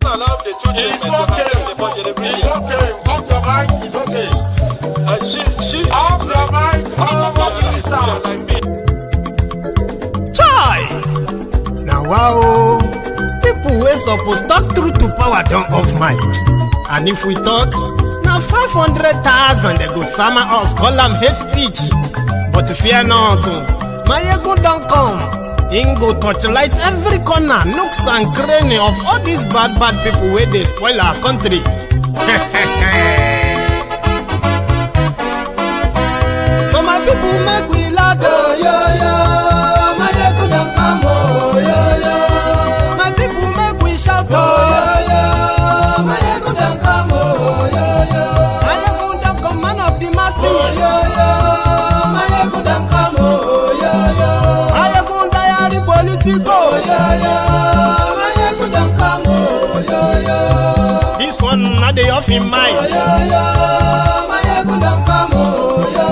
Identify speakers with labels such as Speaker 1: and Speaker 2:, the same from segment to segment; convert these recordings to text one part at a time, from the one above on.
Speaker 1: allow the children. It's okay. It's okay. Off your mind. It's okay. She off your mind.
Speaker 2: Chai! Now wow, people wey suppose talk truth to power don't off mic. And if we talk, now 500,000 they go sama us, call them hate speech. But fear not, my ego don't come. In go torchlight every corner, nooks and cranny of all these bad people where they spoil our country. So my people make we laugh, oh, yo. My ego don't come, oh, yo. My people make we shout, oh, yo. My ego don't come, oh, yo. My ego don't come, man of the masses, oh, yo. My ego don't come, oh, yo. My ego diary politico, oh, yo. My ego don't come, oh, yo. This one not the off in mind, oh, yo. My ego don't come, oh, yo.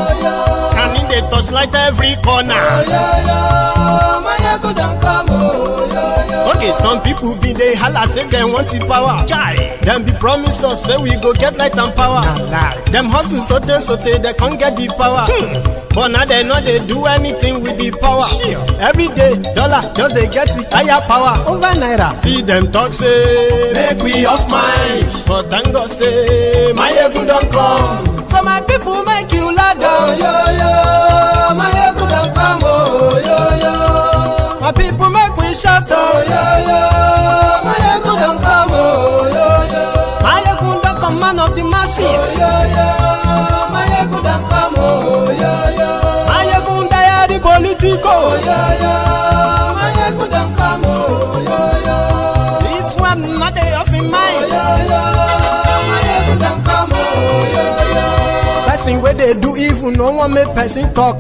Speaker 2: And in the touchlight every corner, oh, yo. My ego don't come, oh, yo. Okay, some people be they holla say they want the power. Chai, them be promise us say we go get light and power. Nah. Them hustle sote they can't get the power. But now they know they do anything with the power. Sure. Every day, dollar just they get the higher power over naira. Still them talk say make we off mic, but thank God say my ego don't come. So my people make you laugh, oh, yo. My ego don't come, oh, yo. My people make we shout, oh, yo. My ego don't come, oh, yo. My ego don't come, man of the masses, oh, yo. My ego don't come, oh, yo. My ego diary politico, oh, yo. My ego don't come, oh, yo. This one not the off in mind, oh, yo. My ego don't come, oh, yo. Person where they do evil, no one make person talk.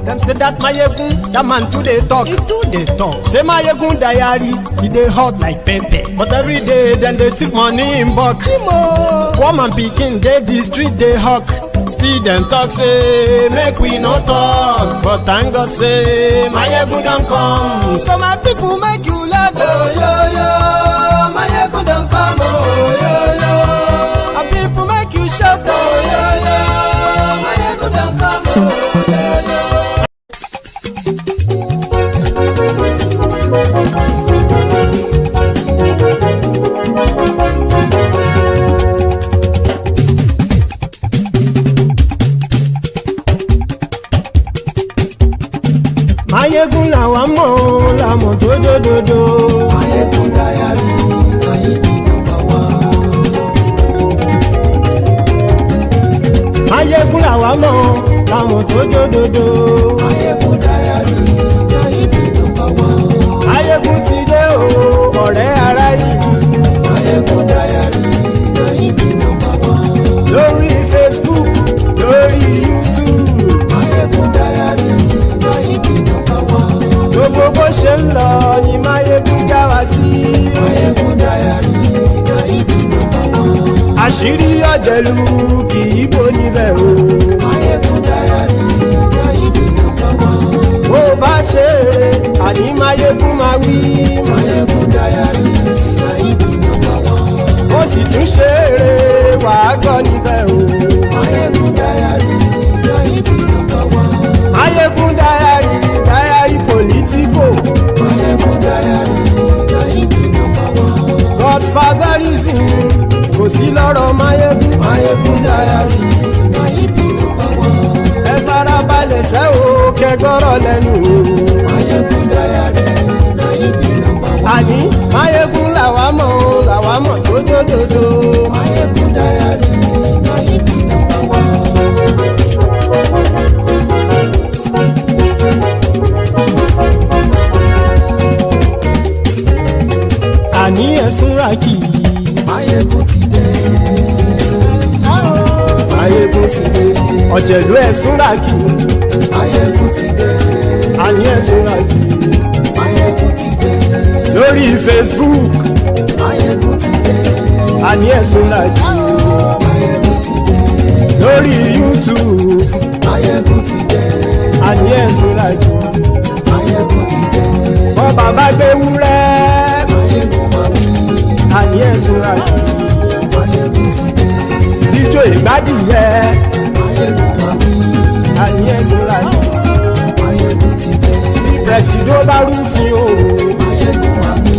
Speaker 2: Them say that my yegun, that man too they talk. He too they talk. Say my yegun diary, he they hot like pepper. But every day then they take money in bulk. Woman picking, they the street they hawk. Still them talk say make we no talk. But thank God say my yegun don't come. So my people make you laugh, oh, yo. My yegun don't come, oh, yo. My people make you shout, oh, yo. My yegun don't come, oh, yo. Mayegun làwa mọ̀ làmọ̀ tó dòdòdò. Mayegun diary Mayebi number one. Mayegun làwa mọ̀ làmọ̀ tó dòdòdò. Mayegun diary Mayebi number one. Mayegun ti dé o ọ̀rẹ́ ara ìlú. Mayegun diary Mayebi number one. Lórí Facebook lórí YouTube. Mayegun diary Mayebi number one. Gbogbo bó ṣe ń lọ ni Mayegun já wa sí. Mayegun diary Mayebi number one. Àṣírí ọ̀jẹ̀lú kì í bò níbẹ̀ o. Mayegun diary Mayebi number one. Bó bá ṣe eré àní Mayegun máa wí. Mayegun diary Mayebi number one. Ó sì tún ṣe eré wàá gbọ́ níbẹ̀ o. Mayegun diary Mayebi number one. Mayegun diary politico. Mayegun diary Mayebi number one. Godfatherism kò sí lọ́rọ̀ Mayegun. Mayegun diary Mayebi number one. Ẹ farabalẹ̀ sẹ́ o kẹgbọ́rọ̀ lẹ́nu o. Mayegun diary Mayebi number one. Àní Mayegun làwa mọ̀ tó dòdòdò. Mayegun diary Mayebi number one. Àní ẹ̀sùn ràkì. Mayegun ti dé. Mayegun ti dé. Ọ̀jẹ̀lú ẹ̀sùn ràkì. Mayegun ti dé. Àní ẹ̀sùn ràkì. Mayegun ti dé. Lórí Facebook. Mayegun ti dé. Àní ẹ̀sùn ràkì. Mayegun ti dé. Lórí YouTube. Mayegun ti dé. Àní ẹ̀sùn ràkì. Mayegun ti dé. Bọ́ bàbá gbé wúrẹ́. Mayegun máa bí. Àní sọ́ra jù. Máyégún ti dé. Ijó ìgbádìyẹ. Máyégún máa wí. Ayé sọ́ra jù. Máyégún ti dé. Pẹ̀sìdó bá rúfin o. Máyégún máa wí.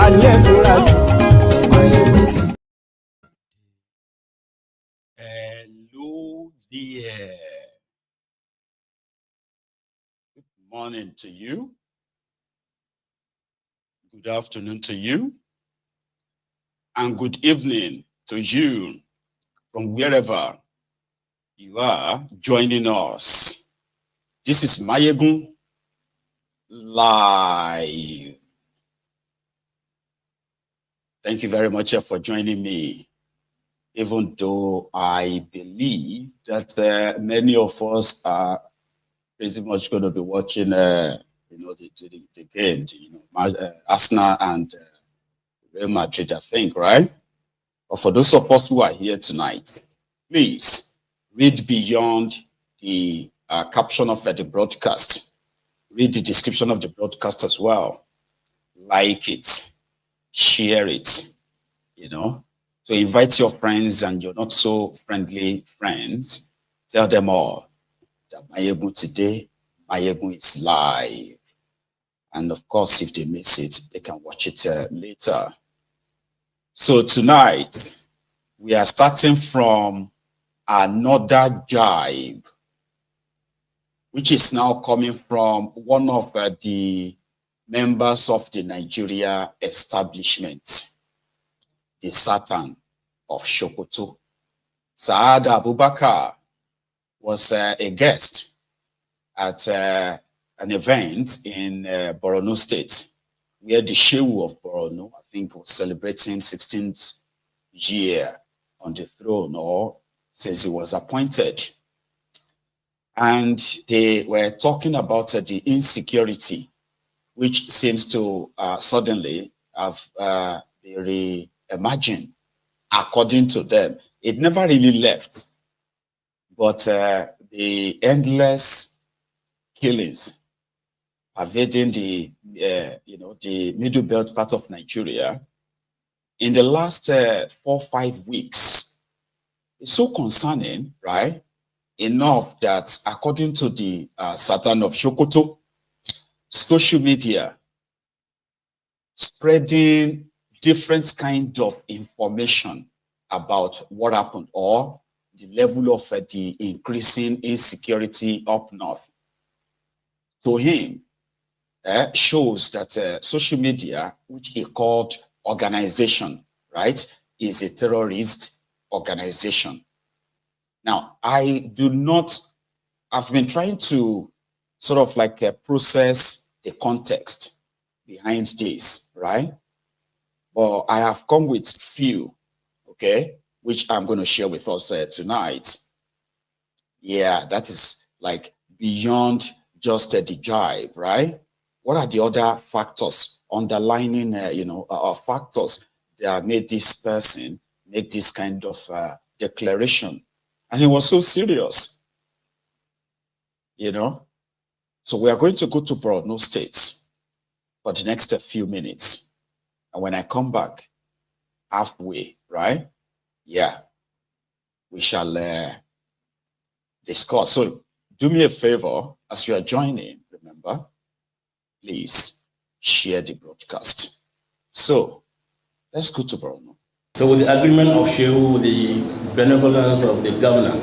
Speaker 2: Ayé sọ́ra jù. Máyégún ti dé.
Speaker 3: Hello there. Good morning to you. Good afternoon to you. And good evening to you from wherever you are joining us. This is Máyégún Live. Thank you very much for joining me. Even though I believe that many of us are pretty much going to be watching, the game, Arsenal and Real Madrid, I think, right? But for those of us who are here tonight, please read beyond the caption of the broadcast. Read the description of the broadcast as well. Like it, share it, So invite your friends and your not so friendly friends. Tell them all that Máyégún today, Máyégún is live. And of course, if they miss it, they can watch it later. So tonight, we are starting from another jibe, which is now coming from one of the members of the Nigeria establishment, the Satan of Sokoto. Saad Abubakar was a guest at an event in Borno State, where the Shehu of Borno, I think, was celebrating 16th year on the throne, or since he was appointed. And they were talking about the insecurity, which seems to suddenly have reimagined, according to them. It never really left, but the endless killings pervading the middle belt part of Nigeria in the last 4 or 5 weeks is so concerning, right? Enough that, according to the Satan of Sokoto, social media spreading different kind of information about what happened, or the level of the increasing insecurity up north. To him, shows that social media, which he called organization, right, is a terrorist organization. Now, I've been trying to sort of like process the context behind this, right? But I have come with few, okay, which I'm going to share with us tonight. Yeah, that is like beyond just the jibe, right? What are the other factors, underlining, factors that made this person make this kind of declaration? And it was so serious, So we are going to go to Plateau State for the next few minutes. And when I come back halfway, right? Yeah, we shall discuss. So do me a favor, as you are joining, remember, please share the broadcast. So let's go to Borno.
Speaker 4: So with the agreement of Shehu, the benevolence of the governor,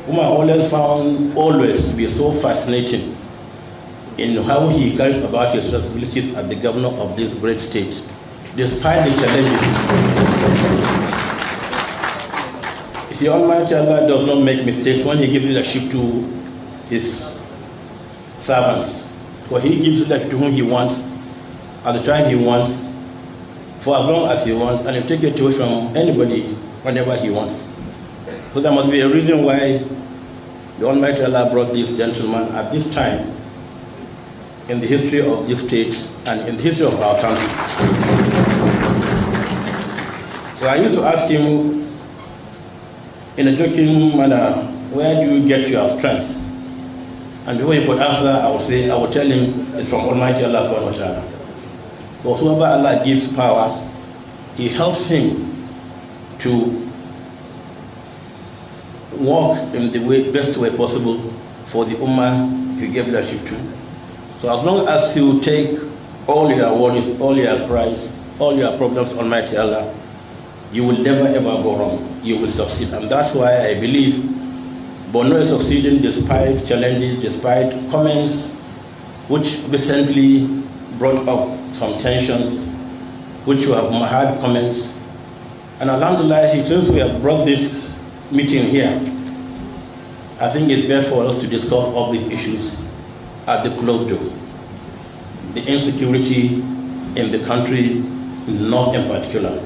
Speaker 4: whom I always found to be so fascinating in how he carries about his responsibilities as the governor of this great state, despite the challenges. You see, Almighty Allah does not make mistakes when he gives leadership to his servants. For he gives leadership to whom he wants, at the time he wants, for as long as he wants, and he takes it away from anybody whenever he wants. So there must be a reason why the Almighty Allah brought this gentleman at this time in the history of this state and in the history of our country. So I used to ask him in a joking manner, where do you get your strength? And before he could answer, I would tell him it's from Almighty Allah subhanahu wa ta'ala. Because whoever Allah gives power, he helps him to walk in the best way possible for the Ummah he gave leadership to. So as long as you take all your worries, all your cries, all your problems to Almighty Allah, you will never ever go wrong. You will succeed. And that's why I believe Borno is succeeding despite challenges, despite comments which recently brought up some tensions, which you have had comments. And alhamdulillah, since we have brought this meeting here, I think it's best for us to discuss all these issues at the closed door. The insecurity in the country, in the north in particular,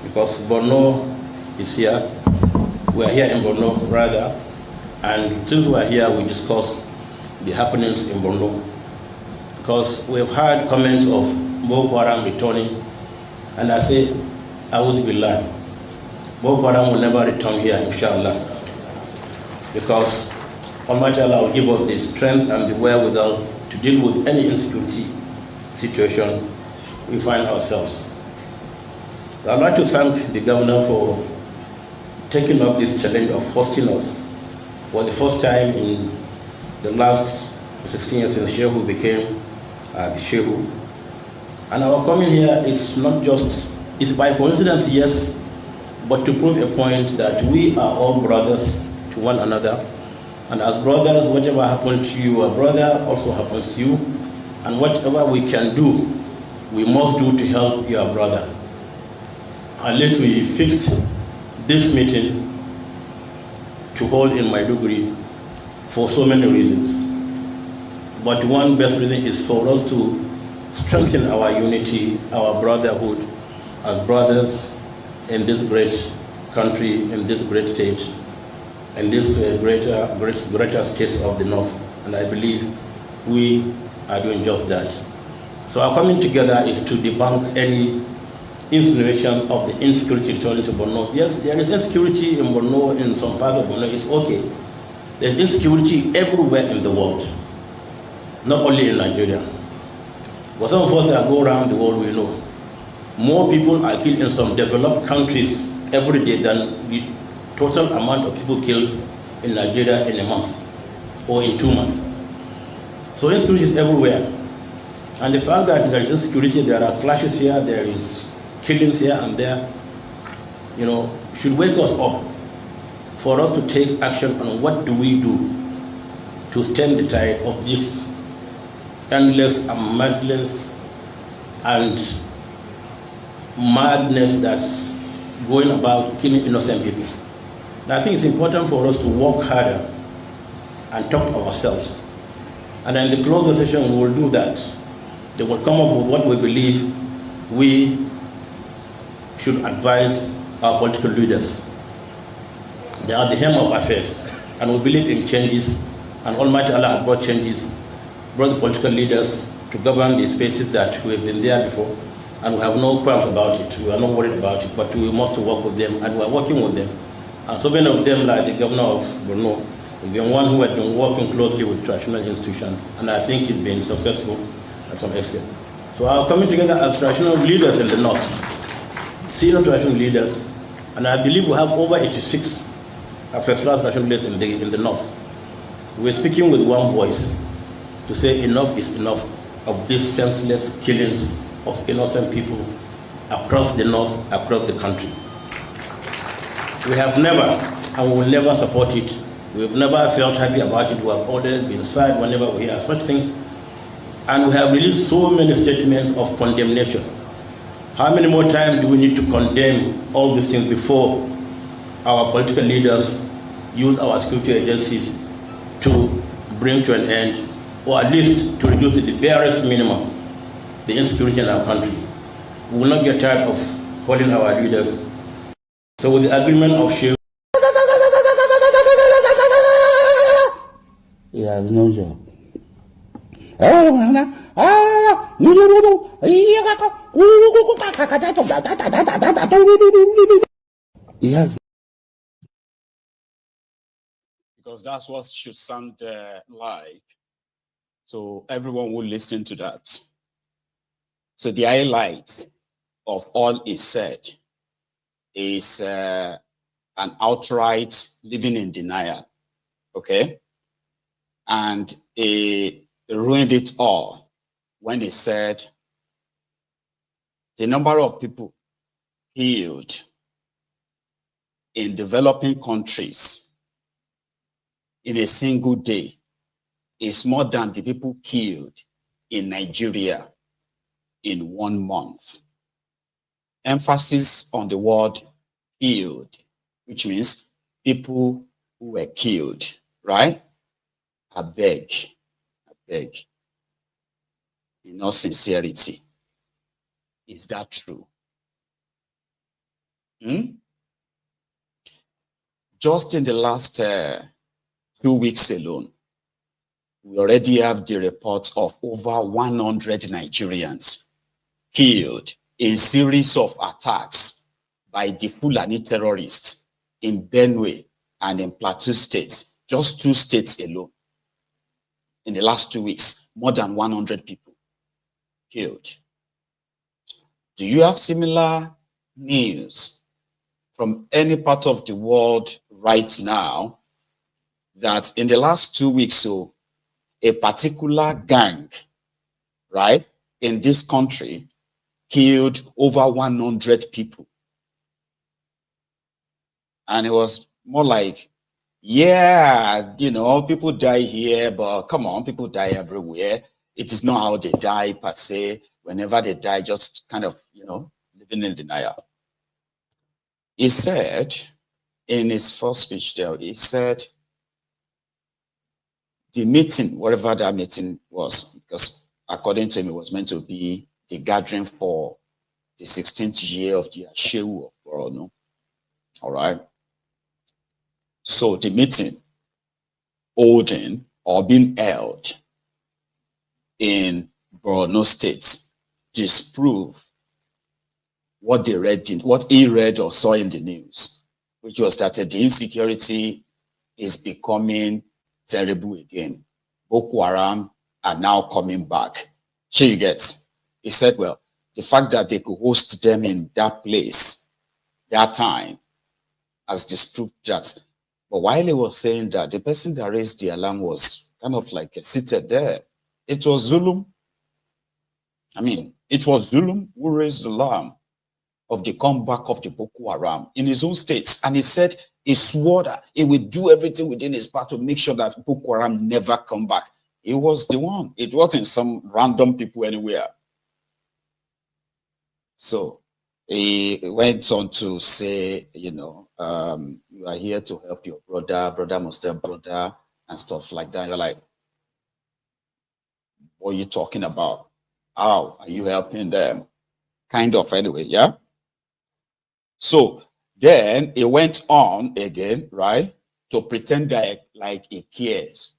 Speaker 4: because Borno is here. We are here in Borno, rather, and since we are here, we discuss the happenings in Borno. Because we've had comments of Boko Haram returning, and I say, A'udhu Billah, Boko Haram will never return here, inshallah. Because Almighty Allah will give us the strength and the wherewithal to deal with any insecurity situation we find ourselves. So I'd like to thank the governor for taking up this challenge of hosting us for the first time in the last 16 years since Shehu became the Shehu. And our coming here is not just, it's by coincidence, yes, but to prove a point that we are all brothers to one another. And as brothers, whatever happens to you, a brother also happens to you. And whatever we can do, we must do to help your brother. At least we fixed this meeting to hold in Maiduguri for so many reasons. But one best reason is for us to strengthen our unity, our brotherhood as brothers in this great country, in this great state, in this greater states of the North. And I believe we are doing just that. So our coming together is to debunk any insinuation of the insecurity returning to Borno. Yes, there is insecurity in Borno, in some parts of Borno, it's okay. There's insecurity everywhere in the world, not only in Nigeria. But some of us that go around the world, we know more people are killed in some developed countries every day than the total amount of people killed in Nigeria in a month or in 2 months. So insecurity is everywhere. And the fact that there is insecurity, there are clashes here, there is killings here and there, should wake us up for us to take action on what do we do to stem the tide of this endless and merciless and madness that's going about killing innocent people. And I think it's important for us to work harder and talk to ourselves. And in the closed session, we will do that. They will come up with what we believe we should advise our political leaders. They are the helm of affairs, and we believe in changes, and Almighty Allah has brought changes, brought the political leaders to govern the spaces that we have been there before, and we have no qualms about it. We are not worried about it, but we must work with them, and we are working with them. And so many of them, like the governor of Borno, has been one who has been working closely with traditional institutions, and I think it's been successful at some extent. So our coming together as traditional leaders in the north, senior traditional leaders, and I believe we have over 86 first-class traditional leaders in the north. We're speaking with one voice to say enough is enough of these senseless killings of innocent people across the north, across the country. We have never, and we will never support it. We have never felt happy about it. We have always been sad whenever we hear such things. And we have released so many statements of condemnation. How many more times do we need to condemn all these things before our political leaders use our security agencies to bring to an end, or at least to reduce to the barest minimum the insecurity in our country? We will not get tired of holding our leaders. So with the agreement of Sheikh,
Speaker 5: he has no job. He has.
Speaker 3: Because that's what should sound like. So everyone will listen to that. So the highlight of all is said is an outright living in denial, okay? And he ruined it all when he said the number of people killed in developing countries in a single day is more than the people killed in Nigeria in 1 month. Emphasis on the word killed, which means people who were killed, right? I beg, in all sincerity, is that true? Just in the last 2 weeks alone, we already have the reports of over 100 Nigerians killed in series of attacks by the Fulani terrorists in Benue and in Plateau State, just 2 states alone. In the last 2 weeks, more than 100 people killed. Do you have similar news from any part of the world right now that in the last 2 weeks, so a particular gang, right, in this country killed over 100 people? And it was more like, yeah, you know, people die here, but come on, people die everywhere. It is not how they die per se. Whenever they die, just kind of, you know, living in denial. He said in his first speech there, he said the meeting, whatever that meeting was, because according to him, it was meant to be the gathering for the 16th year of the Ashewu of Borno. All right. So the meeting holding or being held in Borno State disprove what they read in, what he read or saw in the news, which was that the insecurity is becoming terrible again. Boko Haram are now coming back. Sure, you get. He said, well, the fact that they could host them in that place, that time, has disproved that. But while he was saying that, the person that raised the alarm was kind of like seated there. It was Zulum. I mean, it was Zulum who raised the alarm of the comeback of the Boko Haram in his own states. And he said, he swore that he would do everything within his power to make sure that Boko Haram never come back. He was the one. It wasn't some random people anywhere. So he went on to say, you know, you are here to help your brother, brother must help brother, and stuff like that. You're like, what are you talking about? How are you helping them? Kind of, anyway, yeah? So then he went on again, right, to pretend that like he cares,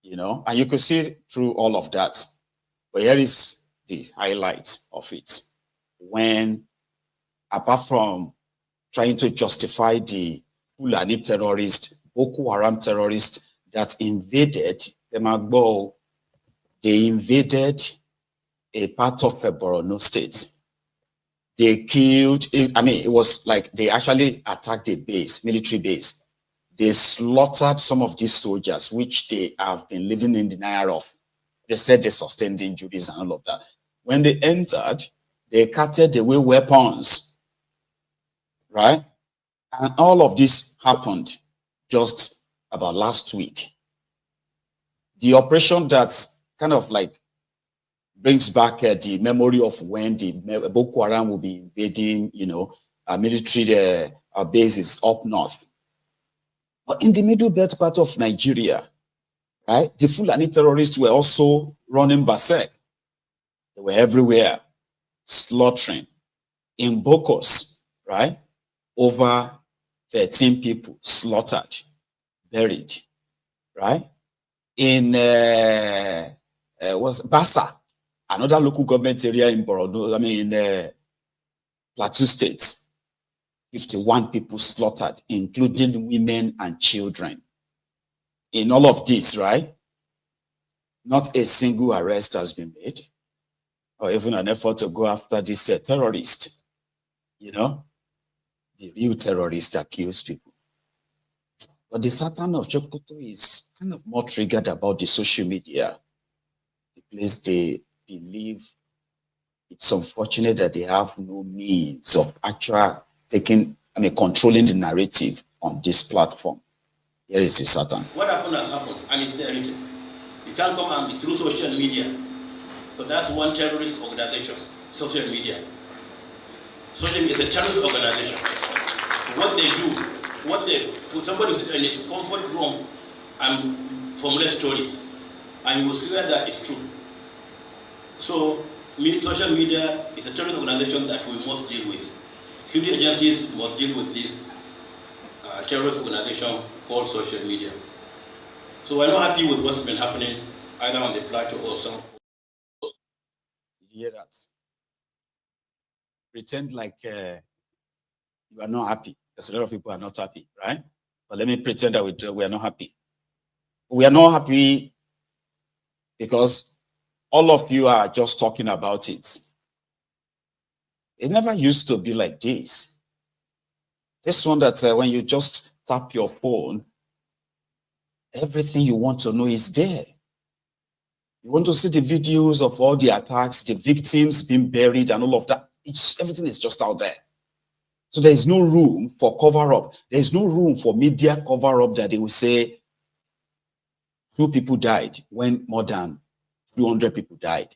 Speaker 3: you know, and you could see through all of that. But here is the highlight of it. When, apart from trying to justify the Fulani terrorists, Boko Haram terrorists that invaded the Magbo, they invaded a part of Borno State. They killed, I mean, it was like they actually attacked a base, military base. They slaughtered some of these soldiers, which they have been living in denial of. They said they sustained injuries and all of that. When they entered, they carted away weapons, right? And all of this happened just about last week. The operation that's kind of like brings back the memory of when the Boko Haram will be invading, you know, military bases up north. But in the middle belt part of Nigeria, right, the Fulani terrorists were also running Bassa. They were everywhere, slaughtering. In Bokos, right, over 13 people slaughtered, buried, right? In was Bassa, another local government area in Borno, I mean, in Plateau State, 51 people slaughtered, including women and children. In all of this, right, not a single arrest has been made. or even an effort to go after this terrorist, you know, the real terrorist that kills people. But the Satan of Sokoto is kind of more triggered about the social media, the place they believe it's unfortunate that they have no means of actually controlling the narrative on this platform. Here is the Satan.
Speaker 4: What happened has happened, and it's there written. You can't come and be through social media, but that's one terrorist organization, social media. Social media is a terrorist organization. What they do, put somebody in his comfort room and formulate stories, and you will see that is true. So, social media is a terrorist organization that we must deal with. Security agencies must deal with this terrorist organization called social media. So we're not happy with what's been happening either on the Plateau or some.
Speaker 3: Did you hear that? Pretend like you are not happy. There's a lot of people are not happy, right? But let me pretend that we are not happy. We are not happy because all of you are just talking about it. It never used to be like this. This one that when you just tap your phone, everything you want to know is there. You want to see the videos of all the attacks, the victims being buried and all of that. Everything is just out there. So there is no room for cover-up. There is no room for media cover-up that they will say 2 people died when more than 200 people died.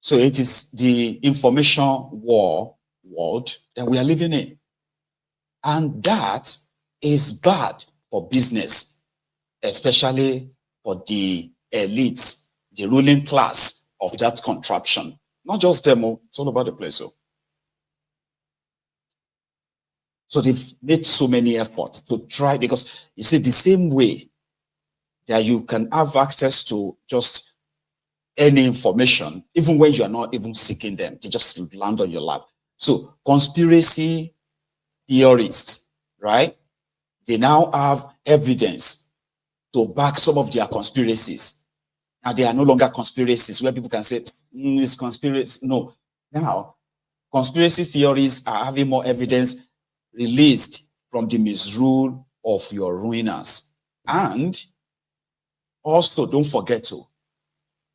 Speaker 3: So it is the information war world that we are living in. And that is bad for business, especially for the elites, the ruling class of that contraption. Not just them, it's all over the place. So they've made so many efforts to try, because you see, the same way that you can have access to just any information, even when you are not even seeking them, they just land on your lap. So conspiracy theorists, right? They now have evidence to back some of their conspiracies. Now they are no longer conspiracies where people can say, it's conspiracy. No. Now, conspiracy theories are having more evidence released from the misrule of your ruiners. And also, don't forget to,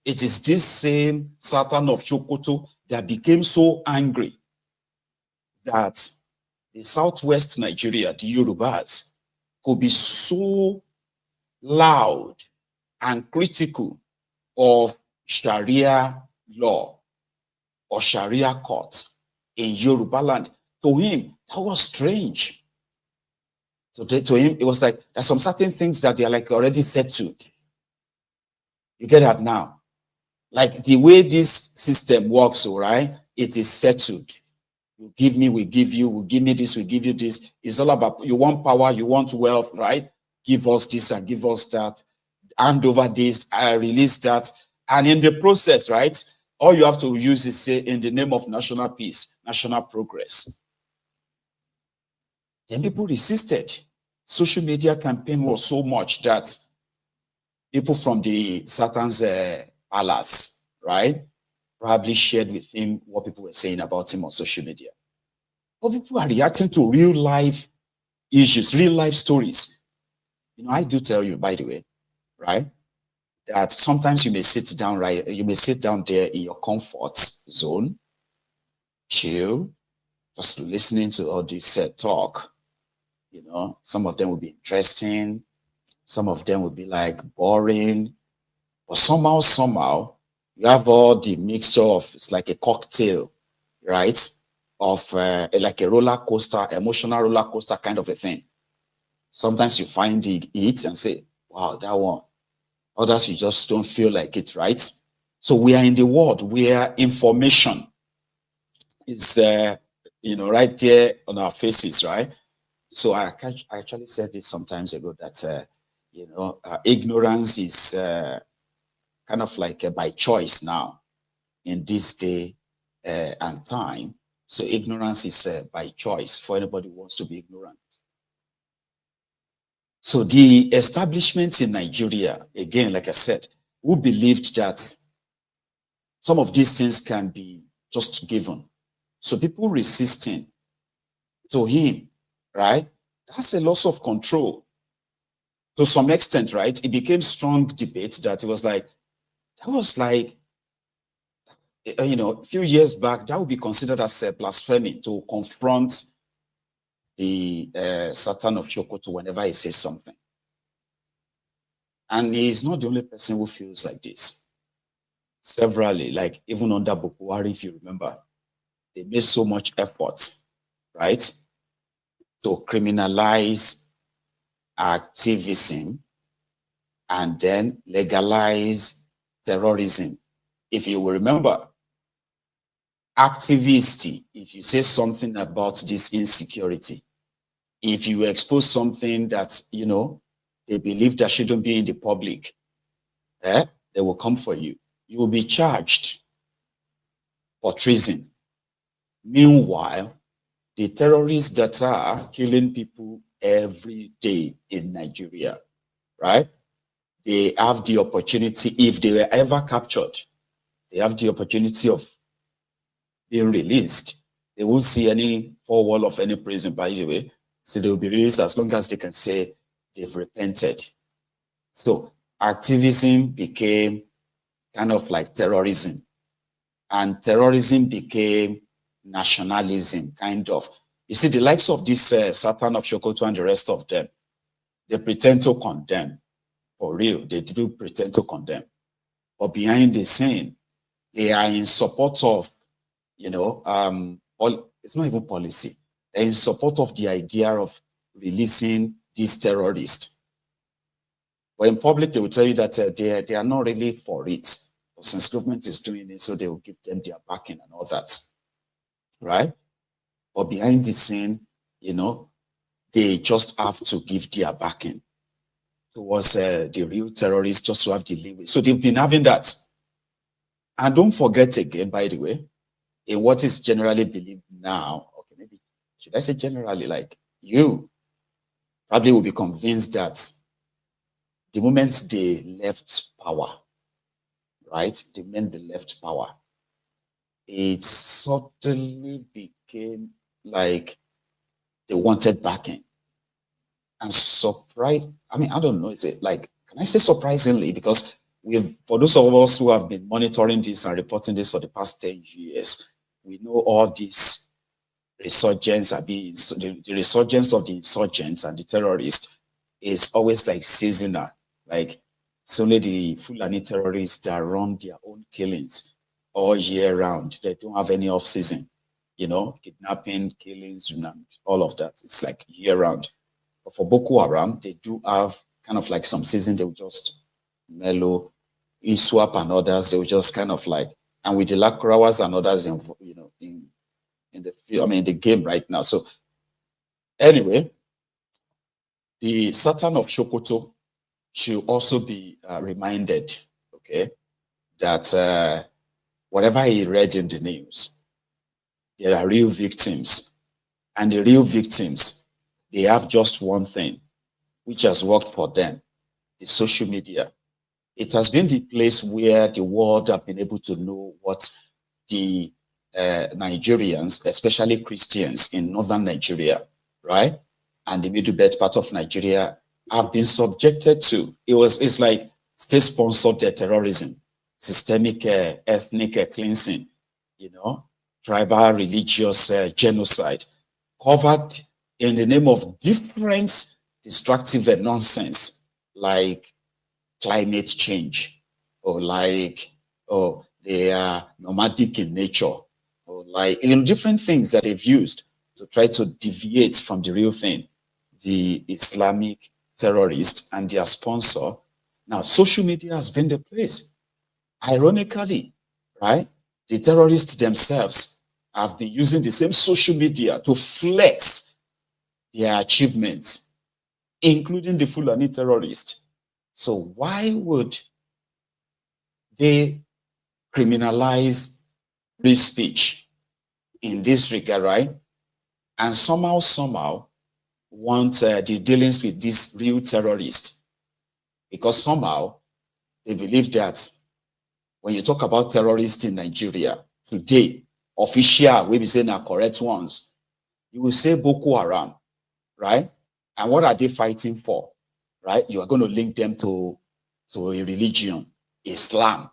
Speaker 3: it is this same Satan of Sokoto that became so angry that the southwest Nigeria, the Yorubas, could be so loud and critical of Sharia law or Sharia courts in Yoruba land. To him, that was strange. So to him, it was like, there's some certain things that they are like already settled. You get that now? Like the way this system works, all right, it is settled. You give me, we give you, we give me this, we give you this. It's all about, you want power, you want wealth, right? Give us this and give us that. Hand over this, I release that. And in the process, right, all you have to use is say, in the name of national peace, national progress. Then people resisted. Social media campaign was so much that people from the Satan's palace, right, probably shared with him what people were saying about him on social media. But people are reacting to real life issues, real life stories. You know, I do tell you, by the way, right, that sometimes you may sit down, right, you may sit down there in your comfort zone, chill, just listening to all this talk. You know, some of them will be interesting, some of them will be like boring, but somehow, you have all the mixture of, it's like a cocktail, right? Of like a roller coaster, emotional roller coaster kind of a thing. Sometimes you find it and say, wow, that one. Others, you just don't feel like it, right? So we are in the world where information is, you know, right there on our faces, right? So I actually said this some times ago that, you know, ignorance is kind of like by choice now in this day and time. So ignorance is by choice for anybody who wants to be ignorant. So the establishment in Nigeria, again, like I said, who believed that some of these things can be just given. So people resisting to him, right? That's a loss of control. To some extent, right? It became strong debate that it was like, that was like, a few years back, that would be considered as a blasphemy to confront the Satan of Sokoto whenever he says something. And he's not the only person who feels like this. Severally, like even under Boko Haram, if you remember, they made so much effort, right, to criminalize activism and then legalize terrorism. If you will remember, activist, if you say something about this insecurity, if you expose something that, they believe that shouldn't be in the public, they will come for you. You will be charged for treason. Meanwhile, the terrorists that are killing people every day in Nigeria, right? They have the opportunity, if they were ever captured, they have the opportunity of being released. They won't see any four wall of any prison, by the way. So they will be released as long as they can say they've repented. So activism became kind of like terrorism. And terrorism became nationalism, kind of. You see, the likes of this Satan of Sokoto and the rest of them, they pretend to condemn. For real, they do pretend to condemn. But behind the scene, they are in support of, it's not even policy. They're in support of the idea of releasing these terrorists. But in public, they will tell you that they are not really for it. But since government is doing it, so they will give them their backing and all that. Right? But behind the scene, they just have to give their backing towards the real terrorists just to have the leeway. So they've been having that. And don't forget again, by the way, in what is generally believed now, okay, maybe, should I say generally, like you probably will be convinced that the moment they left power, right, the moment they left power, it suddenly became like they wanted backing. And surprise, I mean, I don't know, is it like, can I say surprisingly? Because for those of us who have been monitoring this and reporting this for the past 10 years, we know all this resurgence, the resurgence of the insurgents and the terrorists is always like seasonal. Like it's only the Fulani terrorists that run their own killings all year round. They don't have any off season, kidnapping, killings, and all of that. It's like year round. But for Boko Haram, they do have kind of like some season. They will just mellow, ISWAP and others. They will just kind of like, and with the Lakurawas and others, in the game right now. So anyway, the Satan of Sokoto should also be reminded, okay, that whatever he read in the news, there are real victims. And the real victims, they have just one thing, which has worked for them, the social media. It has been the place where the world have been able to know what the Nigerians, especially Christians in northern Nigeria, right, and the middle belt part of Nigeria, have been subjected to. It's like state-sponsored terrorism, systemic ethnic cleansing, tribal religious genocide, covered in the name of different destructive nonsense like climate change, or like, they are nomadic in nature, or like, different things that they've used to try to deviate from the real thing, the Islamic terrorists and their sponsor. Now, social media has been the place. Ironically, right, the terrorists themselves have been using the same social media to flex their achievements, including the Fulani terrorists. So why would they criminalize free speech in this regard, right? And somehow want the dealings with these real terrorists, because somehow they believe that when you talk about terrorists in Nigeria today, official, we be saying are correct ones, you will say Boko Haram, right? And what are they fighting for, right? You are going to link them to a religion, Islam.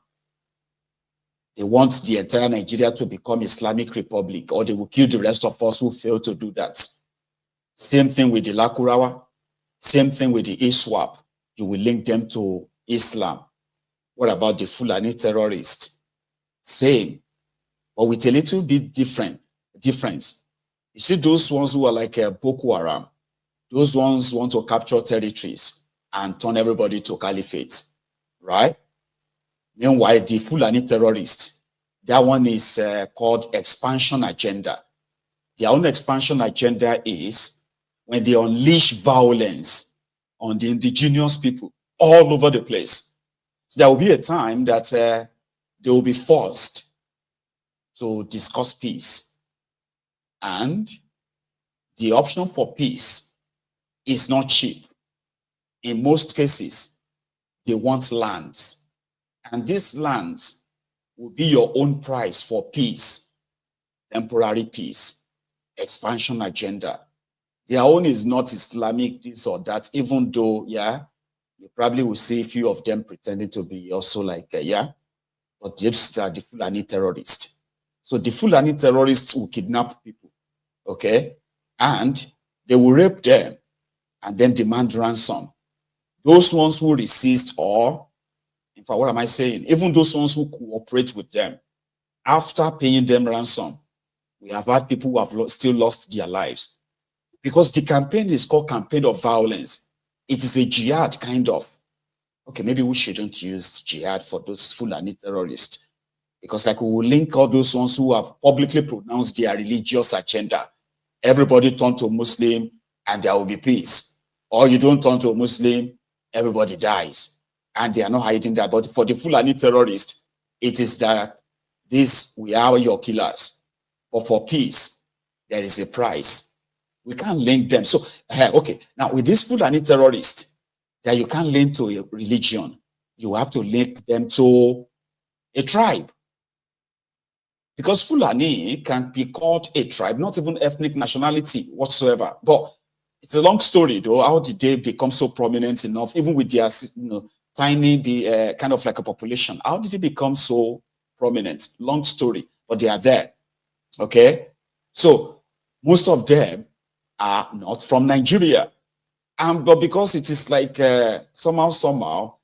Speaker 3: They want the entire Nigeria to become Islamic Republic, or they will kill the rest of us who fail to do that. Same thing with the Lakurawa, same thing with the ISWAP. You will link them to Islam. What about the Fulani terrorists? Same, but with a little bit difference. You see, those ones who are like Boko Haram, those ones want to capture territories and turn everybody to caliphate, right? Meanwhile, the Fulani terrorists, that one is called expansion agenda. Their own expansion agenda is when they unleash violence on the indigenous people all over the place. So there will be a time that they will be forced to discuss peace. And the option for peace is not cheap. In most cases, they want lands. And these lands will be your own price for peace, temporary peace, expansion agenda. Their own is not Islamic, this or that, even though, yeah, you probably will see a few of them pretending to be also like, yeah, but these are the Fulani terrorists. So the Fulani terrorists will kidnap people, okay? And they will rape them and then demand ransom. Those ones who resist, or, in fact, what am I saying? Even those ones who cooperate with them, after paying them ransom, we have had people who have still lost their lives. Because the campaign is called campaign of violence. It is a jihad kind of. Okay, maybe we shouldn't use jihad for those Fulani terrorists. Because like we will link all those ones who have publicly pronounced their religious agenda. Everybody turn to Muslim and there will be peace. Or you don't turn to a Muslim, everybody dies. And they are not hiding that. But for the Fulani terrorists, it is that we are your killers. But for peace, there is a price. We can't link them. So, okay, now with these Fulani terrorists, that you can't link to a religion, you have to link them to a tribe. Because Fulani can be called a tribe, not even ethnic nationality whatsoever. But it's a long story, though. How did they become so prominent enough, even with their tiny, kind of like a population? How did they become so prominent? Long story, but they are there. Okay? So most of them are not from Nigeria. But because it is like somehow,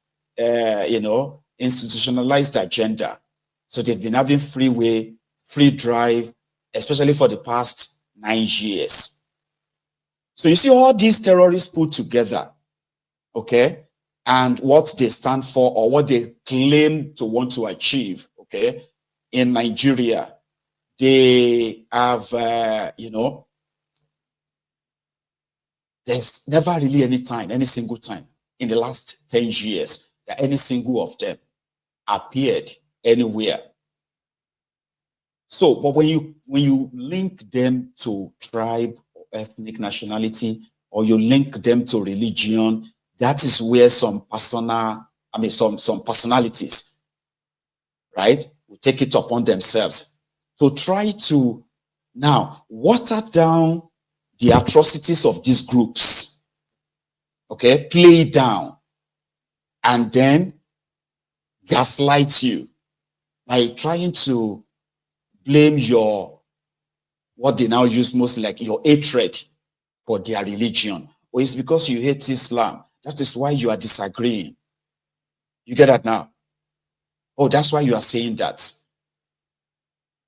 Speaker 3: institutionalized agenda. So they've been having free drive, especially for the past 9 years. So you see all these terrorists put together, okay, and what they stand for or what they claim to want to achieve, okay, in Nigeria, they have, there's never really any single time in the last 10 years that any single of them appeared anywhere. So, but when you link them to tribe or ethnic nationality, or you link them to religion, that is where some personalities, right, will take it upon themselves to try to now water down the atrocities of these groups, okay, play it down, and then gaslight you by trying to blame what they now use mostly like your hatred for their religion. Or it's because you hate Islam. That is why you are disagreeing. You get that now? Oh, that's why you are saying that.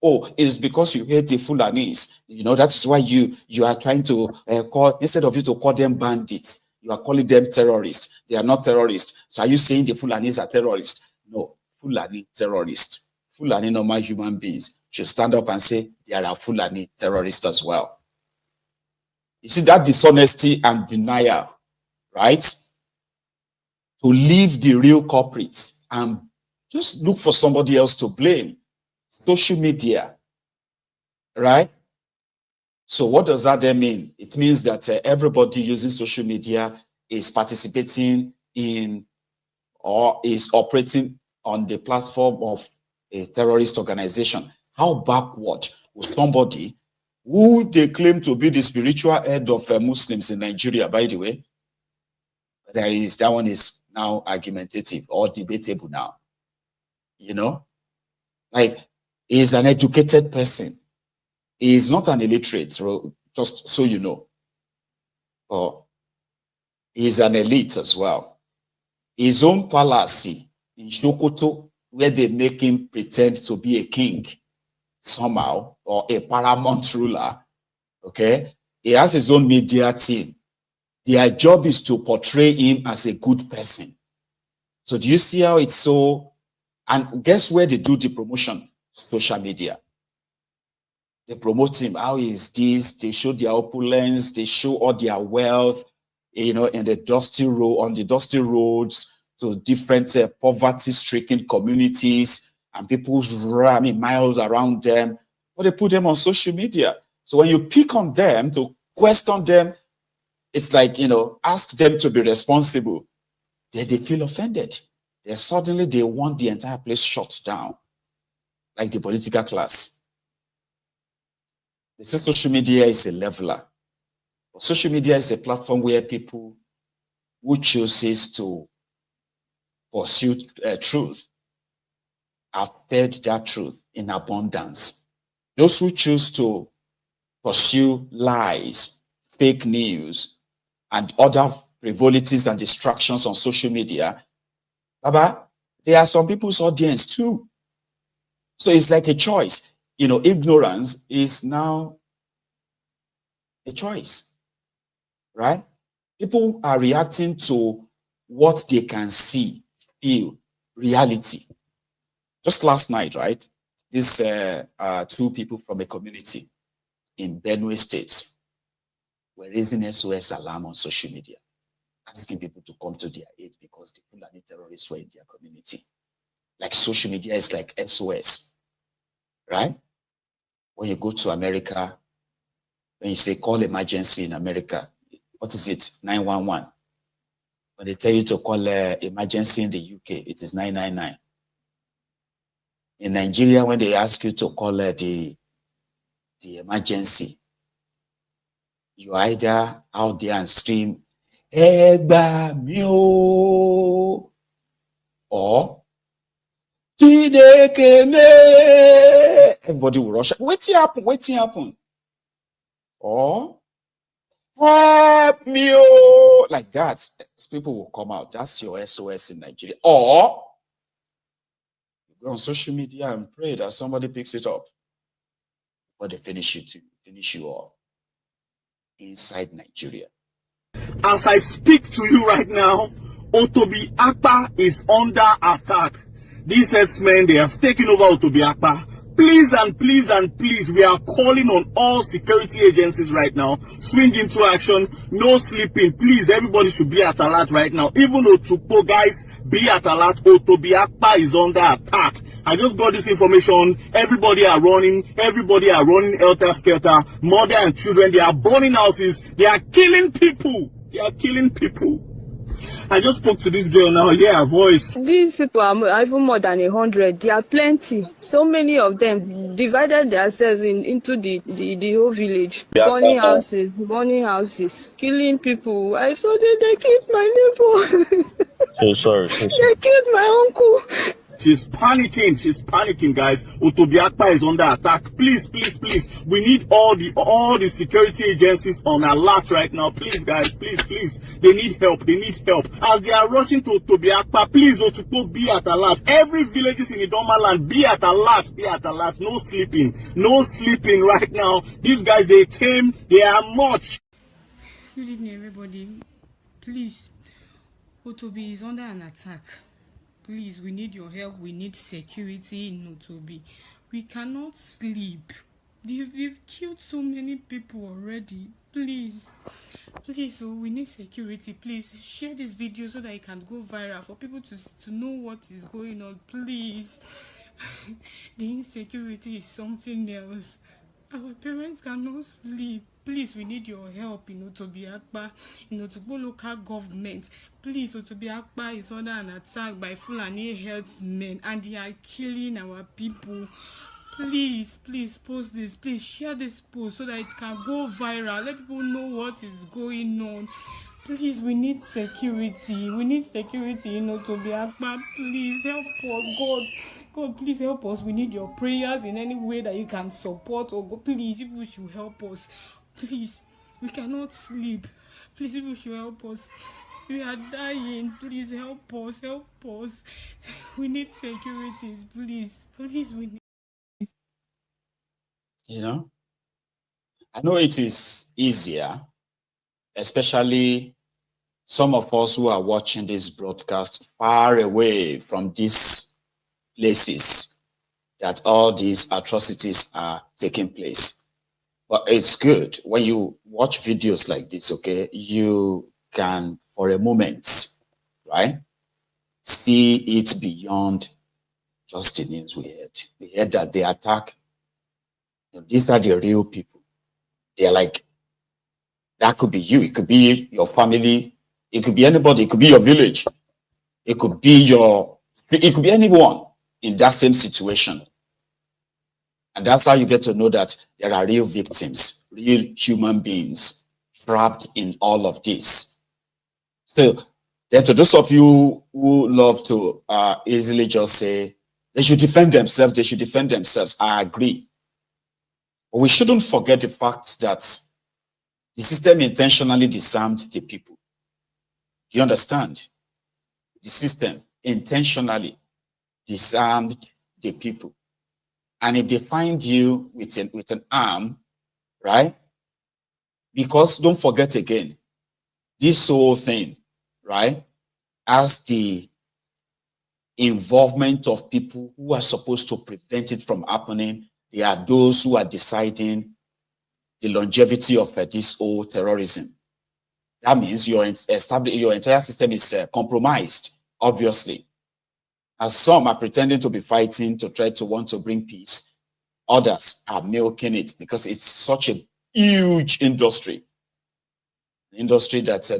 Speaker 3: Oh, it's because you hate the Fulanis. That is why you are trying to call, instead of you to call them bandits, you are calling them terrorists. They are not terrorists. So are you saying the Fulanis are terrorists? No, Fulani terrorists. Fulani normal human beings should stand up and say there are Fulani terrorists as well. You see that dishonesty and denial, right? To leave the real culprits and just look for somebody else to blame. Social media, right? So what does that then mean? It means that everybody using social media is participating in or is operating on the platform of a terrorist organization. How backward will somebody who they claim to be the spiritual head of Muslims in Nigeria, by the way, that one is now argumentative or debatable now. You know, like, he's an educated person. He's not an illiterate, just so you know. Or he's an elite as well. His own palace in Sokoto, where they make him pretend to be a king somehow, or a paramount ruler, okay? He has his own media team. Their job is to portray him as a good person. So do you see how it's so? And guess where they do the promotion? Social media. They promote him. How is this? They show their opulence. They show all their wealth, you know, in the dusty road, on the dusty roads to different poverty-stricken communities, and people running miles around them. But they put them on social media. So when you pick on them to question them, it's like, you know, ask them to be responsible. They feel offended. Suddenly they want the entire place shut down, like the political class. They say social media is a leveler. But social media is a platform where people who chooses to pursue truth are fed that truth in abundance. Those who choose to pursue lies, fake news, and other frivolities and distractions on social media, Baba, there are some people's audience too. So it's like a choice. You know, ignorance is now a choice, right? People are reacting to what they can see, feel, reality. Just last night, right? These two people from a community in Benue State were raising SOS alarm on social media, asking people to come to their aid because the Fulani terrorists were in their community. Like, social media is like SOS, right? When you go to America, when you say call emergency in America, what is it? 911. When they tell you to call emergency in the UK, it is 999. In Nigeria, when they ask you to call the emergency, you either out there and scream, Egba mi o, or Chineke me. Everybody will rush. Waiting happen. Or help me, oh, like that. People will come out. That's your SOS in Nigeria. Or you go on social media and pray that somebody picks it up. But they finish you all inside Nigeria.
Speaker 6: As I speak to you right now, Otobi Akpa is under attack. These herdsmen, they have taken over Otobi Akpa. Please and please and please, we are calling on all security agencies right now. Swing into action. No sleeping. Please, everybody should be at alert right now. Even Otukpo, guys, be at alert. Otobi Akpa is under attack. I just got this information. Everybody are running helter skelter. Mother and children, they are burning houses. They are killing people. I just spoke to this girl now. Yeah, her voice.
Speaker 7: These people are even more than 100. There are plenty. So many of them divided themselves into the whole village. Burning houses, killing people. I saw they killed my neighbor.
Speaker 5: So sorry.
Speaker 7: They killed my uncle.
Speaker 6: She's panicking, guys. Otobi Akpa is under attack. Please. We need all the security agencies on alert right now. Please, guys, please. They need help. As they are rushing to Otobi Akpa, please, Otukpo, be at alert. Every village is in Idoma land, be at alert. No sleeping right now. These guys, they came, they are much.
Speaker 8: Good evening, everybody. Please, Otobi is under an attack. Please, we need your help. We need security in Otobi. We cannot sleep. They've killed so many people already. Please, oh, we need security. Please share this video so that it can go viral for people to know what is going on. Please. The insecurity is something else. Our parents cannot sleep. Please, we need your help, Otobi Akpa, to go local government. Please, Otobi Akpa is under an attack by Fulani herdsmen and they are killing our people. Please post this. Please share this post so that it can go viral. Let people know what is going on. Please, we need security. We need security, Otobi Akpa. Please help us, God, please help us. We need your prayers in any way that you can support. Or God, please, people should help us. Please, we cannot sleep. Please, people should help us. We are dying. Please help us. We need security. Please, we need.
Speaker 3: I know it is easier, especially some of us who are watching this broadcast far away from these places that all these atrocities are taking place. But it's good when you watch videos like this, okay? You can, for a moment, right, see it beyond just the names we heard. We heard that they attack. These are the real people. They're like, that could be you. It could be your family. It could be anybody. It could be your village. It could be anyone in that same situation. And that's how you get to know that there are real victims, real human beings trapped in all of this. So then to those of you who love to easily just say, they should defend themselves, I agree. But we shouldn't forget the fact that the system intentionally disarmed the people. Do you understand? The system intentionally disarmed the people. And if they find you with an arm, right? Because don't forget again, this whole thing, right, as the involvement of people who are supposed to prevent it from happening, they are those who are deciding the longevity of this whole terrorism. That means your entire system is compromised, obviously. As some are pretending to be fighting to try to want to bring peace, others are milking it because it's such a huge industry. An industry that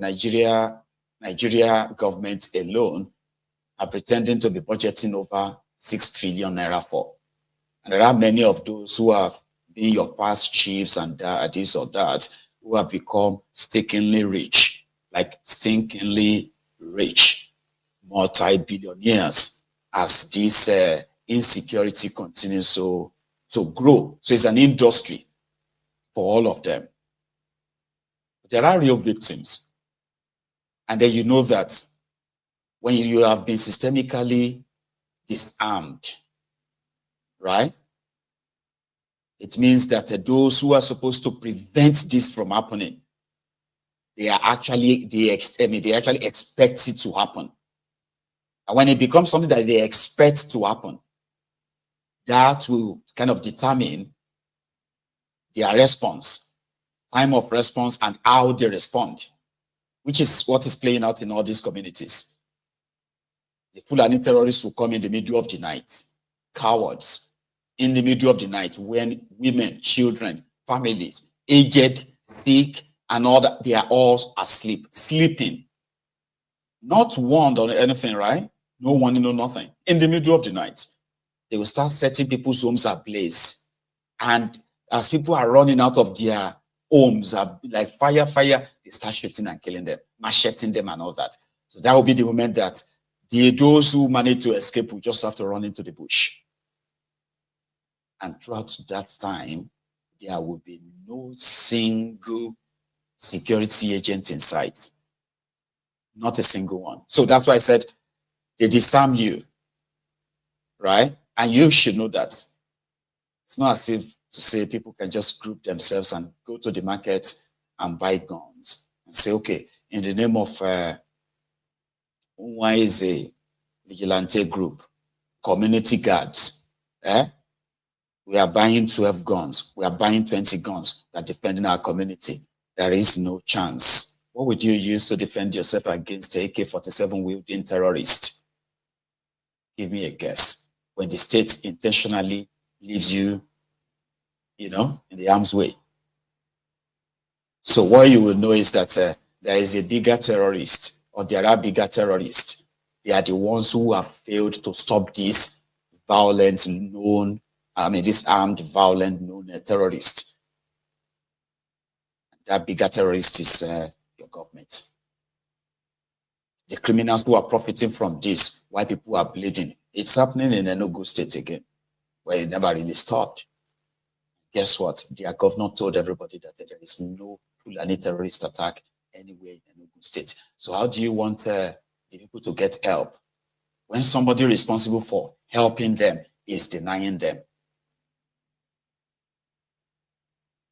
Speaker 3: Nigeria government alone are pretending to be budgeting over 6 trillion naira for. And there are many of those who have been your past chiefs and this or that who have become stinkingly rich, multi-billionaires, as this insecurity continues to grow. So it's an industry for all of them. There are real victims. And then you know that when you have been systemically disarmed, right? It means that those who are supposed to prevent this from happening, they actually expect it to happen. And when it becomes something that they expect to happen, that will kind of determine their response, time of response, and how they respond, which is what is playing out in all these communities. The Fulani terrorists will come in the middle of the night, cowards, in the middle of the night when women, children, families, aged, sick, and all that, they are all asleep, sleeping. Not warned or anything, right? No warning, no nothing. In the middle of the night, they will start setting people's homes ablaze. And as people are running out of their homes, like fire, they start shooting and killing them, macheting them and all that. So that will be the moment that those who manage to escape will just have to run into the bush. And throughout that time, there will be no single security agent in sight. Not a single one. So that's why I said they disarm you, right? And you should know that. It's not as if to say people can just group themselves and go to the market and buy guns and say, okay, in the name of why is a vigilante group, community guards, we are buying 12 guns, we are buying 20 guns, we are defending our community. There is no chance. What would you use to defend yourself against the AK-47 wielding terrorist? Give me a guess. When the state intentionally leaves you, in the arm's way. So what you will know is that there is a bigger terrorist, or there are bigger terrorists. They are the ones who have failed to stop this violent known, this armed violent known terrorist. That bigger terrorist is your government. The criminals who are profiting from this, why people are bleeding. It's happening in Enugu State again, where it never really stopped. Guess what? Their governor told everybody that there is no Fulani terrorist attack anywhere in Enugu State. So how do you want the people to get help when somebody responsible for helping them is denying them?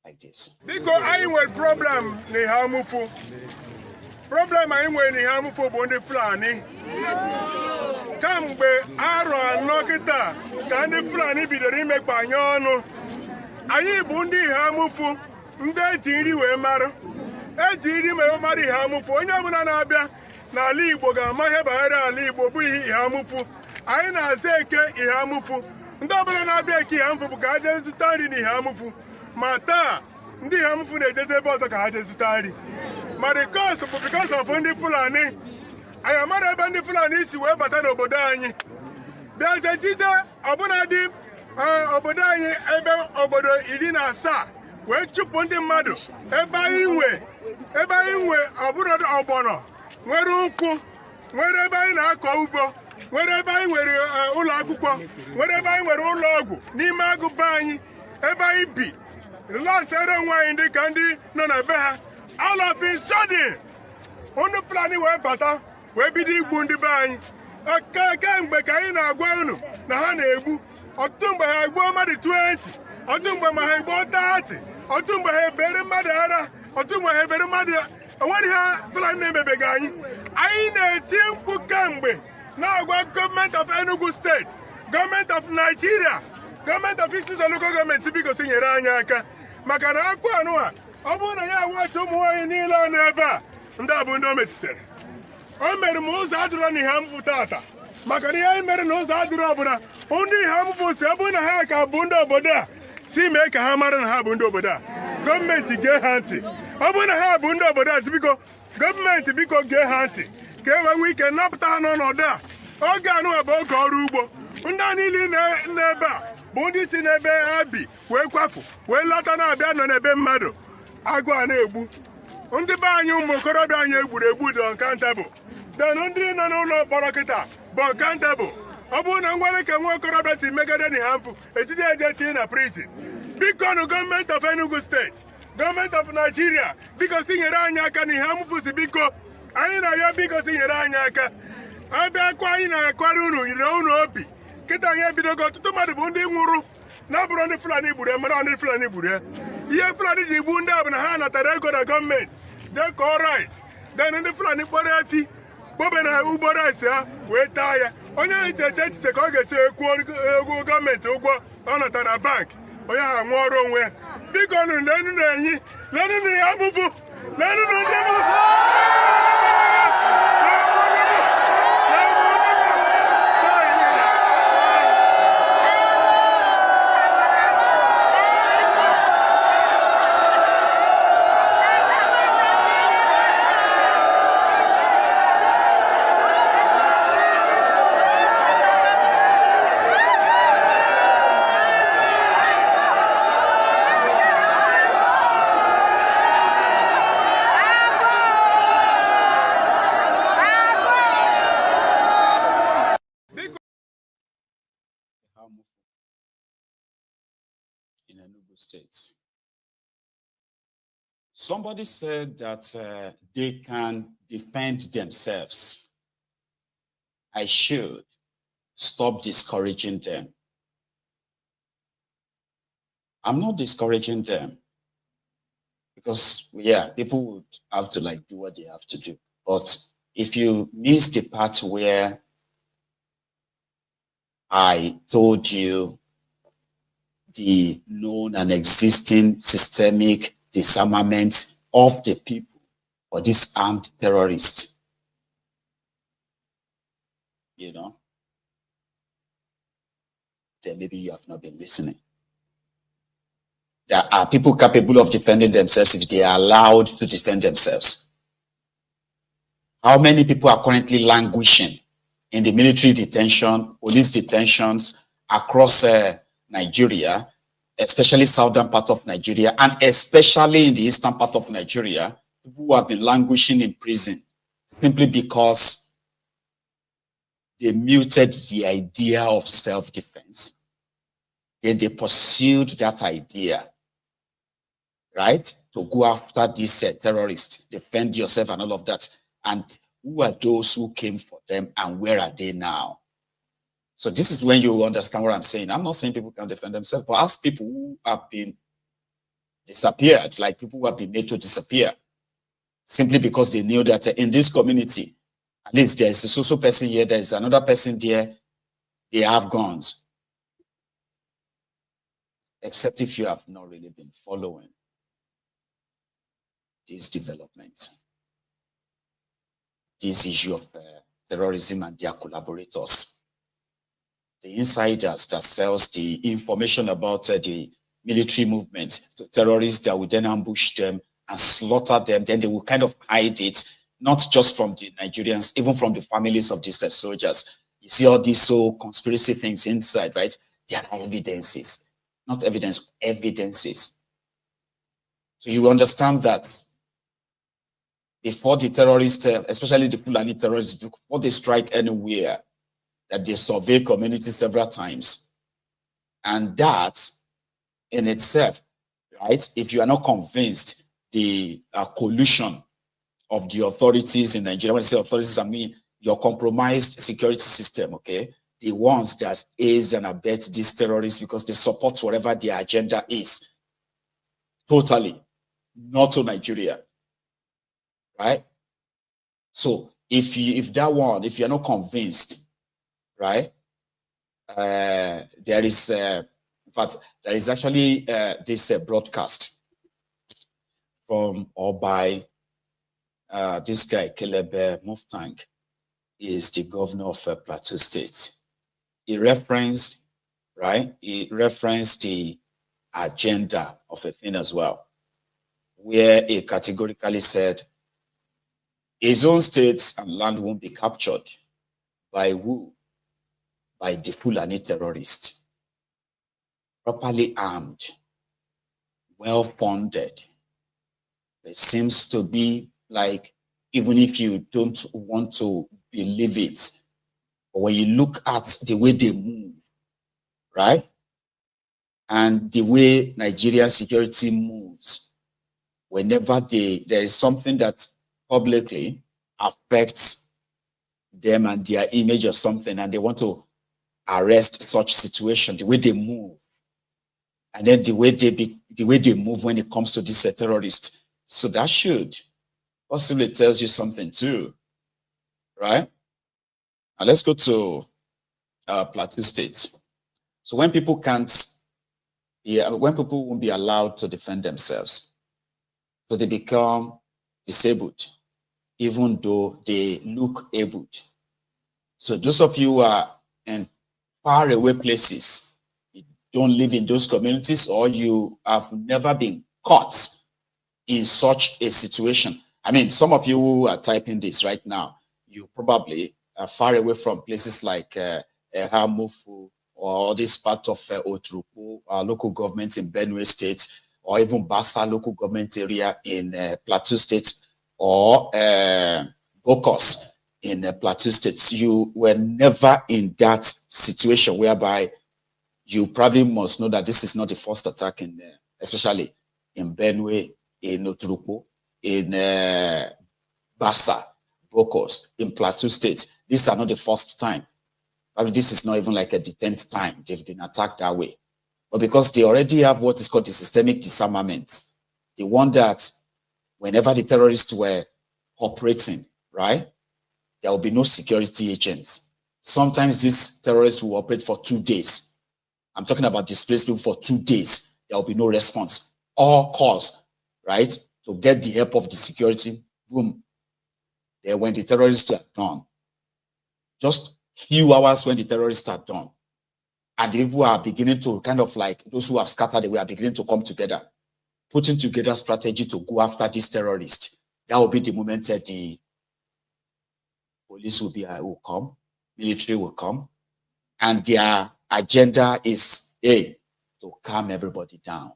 Speaker 3: Like this.
Speaker 1: Because I will problem ni hamufu. Problem I will ni hamufu bonde Fulani. Kambe aro anokita kandi Fulani bidori make banyono. Ayi bundi hamufu nde jiri we maro. Ejiri me mari hamufu onye buna na abia na ala Igbo ga-ama ihe banyere ala Igbo bụ ihe hamufu. Anyị na-aza eke ihe hamufu. Ndị ọbụla na-abịa eke ihe hamufu bụ ka ha jee zụta nri na ihe hamufu. Ma taa ndị ihe hamufu na-ejezi ebe ọzọ ka ha jee zụta nri. Ma because of ndị Fulani. Anyị amara ebe ndị Fulani si wee bata n'obodo anyị. Bịazie jide ọbụna dị obodo anyị ebe obodo 17 wee chụpụ ndị mmadụ ebe anyị nwe ọbụna ọgbọnọ nwere ụkwụ, nwere ebe anyị na-akọ ugbo, nwere ebe anyị nwere ụlọ akwụkwọ, nwere ebe anyị nwere ụlọ ọgwụ n'ime agụba anyị, ebe anyị bi lasere onwe anyị dị ka ndị nọ na be ha. All of a sudden ndị Fulani wee bata wee bido igbu ndị be anyị. Kemgbe ka anyị na-agwa unu na ha na-egbu. Ọtụtụ mgbe ha egbuo mmadụ 20, ọtụtụ mgbe ma ha egbuo 30, ọtụtụ mgbe ha ebere mmadụ ara, ọtụtụ mgbe ha ebere mmadụ onwere ha Fulani na-emebeghị anyị. Anyị na-eti mkpu kemgbe na-agwa gọọmenti of Enugu State, gọọmenti of Nigeria, gọọmenti of East Local Government biko si nyere anyị aka maka na akwa anụwa ọ bụrụ na ya agwachi ụmụ nwaanyị niile ọ n'ebe a ndị a bụ ndị o metụtara. O mere m ụzọ adịrọ na ihe amụfụ tata maka na ihe anyị mere na ụzọ adịrọ ọbụla ndị ihe amụfụ si ọ bụrụ na ha ka bụ ndị obodo a si mee ka ha mara na ha bụ ndị obodo a. Gọọmenti gee ha ntị. Ọ bụrụ na ha bụ ndị obodo a biko gọọmenti biko gee ha ntị ka e wee nwee ike napụta ha n'ọnọdụ a. Oge anụwa bụ oge ọrụ ugbo. Ndị a niile n'ebe a bụ ndị si n'ebe ha bi wee kwafu wee lọta na-abịa nọ n'ebe mmadụ agụ a na-egbu. Ndị be anyị ụmụ okorobịa anyị egburu egbu dị uncountable. Then ndị nọ n'ụlọ mkpọrọ kịta bụ uncountable. Ọ bụrụ na nwere ka nwa okorobịa si megide na ha mfu ejide eje tinye na prison. Biko nụ gọọmenti of Enugu State, gọọmenti of Nigeria biko si nyere anyị aka na ihe amụfụsi biko anyị na ya biko si nyere anyị aka. Abịakwa anyị na-akwara unu nyere unu obi kịta anyị ebidogo ọtụtụ mmadụ bụ ndị nwụrụ na-abụrụ ndị Fulani gburu ya mana ndị Fulani gburu ya. Ihe Fulani ji gbu ndị a bụ na ha natara ego na gọọmenti jee kọọ rice den ndị Fulani kpọrọ efi kpobe na ugbo rice ha wee taa ya. Onye ahụ cheche echiche ka ọ ga-esi kwuo egwu gọọmenti ụgwọ ọ natara bank onye ahụ nwụọ ọrụ onwe ya. Biko nụ lenu na-enyi lenu na ya amụfụ lenu na ndị
Speaker 3: in Enugu State. Somebody said that they can defend themselves. I should stop discouraging them. I'm not discouraging them because, yeah, people would have to do what they have to do. But if you miss the part where I told you the known and existing systemic disarmament of the people for these armed terrorists, then maybe you have not been listening. There are people capable of defending themselves if they are allowed to defend themselves. How many people are currently languishing in the military detention, police detentions across Nigeria, especially southern part of Nigeria, and especially in the eastern part of Nigeria, people who have been languishing in prison simply because they muted the idea of self-defense. Then they pursued that idea, right? To go after these terrorists, defend yourself and all of that. And who are those who came for them and where are they now? So this is when you understand what I'm saying. I'm not saying people can defend themselves, but ask people who have been disappeared, like people who have been made to disappear, simply because they knew that in this community, at least there's a social person here, there's another person there, they have guns. Except if you have not really been following these developments, this issue of terrorism and their collaborators, the insiders that sells the information about the military movement to terrorists that will then ambush them and slaughter them. Then they will kind of hide it, not just from the Nigerians, even from the families of these soldiers. You see all these conspiracy things inside, right? There are evidences, not evidence, evidences. So you understand that before the terrorists, especially the Fulani terrorists, before they strike anywhere, that they survey communities several times. And that in itself, right, if you are not convinced the collusion of the authorities in Nigeria, when I say authorities, I mean your compromised security system, okay? The ones that aid and abet these terrorists because they support whatever their agenda is. Totally. Not to Nigeria. Right? So if you're not convinced, right? There is, in fact, there is actually this broadcast from or by this guy, Caleb Muftang, is the governor of Plateau State. He referenced, right? He referenced the agenda of a thing as well, where he categorically said his own states and land won't be captured by who? By the Fulani terrorists, properly armed, well-funded. It seems to be like, even if you don't want to believe it, but when you look at the way they move, right? And the way Nigerian security moves, whenever there is something that publicly affects them and their image or something, and they want to arrest such situation, the way they move, and then the way they move when it comes to this terrorist. So that should possibly tells you something too, right? Now let's go to Plateau State. So when people when people won't be allowed to defend themselves, so they become disabled, even though they look able. So those of you who are in far away places, you don't live in those communities, or you have never been caught in such a situation. I mean, some of you who are typing this right now, you probably are far away from places like Hamufu or this part of Otrupu, local government in Benue State, or even Bassa local government area in Plateau State, or Bokos in Plateau State. You were never in that situation, whereby you probably must know that this is not the first attack in especially in Benue, in Otrupu, in Bassa, Bokos, in Plateau State. These are not the first time. Probably this is not even like the 10th time they've been attacked that way. But because they already have what is called the systemic disarmament, they want that whenever the terrorists were operating, right, there will be no security agents. Sometimes these terrorists will operate for 2 days. I'm talking about displaced people for 2 days. There will be no response. All calls, right, to get the help of the security, boom. Then when the terrorists are done, just few hours when the terrorists are done, And the people are beginning to kind of like, those who have scattered away are beginning to come together, putting together strategy to go after these terrorists. That will be the moment that the police will come, military will come, and their agenda is to calm everybody down.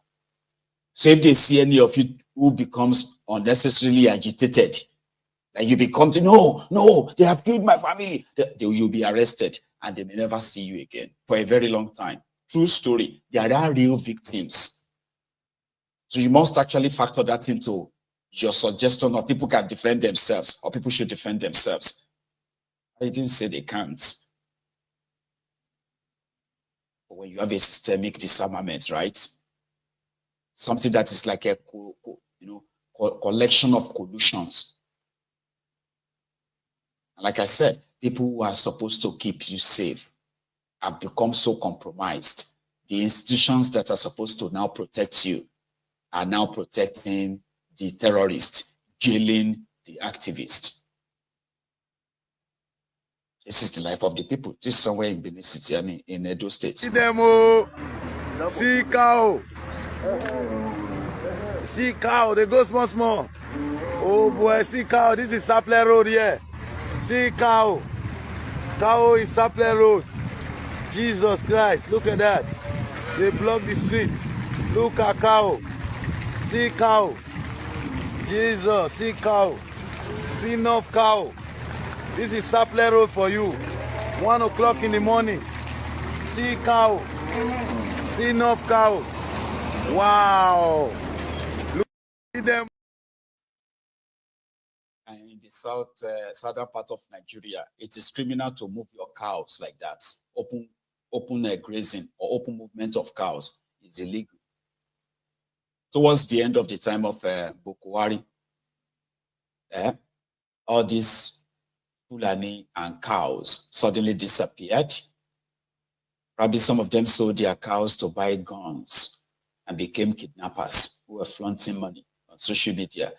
Speaker 3: So if they see any of you who becomes unnecessarily agitated, like you become, no, they have killed my family, you'll be arrested and they may never see you again for a very long time. True story. There are real victims. So you must actually factor that into your suggestion of people can defend themselves or people should defend themselves. I didn't say they can't. But when you have a systemic disarmament, right? Something that is like a collection of collusions. And like I said, people who are supposed to keep you safe have become so compromised. The institutions that are supposed to now protect you are now protecting the terrorists, jailing the activists. This is the life of the people. This is somewhere in Benin City, I mean, in Edo State.
Speaker 9: See cow, they go small. Oh boy, see cow, this is Sapler Road here. See cow. Cow is Sapler Road. Jesus Christ, look at that. They block the street. Look at cow. See cow. Jesus, see cow. See North cow. This is Sapler Road for you. 1 o'clock in the morning. See cow. See North cow. Wow. Look at them.
Speaker 3: And in the southern part of Nigeria, it is criminal to move your cows like that. Open grazing or open movement of cows is illegal. Towards the end of the time of Bukwari, all these Fulani and cows suddenly disappeared. Probably some of them sold their cows to buy guns and became kidnappers who were flaunting money on social media.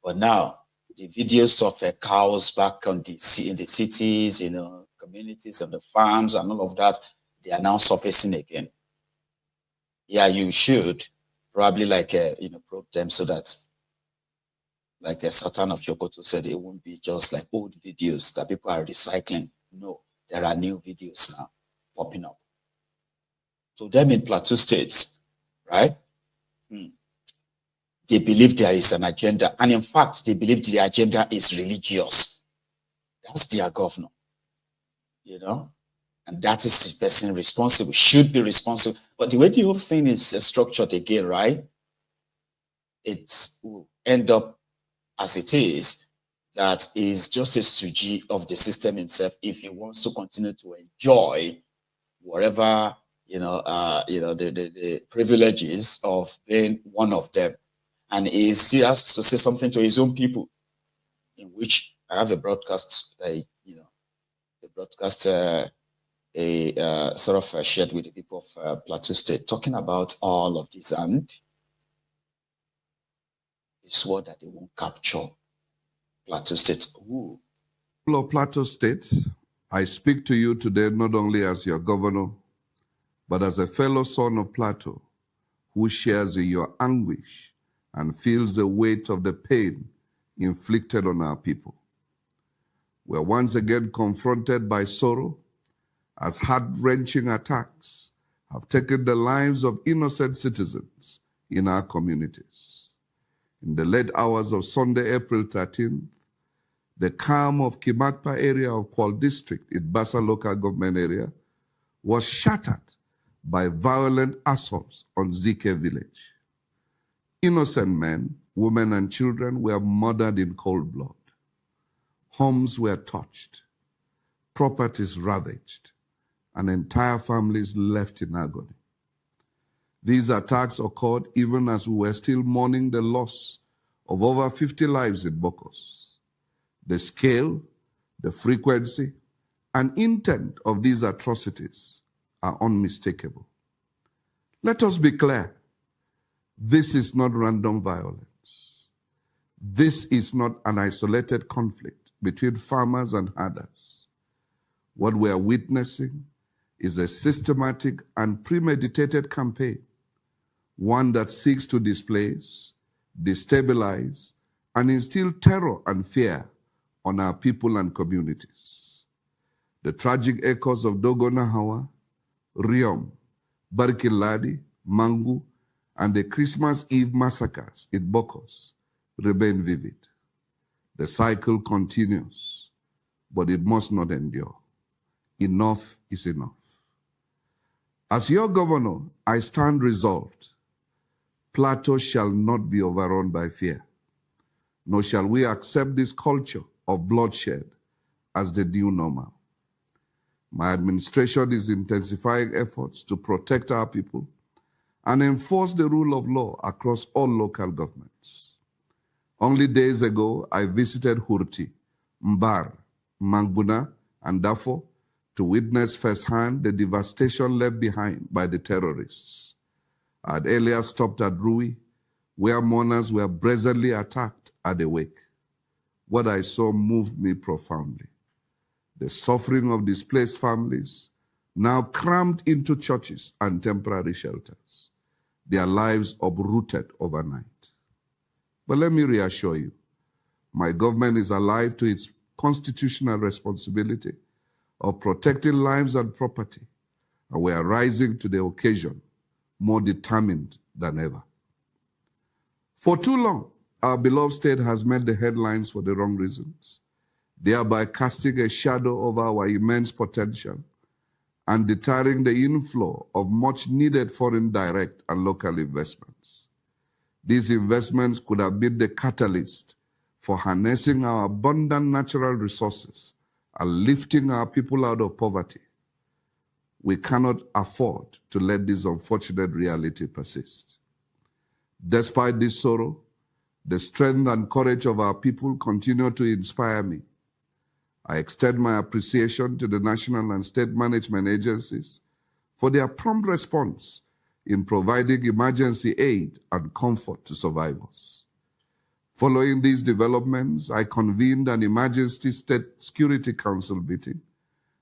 Speaker 3: But now, the videos of cows back in the cities, communities and the farms and all of that, they are now surfacing again. Yeah, you should probably probe them so that, like a Satan of Sokoto said, it won't be just like old videos that people are recycling. No, there are new videos now popping up. So them in Plateau State, right? They believe there is an agenda. And in fact, they believe the agenda is religious. That's their governor, and that is the person responsible, should be responsible. But the way the whole thing is structured again, right? It will end up as it is, that is just a stooge of the system himself if he wants to continue to enjoy whatever, the privileges of being one of them. And he still has to say something to his own people, in which I have a broadcast, sort of shared with the people of Plateau State, talking about all of this, and he swore that they won't capture Plateau State. Ooh.
Speaker 10: People of Plateau State, I speak to you today not only as your governor, but as a fellow son of Plateau who shares in your anguish and feels the weight of the pain inflicted on our people. We're once again confronted by sorrow as heart-wrenching attacks have taken the lives of innocent citizens in our communities. In the late hours of Sunday, April 13th, the calm of Kimakpa area of Kwal District in Bassa local government area was shattered by violent assaults on Zike village. Innocent men, women, and children were murdered in cold blood. Homes were touched, properties ravaged, and entire families left in agony. These attacks occurred even as we were still mourning the loss of over 50 lives in Bokos. The scale, the frequency, and intent of these atrocities are unmistakable. Let us be clear. This is not random violence. This is not an isolated conflict between farmers and herders. What we are witnessing is a systematic and premeditated campaign, one that seeks to displace, destabilize, and instill terror and fear on our people and communities. The tragic echoes of Dogonahawa, Riom, Barkiladi, Mangu, and the Christmas Eve massacres in Bokos remain vivid. The cycle continues, but it must not endure. Enough is enough. As your governor, I stand resolved. Plateau shall not be overrun by fear, nor shall we accept this culture of bloodshed as the new normal. My administration is intensifying efforts to protect our people and enforce the rule of law across all local governments. Only days ago, I visited Hurti, Mbar, Mangbuna, and Dafo to witness firsthand the devastation left behind by the terrorists. I had earlier stopped at Rui, where mourners were brazenly attacked at the wake. What I saw moved me profoundly. The suffering of displaced families, now crammed into churches and temporary shelters, their lives uprooted overnight. But let me reassure you, my government is alive to its constitutional responsibility of protecting lives and property, and we are rising to the occasion more determined than ever. For too long, our beloved state has made the headlines for the wrong reasons, thereby casting a shadow over our immense potential and deterring the inflow of much-needed foreign direct and local investments. These investments could have been the catalyst for harnessing our abundant natural resources and lifting our people out of poverty. We cannot afford to let this unfortunate reality persist. Despite this sorrow, the strength and courage of our people continue to inspire me. I extend my appreciation to the national and state management agencies for their prompt response in providing emergency aid and comfort to survivors. Following these developments, I convened an emergency State Security Council meeting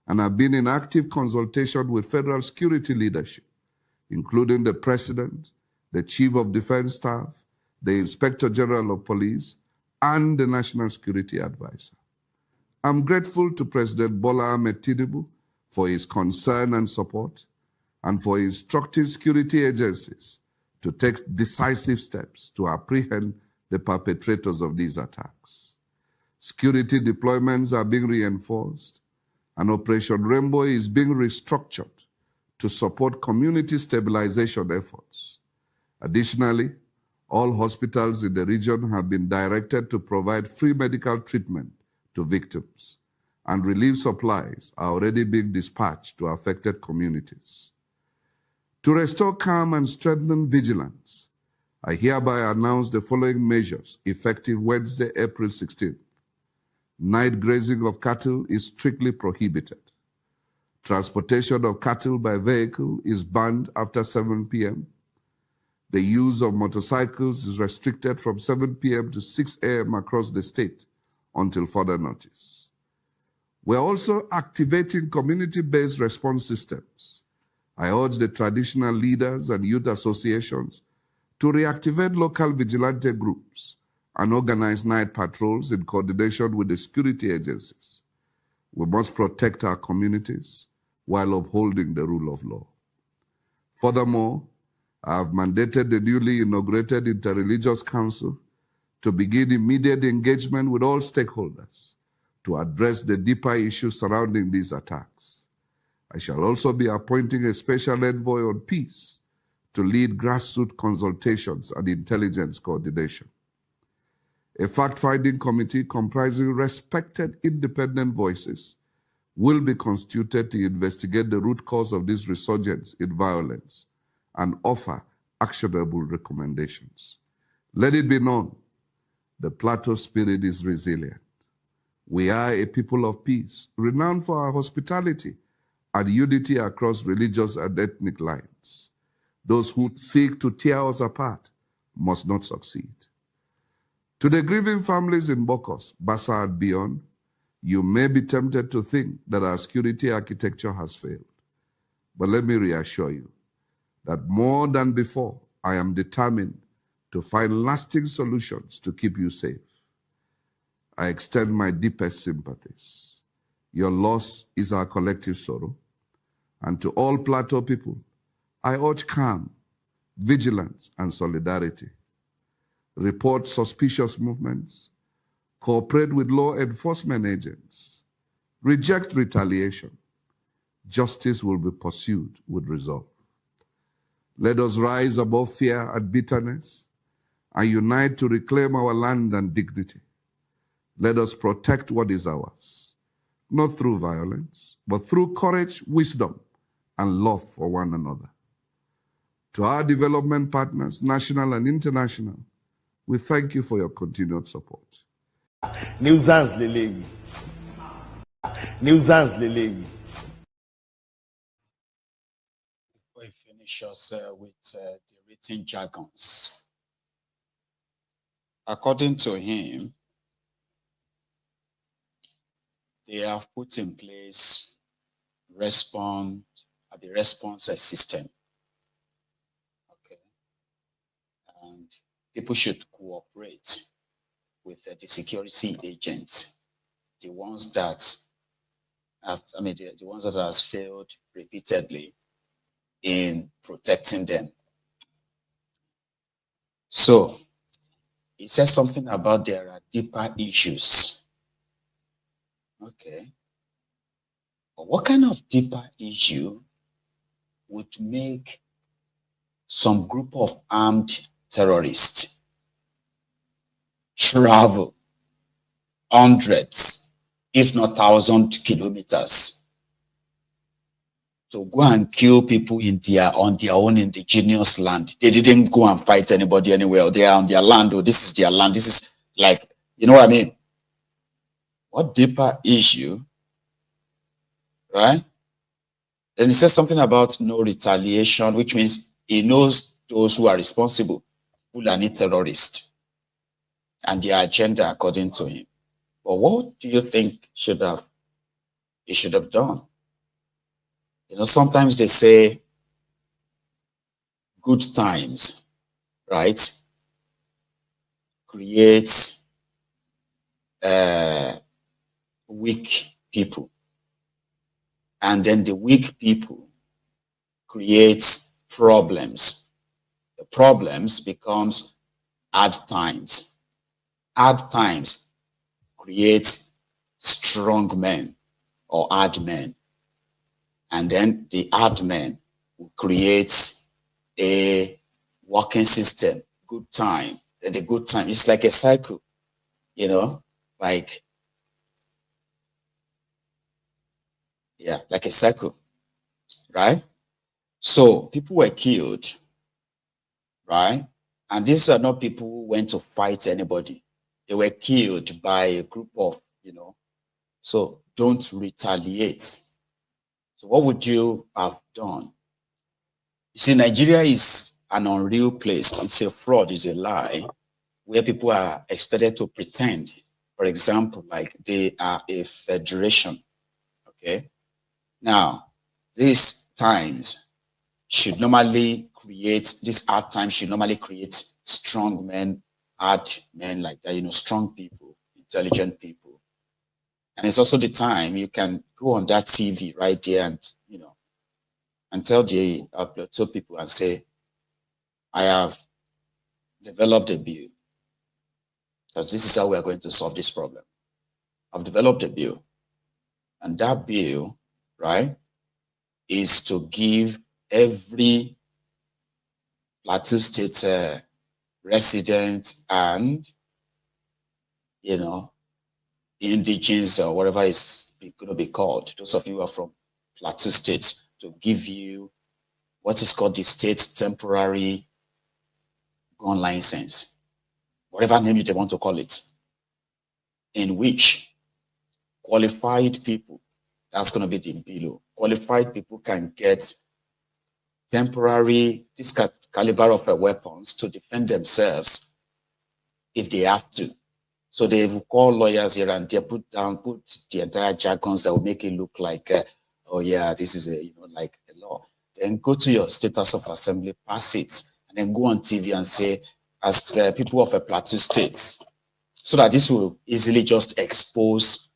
Speaker 10: and have been in active consultation with federal security leadership, including the President, the Chief of Defense Staff, the Inspector General of Police, and the National Security Advisor. I'm grateful to President Bola Ahmed Tinubu for his concern and support, and for instructing security agencies to take decisive steps to apprehend the perpetrators of these attacks. Security deployments are being reinforced, and Operation Rainbow is being restructured to support community stabilization efforts. Additionally, all hospitals in the region have been directed to provide free medical treatment to victims, and relief supplies are already being dispatched to affected communities. To restore calm and strengthen vigilance, I hereby announce the following measures effective Wednesday, April 16th. Night grazing of cattle is strictly prohibited. Transportation of cattle by vehicle is banned after 7 p.m. The use of motorcycles is restricted from 7 p.m. to 6 a.m. across the state until further notice. We're also activating community-based response systems. I urge the traditional leaders and youth associations to reactivate local vigilante groups and organize night patrols in coordination with the security agencies. We must protect our communities while upholding the rule of law. Furthermore, I have mandated the newly inaugurated Interreligious Council to begin immediate engagement with all stakeholders to address the deeper issues surrounding these attacks. I shall also be appointing a special envoy on peace to lead grassroots consultations and intelligence coordination. A fact-finding committee comprising respected independent voices will be constituted to investigate the root cause of this resurgence in violence and offer actionable recommendations. Let it be known, the Plateau spirit is resilient. We are a people of peace, renowned for our hospitality and unity across religious and ethnic lines. Those who seek to tear us apart must not succeed. To the grieving families in Bokos, Bassa and beyond, you may be tempted to think that our security architecture has failed. But let me reassure you that more than before, I am determined to find lasting solutions to keep you safe. I extend my deepest sympathies. Your loss is our collective sorrow. And to all Plateau people, I urge calm, vigilance, and solidarity. Report suspicious movements, cooperate with law enforcement agents, reject retaliation. Justice will be pursued with resolve. Let us rise above fear and bitterness and unite to reclaim our land and dignity. Let us protect what is ours, not through violence, but through courage, wisdom, and love for one another. To our development partners, national and international, we thank you for your continued support.
Speaker 9: Nuisance lele. Nuisance lele.
Speaker 3: We finish us with the written jargons. According to him, they have put in place the response system. Okay. And people should cooperate with the security agents, the ones that have, the ones that has failed repeatedly in protecting them. So he says something about there are deeper issues. Okay. But what kind of deeper issue would make some group of armed terrorists travel hundreds, if not 1,000 kilometers to go and kill people on their own indigenous land? They didn't go and fight anybody anywhere. They are on their land, or this is their land. This is like, you know what I mean? What deeper issue, right? Then he says something about no retaliation, which means he knows those who are responsible, Fulani terrorists, and their agenda according to him. But what do you think he should have done? You know, sometimes they say good times, right, create weak people. And then the weak people create problems. The problems becomes hard times. Hard times create strong men or hard men. And then the hard men will create a working system, good time. And the good time, it's like a cycle, you know, like, yeah, like a cycle, right? So people were killed, right? And these are not people who went to fight anybody. They were killed by a group of, you know, so don't retaliate. So what would you have done? You see, Nigeria is an unreal place. It's a fraud, it's a lie, where people are expected to pretend, for example, like they are a federation, okay? Now, these times should normally create, these hard times should normally create strong men, hard men like that, you know, strong people, intelligent people. And it's also the time you can go on that TV right there and, you know, and tell the Plateau people and say, I have developed a bill that this is how we are going to solve this problem. I've developed a bill. And that bill, right, is to give every Plateau State resident and, you know, indigenous or whatever is going to be called, those of you who are from Plateau State, to give you what is called the state temporary gun license, whatever name they want to call it, in which qualified people, that's going to be the below, qualified people can get temporary, this caliber of weapons to defend themselves if they have to. So they will call lawyers here and they put the entire jargons that will make it look like, oh yeah, this is a, you know, like a law. then go to your status of assembly, pass it, and then go on TV and say, as people of a Plateau State, so that this will easily just expose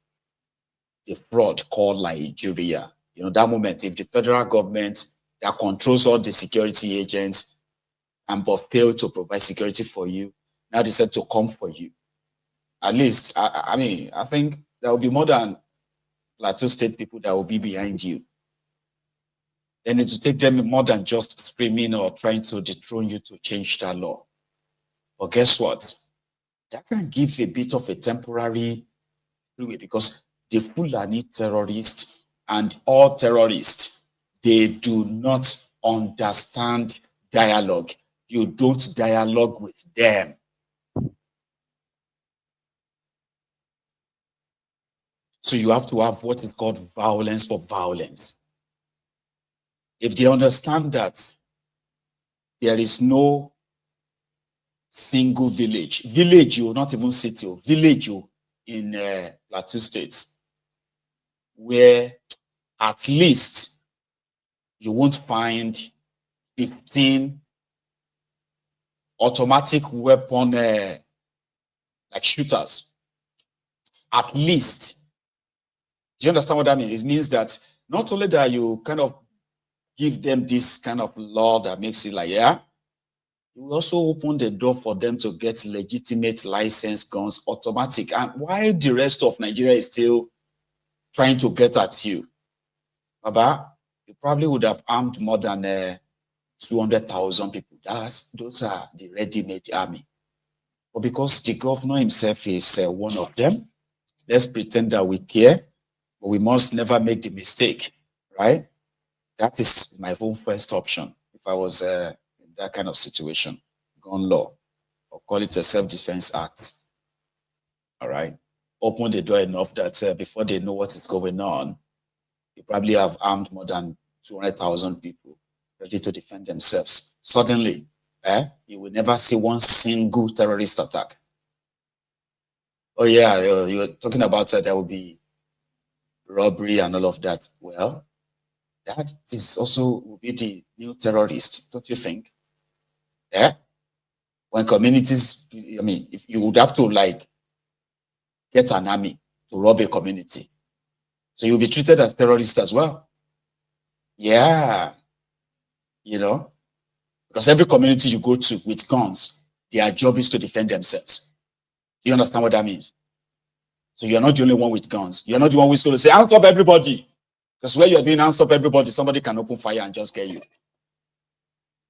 Speaker 3: the fraud called Nigeria. You know, that moment, if the federal government that controls all the security agents and but fail to provide security for you, now decide to come for you. At least, I mean, I think there will be more than Plateau State people that will be behind you. Then it will take them more than just screaming or trying to dethrone you to change that law. But guess what? That can give a bit of a temporary freeway, because the Fulani terrorists and all terrorists, they do not understand dialogue. You don't dialogue with them. So you have to have what is called violence for violence. If they understand that there is no single village, you not even city, village in Plateau State, where at least you won't find 15 automatic weapon like shooters. At least. Do you understand what that means? It means that not only that you kind of give them this kind of law that makes it like, yeah, you will also open the door for them to get legitimate licensed guns, automatic. And why the rest of Nigeria is still trying to get at you, Baba, you probably would have armed more than 200,000 people. Those are the ready-made army. But because the governor himself is one of them, let's pretend that we care, but we must never make the mistake, right? That is my own first option. If I was in that kind of situation, gun law, or call it a self-defense act, all right? Open the door enough that before they know what is going on, you probably have armed more than 200,000 people ready to defend themselves. Suddenly, you will never see one single terrorist attack. Oh yeah, you're talking about there will be robbery and all of that. Well, that is also will be the new terrorist, don't you think? Yeah. When communities, I mean, if you would have to like get an army to rob a community, so you'll be treated as terrorist as well. Yeah, you know, because every community you go to with guns, their job is to defend themselves. Do you understand what that means? So you're not the only one with guns. You're not the one who's going to say, "I'll stop everybody." Because where you're doing, "I'll stop everybody," somebody can open fire and just get you.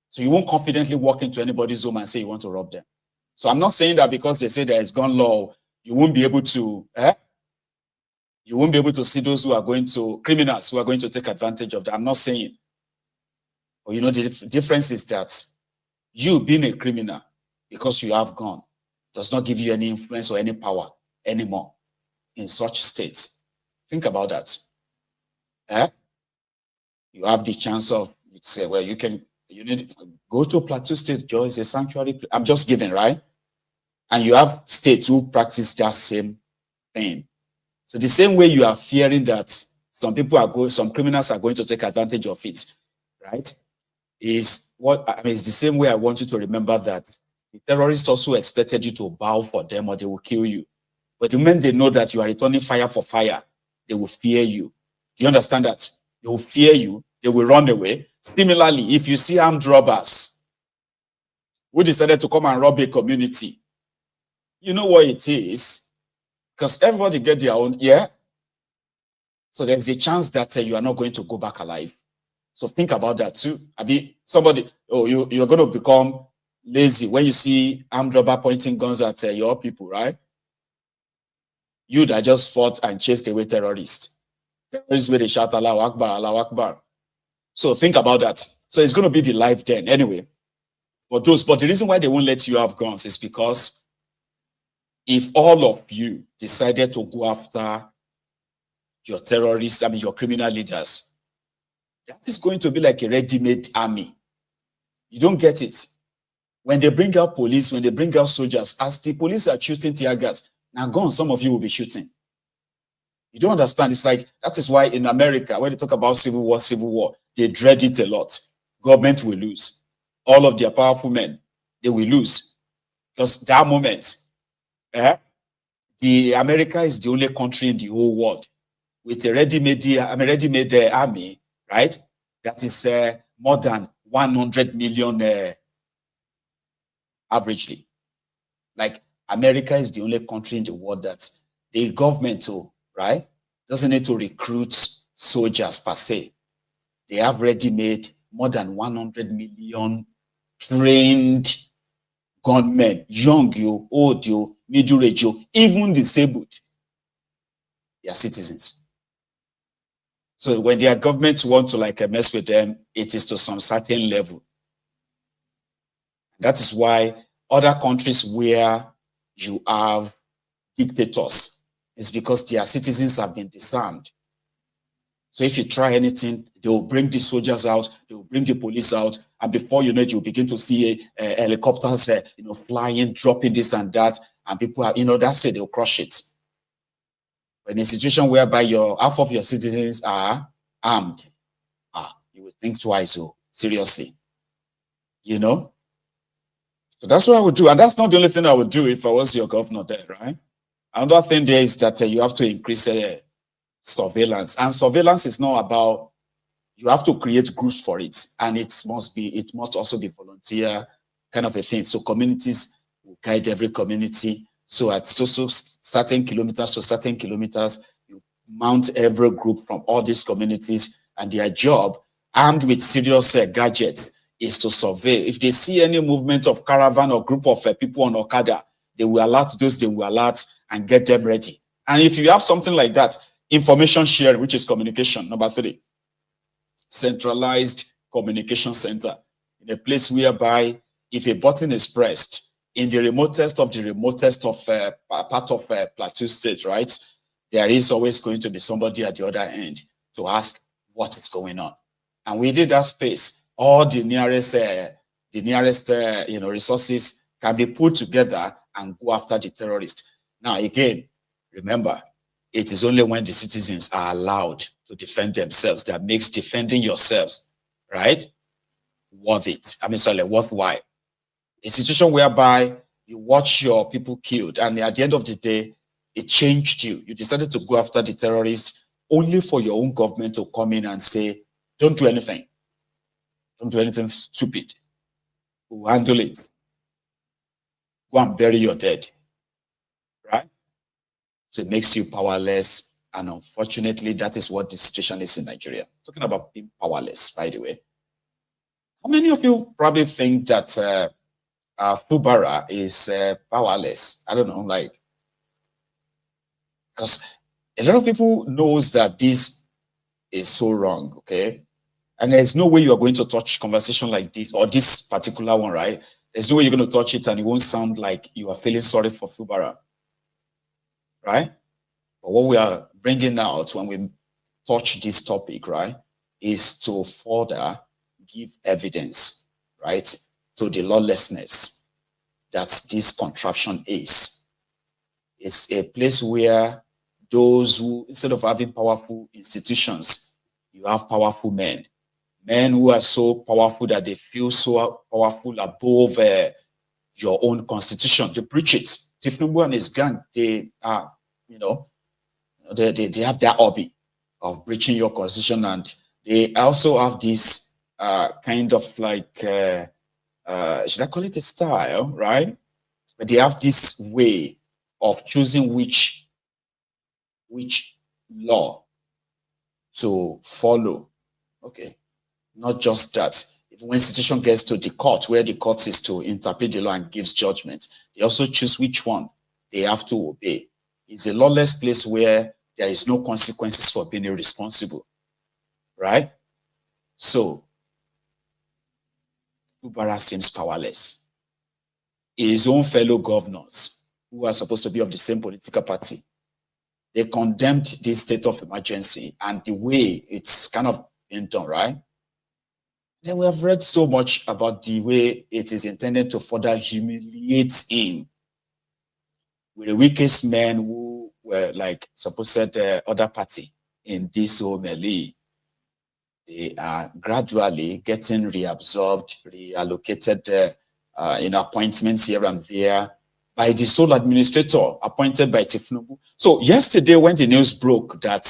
Speaker 3: So you won't confidently walk into anybody's home and say you want to rob them. So I'm not saying that because they say there is gun law, you won't be able to, you won't be able to see those who are going to, criminals who are going to take advantage of that. I'm not saying. But you know, the difference is that you being a criminal, because you have gun, does not give you any influence or any power anymore in such states. Think about that. You have the chance of, say, well, you need to go to Plateau State, Joe, is a sanctuary. I'm just giving, right? And you have states who practice that same thing. So the same way you are fearing that some criminals are going to take advantage of it, right? It's the same way I want you to remember that the terrorists also expected you to bow for them or they will kill you. But the moment they know that you are returning fire for fire, they will fear you. Do you understand that? They will fear you. They will run away. Similarly, if you see armed robbers who decided to come and rob a community, you know what it is, because everybody get their own, yeah? So there's a chance that you are not going to go back alive. So think about that too. You're going to become lazy when you see armed robber pointing guns at your people, right? You that just fought and chased away terrorists. Terrorists where they shout, "Allahu Akbar, Allahu Akbar." So think about that. So it's going to be the life then anyway. But the reason why they won't let you have guns is because if all of you decided to go after your terrorists, your criminal leaders, that is going to be like a ready-made army. You don't get it. When they bring out police, when they bring out soldiers, as the police are shooting tear gas, now guns, some of you will be shooting. You don't understand. It's like, that is why in America, when they talk about civil war, they dread it a lot. Government will lose. All of their powerful men, they will lose. Because that moment, the America is the only country in the whole world with a ready-made army, right? That is more than 100 million averagely. Like America is the only country in the world that the government, right, doesn't need to recruit soldiers per se. They have ready-made more than 100 million trained gunmen, young you, old you, middle age you, even disabled. They are citizens. So when their government want to like mess with them, it is to some certain level. That is why other countries where you have dictators, it's because their citizens have been disarmed. So if you try anything, they will bring the soldiers out, they will bring the police out, and before you know it, you'll begin to see helicopters, flying, dropping this and that, and people are, that's it, they'll crush it. But in a situation whereby half of your citizens are armed, you will think twice, seriously, So that's what I would do, and that's not the only thing I would do if I was your governor there, right? Another thing there is that you have to increase surveillance, and surveillance is not about, you have to create groups for it, and it must also be volunteer kind of a thing. So communities will guide every community. So at certain kilometers to certain kilometers, you mount every group from all these communities, and their job, armed with serious gadgets, is to survey. If they see any movement of caravan or group of people on Okada, they will alert those, they will alert and get them ready. And if you have something like that, information sharing, which is communication. Number 3, centralized communication center, in a place whereby if a button is pressed in the remotest of part of Plateau State, right, there is always going to be somebody at the other end to ask what is going on. And within that space, all the nearest resources can be put together and go after the terrorists. Now, again, remember, it is only when the citizens are allowed to defend themselves that makes defending yourselves, right, worthwhile. A situation whereby you watch your people killed, and at the end of the day, it changed you. You decided to go after the terrorists only for your own government to come in and say, don't do anything. Don't do anything stupid. We'll handle it. Go and bury your dead. Right? So it makes you powerless. And unfortunately, that is what the situation is in Nigeria. Talking about being powerless, by the way. How many of you probably think that Fubara is powerless? I don't know, because a lot of people knows that this is so wrong, okay? And there's no way you are going to touch conversation like this, or this particular one, right? There's no way you're going to touch it and it won't sound like you are feeling sorry for Fubara, right? But what we are bringing out when we touch this topic, right, is to further give evidence, right, to the lawlessness that this contraption is. It's a place where those who, instead of having powerful institutions, you have powerful men who are so powerful that they feel so powerful above your own constitution. They preach it. thiefnubu and his gang, they are, they have their hobby of breaching your constitution, and they also have this kind of like, should I call it a style, right? But they have this way of choosing which law to follow. Okay. Not just that. If one institution gets to the court, where the court is to interpret the law and gives judgment, they also choose which one they have to obey. It's a lawless place where there is no consequences for being irresponsible, right? So, Fubara seems powerless. His own fellow governors, who are supposed to be of the same political party, they condemned this state of emergency and the way it's kind of been done, right? Then we have read so much about the way it is intended to further humiliate him with the weakest men who were like supposed other party in this whole melee. they are gradually getting reabsorbed, reallocated in appointments here and there by the sole administrator appointed by thiefnubu. So yesterday when the news broke that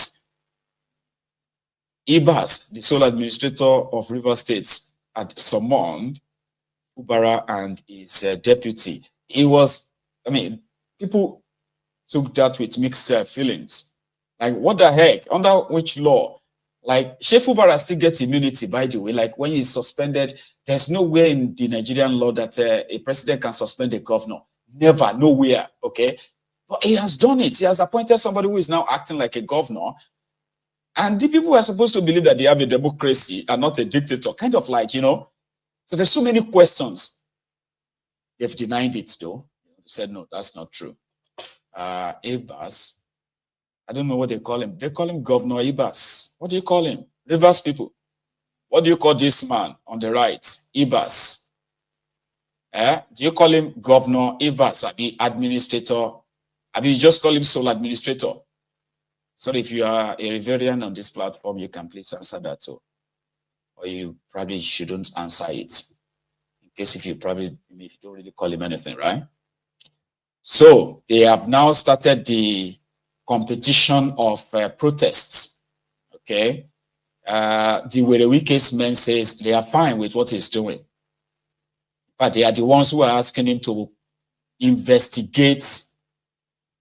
Speaker 3: Ibas, the sole administrator of rror1st State, had summoned Fubara and his deputy, it was, people took that with mixed feelings. Like, what the heck? Under which law? Like, Fubara still gets immunity, by the way. Like, when he's suspended, there's nowhere in the Nigerian law that a president can suspend a governor. Never, nowhere, okay? But he has done it. He has appointed somebody who is now acting like a governor. And the people are supposed to believe that they have a democracy and not a dictator. Kind of like, So there's so many questions. They've denied it, though. They said, no, that's not true. Ibas, I don't know what they call him. They call him Governor Ibas. What do you call him? rror1st people. What do you call this man on the right? Ibas. Do you call him Governor Ibas? Abi administrator? Abi you just call him sole administrator? So if you are a Riverian on this platform, you can please answer that too. Or you probably shouldn't answer it. In case if you don't really call him anything, right? So they have now started the competition of protests. Okay. The Werewike's men says they are fine with what he's doing. But they are the ones who are asking him to investigate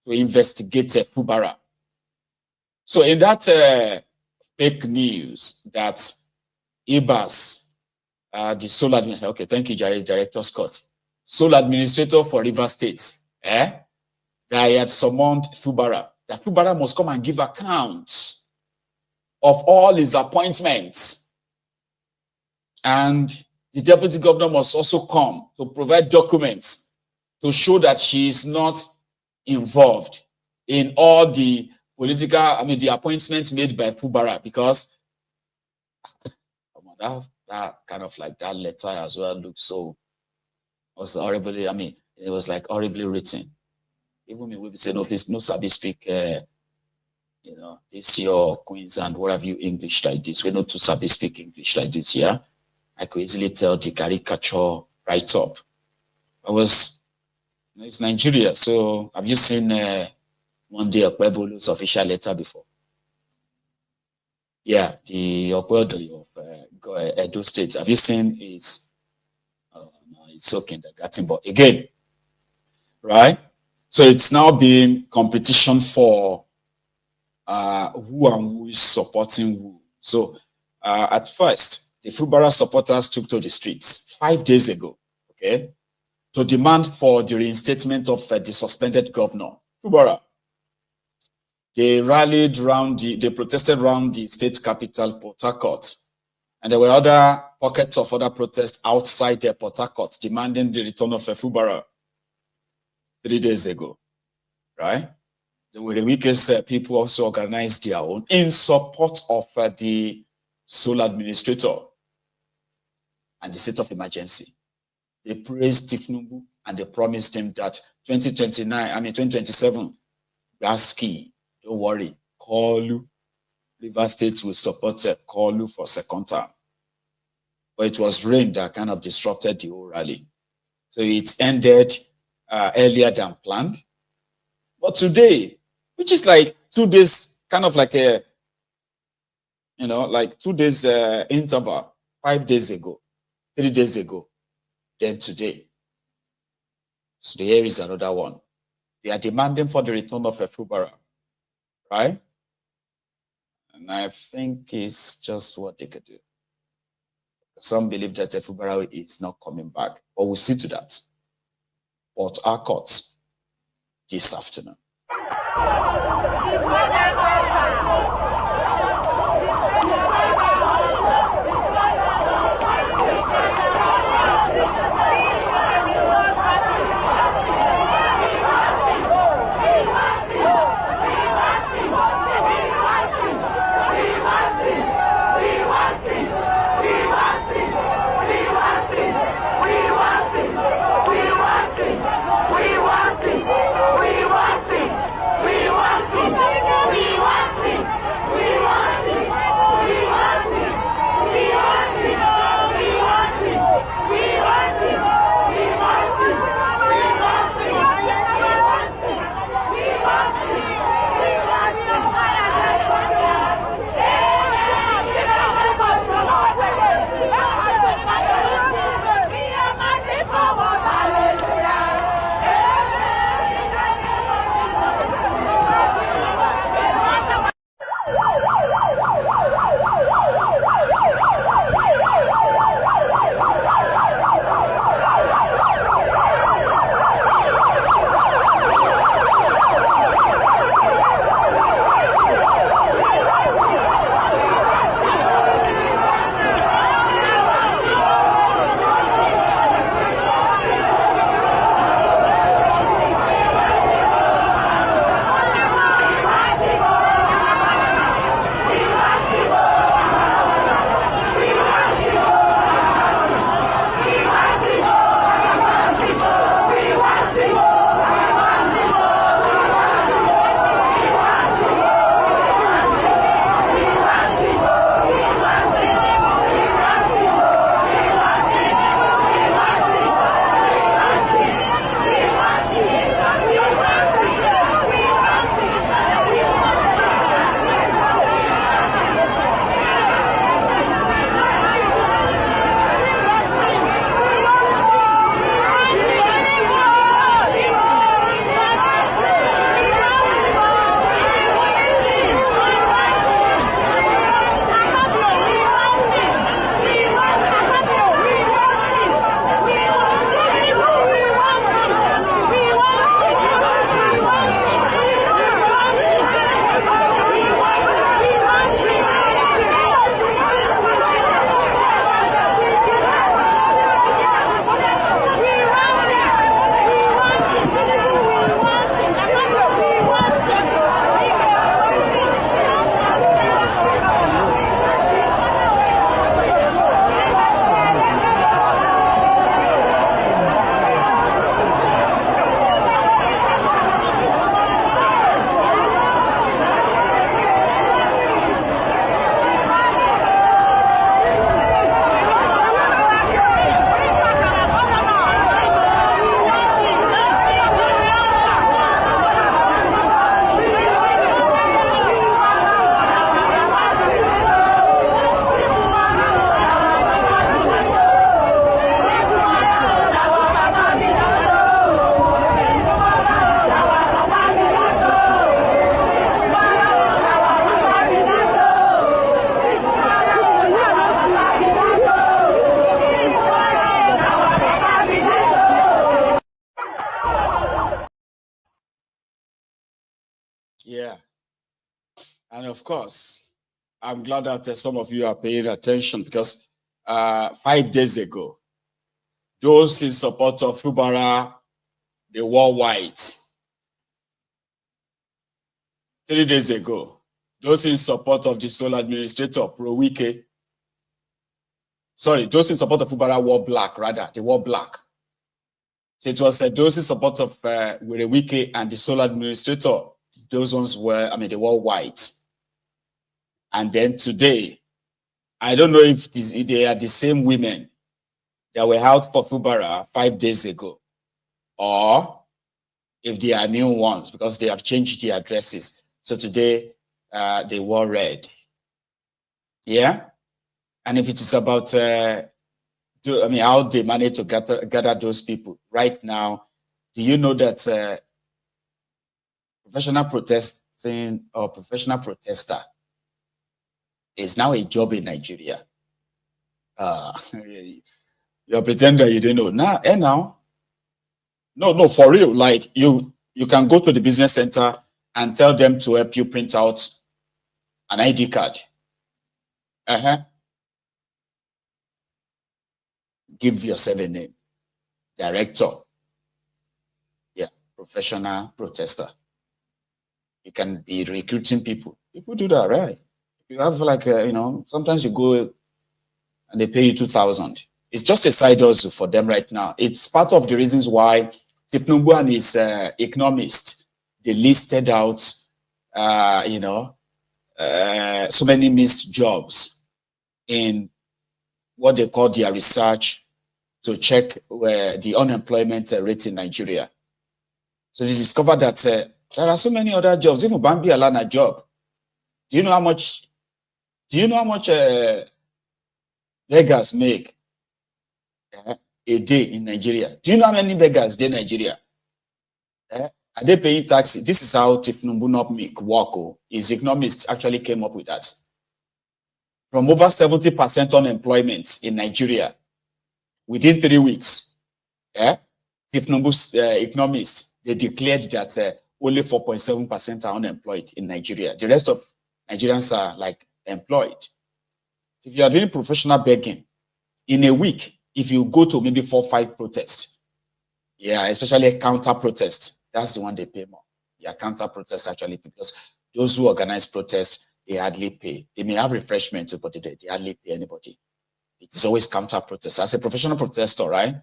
Speaker 3: Fubara. So in that fake news that Ibas, the sole administrator, okay, thank you, Director Scott, sole administrator for rror1st State, that he had summoned Fubara, that Fubara must come and give accounts of all his appointments. And the deputy governor must also come to provide documents to show that she is not involved in all the political, the appointments made by Fubara, because that kind of like that letter as well looked so, was horribly, it was like horribly written. Even me, we say, no, please, no sabi speak, this your Queens and what have you English like this. We're not too sabi speak English like this, yeah? I could easily tell the caricature right up. It's Nigeria, so have you seen Monday Okpebolo's official letter before? Yeah, the Okpebolo of Edo State. Have you seen his? No, it's okay in the garden, but again, right? So it's now being competition for who and who is supporting who. So at first, the Fubara supporters took to the streets 5 days ago, okay, to demand for the reinstatement of the suspended governor, Fubara. They rallied they protested around the state capital, Port Harcourt. And there were other pockets of other protests outside the Port Harcourt demanding the return of Fubara 3 days ago, right? The Werewike's people also organized their own in support of the sole administrator and the state of emergency. They praised thiefnubu and they promised him that 2027, Gaski, don't worry, Kolu, rror1st State will support Kolu for second term. But it was rain that kind of disrupted the whole rally. So it ended earlier than planned. But today, which is like 2 days, kind of like a, like 2 days interval, 5 days ago, 3 days ago, then today. So here is another one. They are demanding for the return of Fubara, right? And I think it's just what they could do. Some believe that Fubara is not coming back, but we'll see to that. Port Harcourt this afternoon.
Speaker 11: We want
Speaker 3: And of course, I'm glad that some of you are paying attention because 5 days ago, those in support of Fubara, they wore white. 3 days ago, those in support of the sole administrator, Pro-Wike, sorry, those in support of Fubara wore black, rather, they wore black. So it was those in support of Wike and the sole administrator, those ones were, they were white. And then today, I don't know if they are the same women that were out for Fubara 5 days ago, or if they are new ones because they have changed the addresses. So today, they wore red. Yeah? And if it is about how they manage to gather those people. Right now, do you know that professional protesting or professional protester is now a job in Nigeria? You're pretending you didn't know. Now. No, for real. Like you can go to the business center and tell them to help you print out an ID card. Give yourself a name. Director. Yeah, professional protester. You can be recruiting people. People do that, right? You have like, sometimes you go and they pay you 2,000. It's just a side hustle for them right now. It's part of the reasons why thiefnubu and his economist, they listed out, so many missed jobs in what they call their research to check the unemployment rate in Nigeria. So they discovered that there are so many other jobs. Even Bambi Alana job. Do you know how much beggars make a day in Nigeria? Do you know how many beggars they in Nigeria? Are they paying taxes? This is how thiefnubu not make work. His economist actually came up with that. From over 70% unemployment in Nigeria within 3 weeks, thiefnubu's economists, they declared that only 4.7% are unemployed in Nigeria. The rest of Nigerians are like employed. If you are doing professional begging in a week, if you go to maybe 4 or 5 protests, especially a counter protest, that's the one they pay more. Counter protest actually, because those who organize protests, they hardly pay. They may have refreshment, but they hardly pay anybody. It's always counter protest. As a professional protester, right?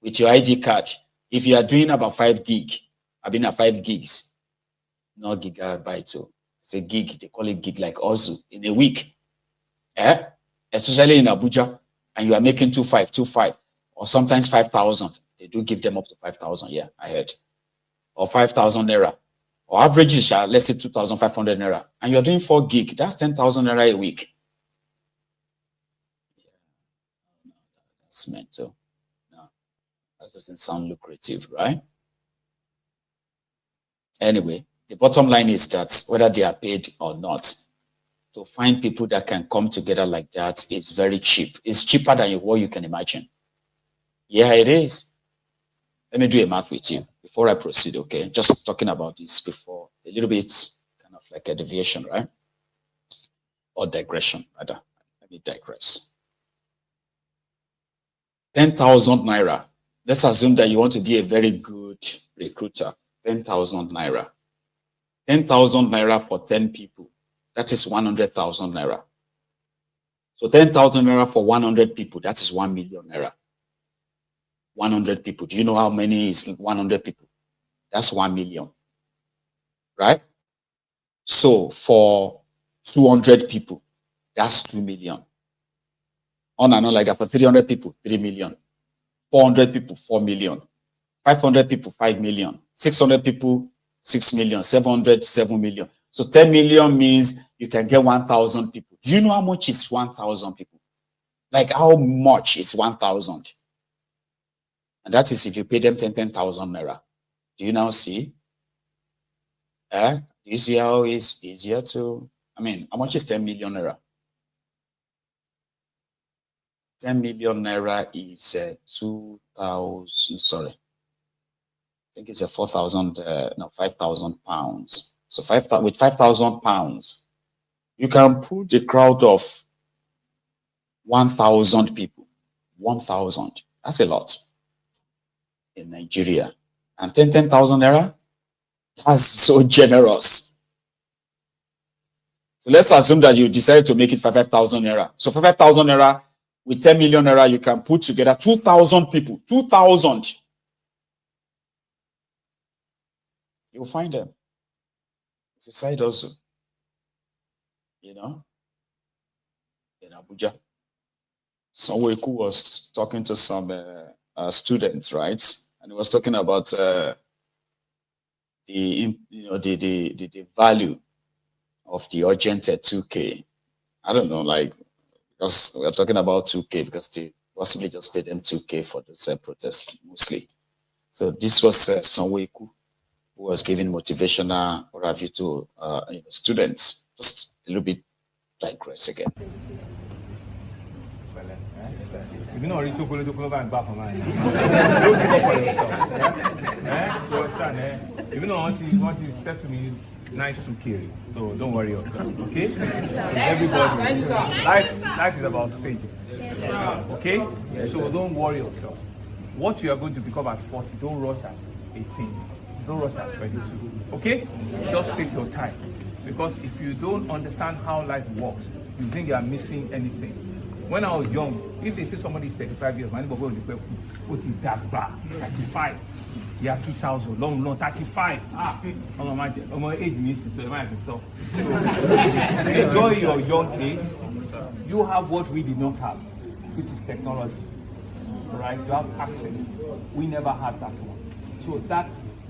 Speaker 3: With your ID card, if you are doing about 5 gig, I've been at 5 gigs, not gigabyte. So it's a gig. They call it gig like Ozu in a week. Especially in Abuja, and you are making 2.5, or sometimes 5,000. They do give them up to 5,000. Yeah, I heard. Or 5,000 naira. Or average is, let's say 2,500 naira. And you're doing 4 gig. That's 10,000 naira a week. Yeah. That's mental. No, that doesn't sound lucrative, right? Anyway, the bottom line is that whether they are paid or not, to find people that can come together like that is very cheap. It's cheaper than what you can imagine. Yeah, it is. Let me do a math with you before I proceed, okay? Just talking about this before, a little bit kind of like a deviation, right? Or digression, rather. Let me digress. 10,000 naira. Let's assume that you want to be a very good recruiter. 10,000 naira. 10,000 naira for 10 people. That is 100,000 naira. So 10,000 naira for 100 people, that is 1 million naira. 100 people. Do you know how many is 100 people? That's 1 million. Right? So for 200 people, that's 2 million. On and on like that. For 300 people, 3 million. 400 people, 4 million. 500 people, 5 million. 600 people, 6 million. 700, 7 million. So 10 million means you can get 1,000 people. Do you know how much is 1,000 people? Like how much is 1,000? And that is if you pay them 10,000 naira. Do you now see? Do you see how it's easier to, how much is 10 million naira? 10 million naira is 2,000, sorry. I think it's 5,000 pounds. So with 5,000 pounds, You can put a crowd of 1,000 people. 1,000. That's a lot in Nigeria. And 10,000 naira? That's so generous. So let's assume that you decided to make it 5,000 naira. So 5,000 naira with 10 million naira, you can put together 2,000 people. 2,000. You'll find them. It's a side also. You know, in Abuja. Someweku was talking to some students, right? And he was talking about the value of the urgent 2K. I don't know, like, because we're talking about 2K because they possibly just paid them 2K for this protest mostly. So this was Someweku, who was giving motivational review to students. Just a little bit digress again.
Speaker 11: If you know already took and back from mine. Don't give up for yourself. You understand? If you know what you said to me, nice to carry. So don't worry yourself. Okay? Everybody. Life is about stages. Okay? So don't worry yourself. What you are going to become at 40, don't rush at 18. Don't rush at 22. Okay? Just take your time. Because if you don't understand how life works, you think you are missing anything. When I was young, if they say somebody is 35 years, my neighbor will put it that bad, 35. Yeah, 2000, long, 35. My age means so enjoy your young age. You have what we did not have, which is technology. Right? You have access. We never had that one. So that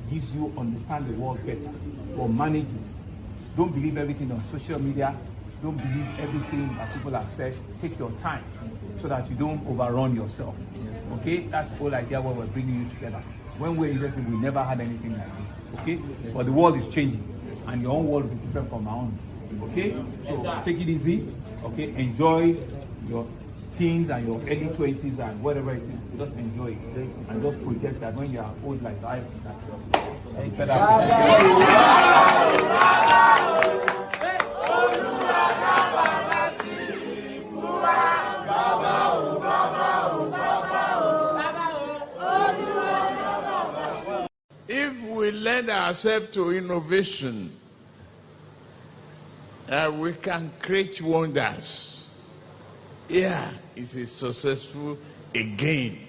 Speaker 11: gives you understand the world better or manage it. Don't believe everything on social media. Don't believe everything that people have said. Take your time so that you don't overrun yourself. Okay? That's the whole idea why we're bringing you together. When we're investing, we never had anything like this. Okay? But the world is changing. And your own world will be different from our own. Okay? So take it easy. Okay? Enjoy your teens and your early 20s and whatever it is. Just enjoy it. And just project that when you are old like I
Speaker 12: if we lend ourselves to innovation, we can create wonders. Here is a successful, again,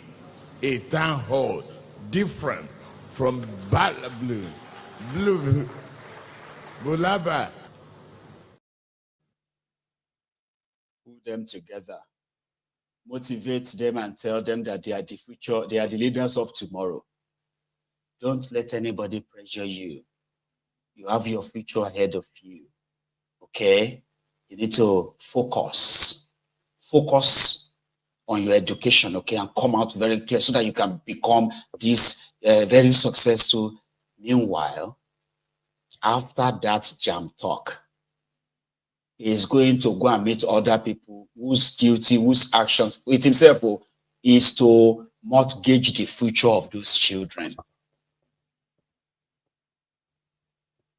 Speaker 12: a town hall, different from Blue Bulaba.
Speaker 3: Put them together, motivate them and tell them that they are the future, they are the leaders of tomorrow. Don't let anybody pressure you. You have your future ahead of you. Okay? You need to focus. Focus on your education, okay, and come out very clear so that you can become this very successful. Meanwhile, after that jam talk, he is going to go and meet other people whose duty, whose actions with himself is to mortgage the future of those children.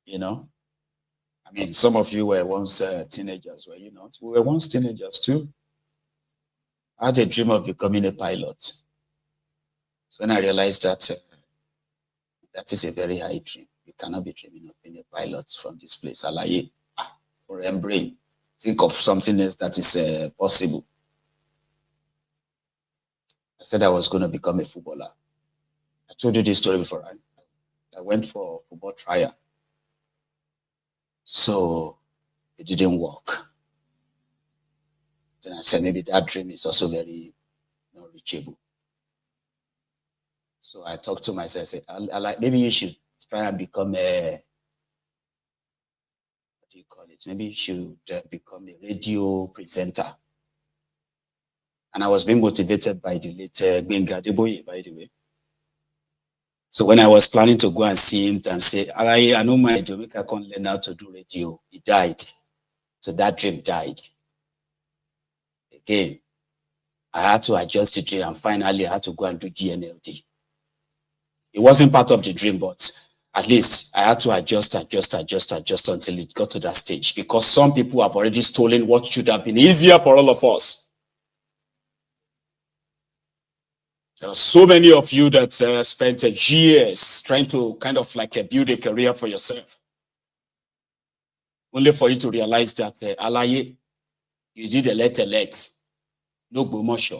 Speaker 3: You know, I mean, some of you were once teenagers, were you not? We were once teenagers too. I had a dream of becoming a pilot. So when I realized that that is a very high dream. You cannot be dreaming of being a pilot from this place. Alaye, for a brain. Think of something else that is possible. I said I was going to become a footballer. I told you this story before. I went for a football trial. So it didn't work. Then I said, maybe that dream is also very reachable. So I talked to myself, I said, I like, maybe you should try and become a, what do you call it? Maybe you should become a radio presenter. And I was being motivated by the late Benga Deboye, by the way. So when I was planning to go and see him and say, I know my Jamaica can't learn how to do radio, he died. So that dream died. Again, I had to adjust the dream and finally I had to go and do GNLD. It wasn't part of the dream, but At least I had to adjust until it got to that stage, because some people have already stolen what should have been easier for all of us. There are so many of you that spent years trying to kind of like build a career for yourself, only for you to realize that alaye, you did a let, no promotion.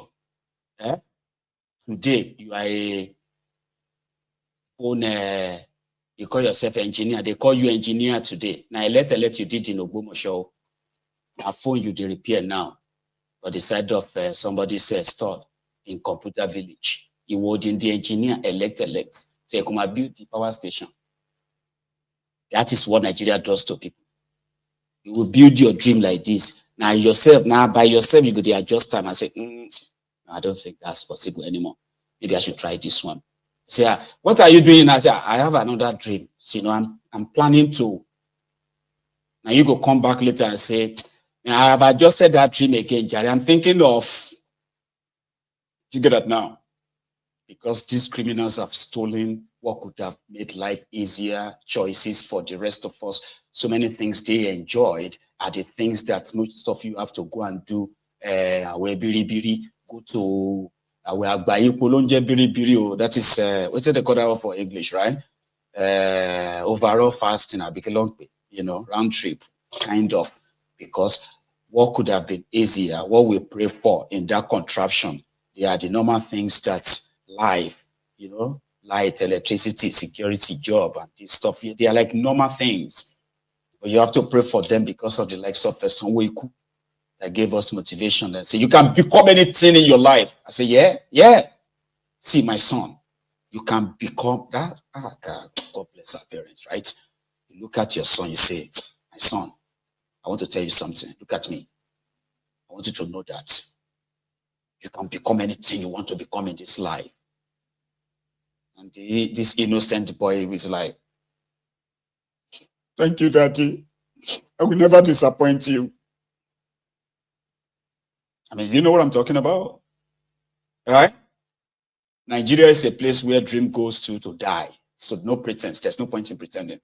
Speaker 3: Today you are a own. You call yourself engineer. They call you engineer today. Now a let you did in Ogbomoso. A phone you dey repair now, on the side of somebody's store in Computer Village. You would in the engineer elect. So you come and build the power station. That is what Nigeria does to people. You will build your dream like this. Now by yourself, you go to adjust time and say, I don't think that's possible anymore. Maybe I should try this one. Say, what are you doing? I say, I have another dream. So, I'm planning to. Now you go come back later and say, I have adjusted that dream again, Jerry. I'm thinking of, you get that now? Because these criminals have stolen what could have made life easier, choices for the rest of us. So many things they enjoyed are the things that most of you have to go and do. Go to that is what's it they call that for English, right? Overall fasting, round trip, kind of, because what could have been easier, what we pray for in that contraption, they are the normal things that life, light, electricity, security, job, and this stuff. They are like normal things, but you have to pray for them because of the likes of Soweku that gave us motivation and say, you can become anything in your life. I say, yeah. See, my son, you can become that. God bless our parents, right? You look at your son, you say, my son, I want to tell you something. Look at me. I want you to know that you can become anything you want to become in this life. And this innocent boy was like, thank you, Daddy. I will never disappoint you. I mean, you know what I'm talking about, right? Nigeria is a place where dream goes to die. So no pretense. There's no point in pretending.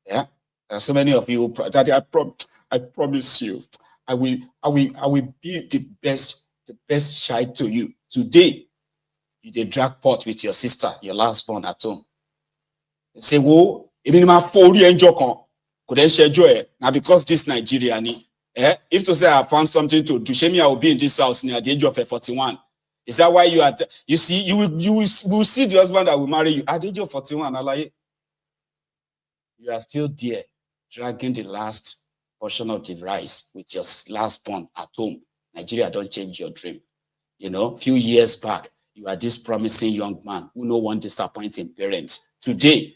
Speaker 3: Yeah, there are so many of you. Daddy, I promise you, I will be the best child to you. Today, you did drag pot with your sister, your last born at home. Say, whoa, even my 40 and joke couldn't share joy. Now because this Nigeria. If to say I found something to do, shame I will be in this house near the age of 41. Is that why you are? You see, you will see the husband that will marry you at the age of 41. You are still there, dragging the last portion of the rice with your last born at home. Nigeria don't change your dream. A few years back, you are this promising young man who no one disappointing parents. Today,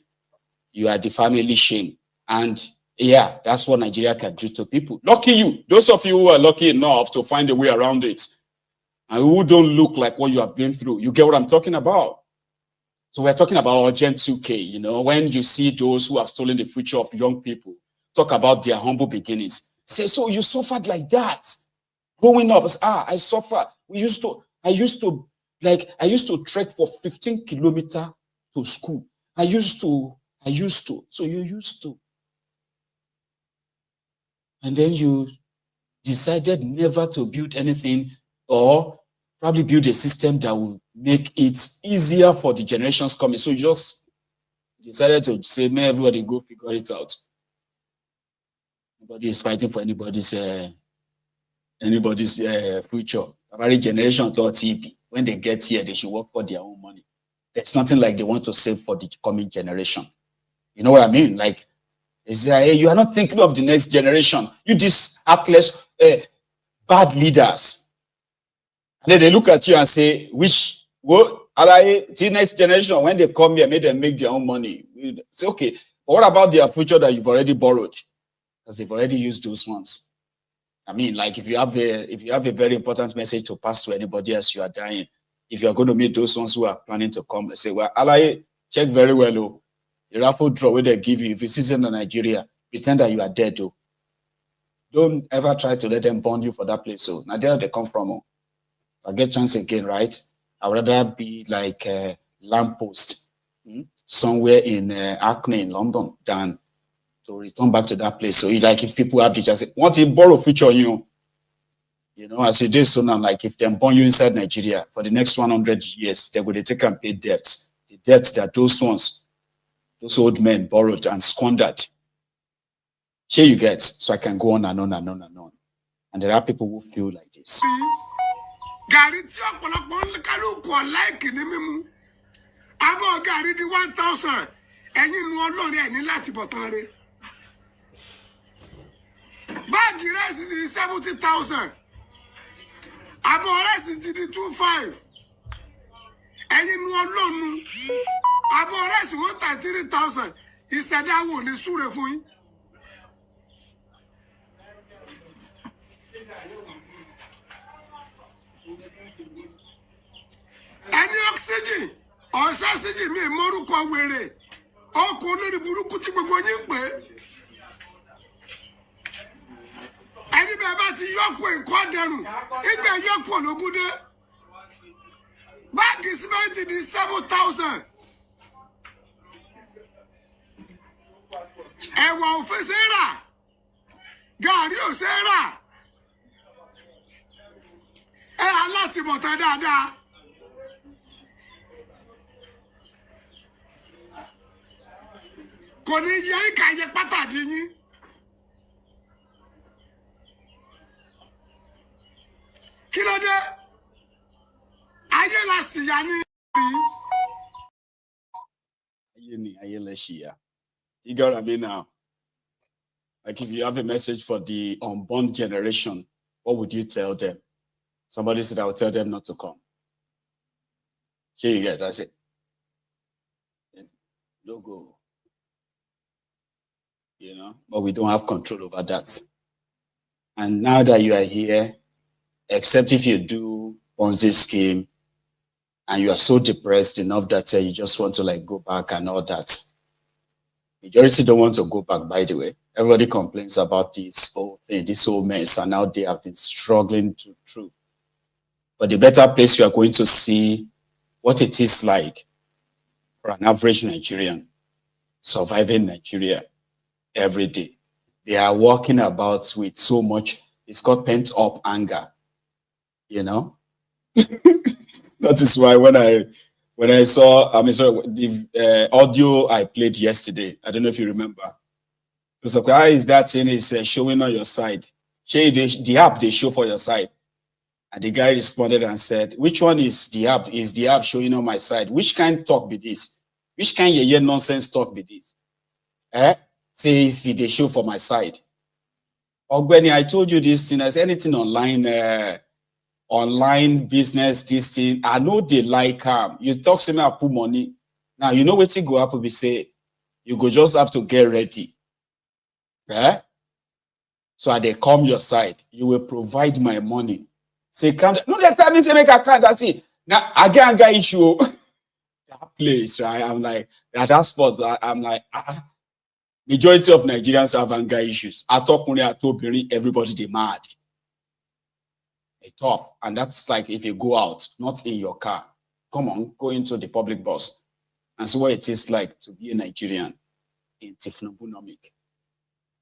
Speaker 3: you are the family shame. And yeah, that's what Nigeria can do to people. Lucky you. Those of you who are lucky enough to find a way around it and who don't look like what you have been through. You get what I'm talking about? So we're talking about Urgent 2K, when you see those who have stolen the future of young people, talk about their humble beginnings. Say, so you suffered like that. Growing up, I suffered. I used to trek for 15 kilometers to school. I used to. So you used to. And then you decided never to build anything or probably build a system that will make it easier for the generations coming. So you just decided to say, man, everybody go figure it out. Nobody is fighting for anybody's future. Every generation thought TP. When they get here, they should work for their own money. There's nothing like they want to save for the coming generation. You know what I mean? Like, you are not thinking of the next generation. You these heartless, bad leaders. And then they look at you and say, the next generation, when they come here, make them make their own money. Say, okay, but what about their future that you've already borrowed? Because they've already used those ones. I mean, like if you have a very important message to pass to anybody else, you are dying. If you are going to meet those ones who are planning to come, say, well, Alaye, check very well, oh. The raffle draw where they give you, if it's season in Nigeria, pretend that you are dead, though. Don't ever try to let them bond you for that place. So now there they come from. Oh. If I get chance again, right? I would rather be like a lamppost. somewhere in Hackney in London than to return back to that place. So like if people have the chance, once you borrow a picture on you, as you did so now, like if they born you inside Nigeria for the next 100 years, they're going to take and pay debts. The debts that those old men borrowed and squandered. Here you get, so I can go on and on and on and on. And there are people who feel like this.
Speaker 1: Gari tí ọ̀pọ̀lọpọ̀ kálukú ọ̀láìkì ní mímu. Abọ́ gàrí di 1,000. Ẹ̀yin nu Ọlọ́run ẹ̀ ní láti bọ̀ tán re. Báàgì rẹ́sì ti di 70,000. Abọ́ rẹ́sì ti di 25. Ẹ̀yin nu Ọlọ́run. Abọ́ rẹ́sì 133,000. Ìṣẹ̀dá wo ní súre fún yín? Ẹni oxygen oxygen mi morúkọ wèrè ọkọ̀ olórí burúkú tí gbogbo yín pè ẹni bẹ́ẹ̀ bá ti yọkù nǹkan dẹrùn ìgbà yọkù ológúndé báàgì símẹ́ǹtì di 7,000 ẹ̀wà òfin ṣe rà gàrí ò ṣe rà aláti bọ̀tán dáadáa. Kò ní yẹ ìkàyẹ pátàdì yín. Kí ló dé? Ayé la ṣìyà ní
Speaker 3: Ayé la ṣìyà. You got what I mean now? Like if you have a message for the unborn generation, what would you tell them? Somebody said I would tell them not to come. Here you get, that's it. Don't go. But we don't have control over that. And now that you are here, except if you do Ponzi scheme and you are so depressed enough that you just want to like go back and all that. Majority don't want to go back, by the way. Everybody complains about this whole thing, this whole mess, and now they have been struggling through. But the better place you are going to see what it is like for an average Nigerian surviving Nigeria every day. They are walking about with so much, it's called pent up anger, That is why when I saw, the audio I played yesterday, I don't know if you remember. So why is that thing is showing on your side? The app they show for your side. And the guy responded and said, which one is the app? Is the app showing on my side? Which kind talk be this? Which kind of nonsense talk be this? Says they show for my side. Ogbeni, I told you this thing, as anything online business, this thing, I know they like you talk to me, I put money. Now, you know what you go up and be say, you go just have to get ready. So they come your side, you will provide my money. Say, come, no, that time me say make a card, that's it. Now, again, got issue. That place, right? I'm like, at that spot, I'm like, Majority of Nigerians have anger issues. I talk only at everybody they mad. They talk, and that's like if you go out, not in your car. Come on, go into the public bus and see what it is like to be a Nigerian in thiefnubu.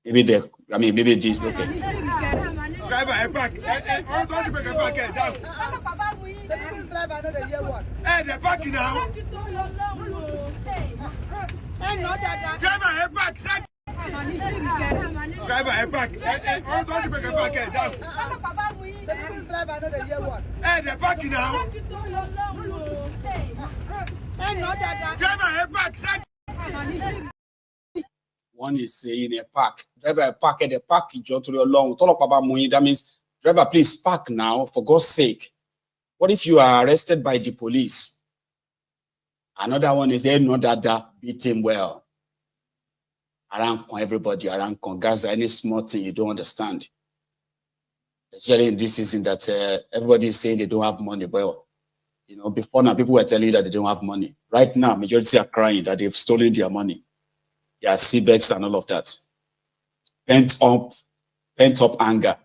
Speaker 3: Maybe this okay.
Speaker 1: Driver, I back. Hey, they're back now. Driver, I back. Driver, I back. Hey, they're back now. Driver, I back.
Speaker 3: One is saying a park. Driver, park at the park. That means, driver, please park now, for God's sake. What if you are arrested by the police? Another one is no dada, beat him well. Around everybody, around Gaza, any small thing you don't understand. Especially in this season that everybody is saying they don't have money. But before now, people were telling you that they don't have money. Right now, majority are crying that they've stolen their money. Yeah, CBEX and all of that. Pent up anger.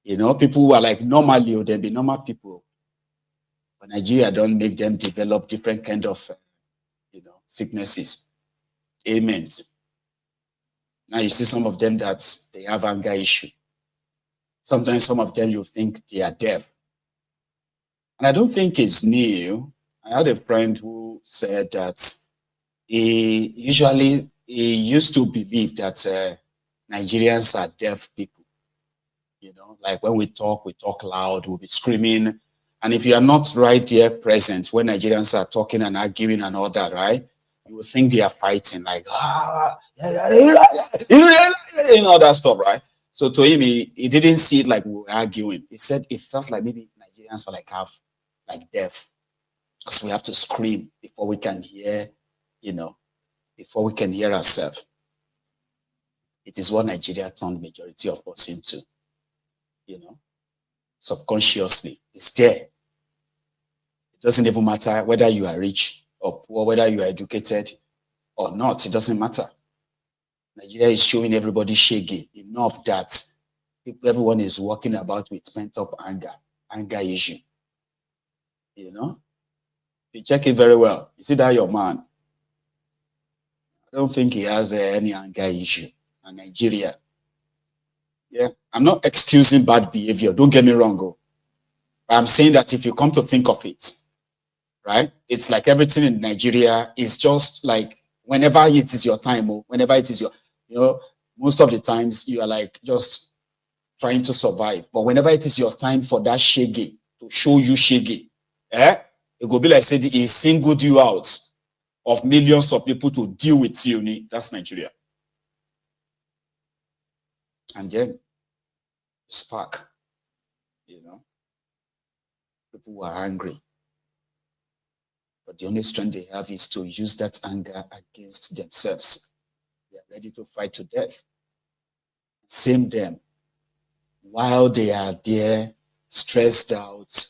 Speaker 3: People who are like normally, they'll be normal people. But Nigeria don't make them develop different kind of, sicknesses, ailments. Now you see some of them that they have anger issue. Sometimes some of them you think they are deaf. And I don't think it's new. I had a friend who said that he used to believe that Nigerians are deaf people. You know, like when we talk loud, we'll be screaming. And if you are not right there present when Nigerians are talking and arguing and all that, right? You will think they are fighting, like, all that stuff, right? So to him, he didn't see it like we were arguing. He said it felt like maybe Nigerians are like deaf, because we have to scream before we can hear, before we can hear ourselves. It is what Nigeria turned majority of us into, subconsciously. It's there. It doesn't even matter whether you are rich or poor, whether you are educated or not. It doesn't matter. Nigeria is showing everybody shaggy enough that everyone is walking about with pent-up anger issue. You check it very well. You see that your man, I don't think he has any anger issue in Nigeria. Yeah, I'm not excusing bad behavior. Don't get me wrong. But I'm saying that if you come to think of it, right, it's like everything in Nigeria is just like whenever it is your time, or whenever it is most of the times you are like just trying to survive. But whenever it is your time for that shaggy to show you shaggy, it will be like saying he singled you out of millions of people to deal with you. That's Nigeria. And then spark, people who are angry. But the only strength they have is to use that anger against themselves. They are ready to fight to death. Same them. While they are there, stressed out,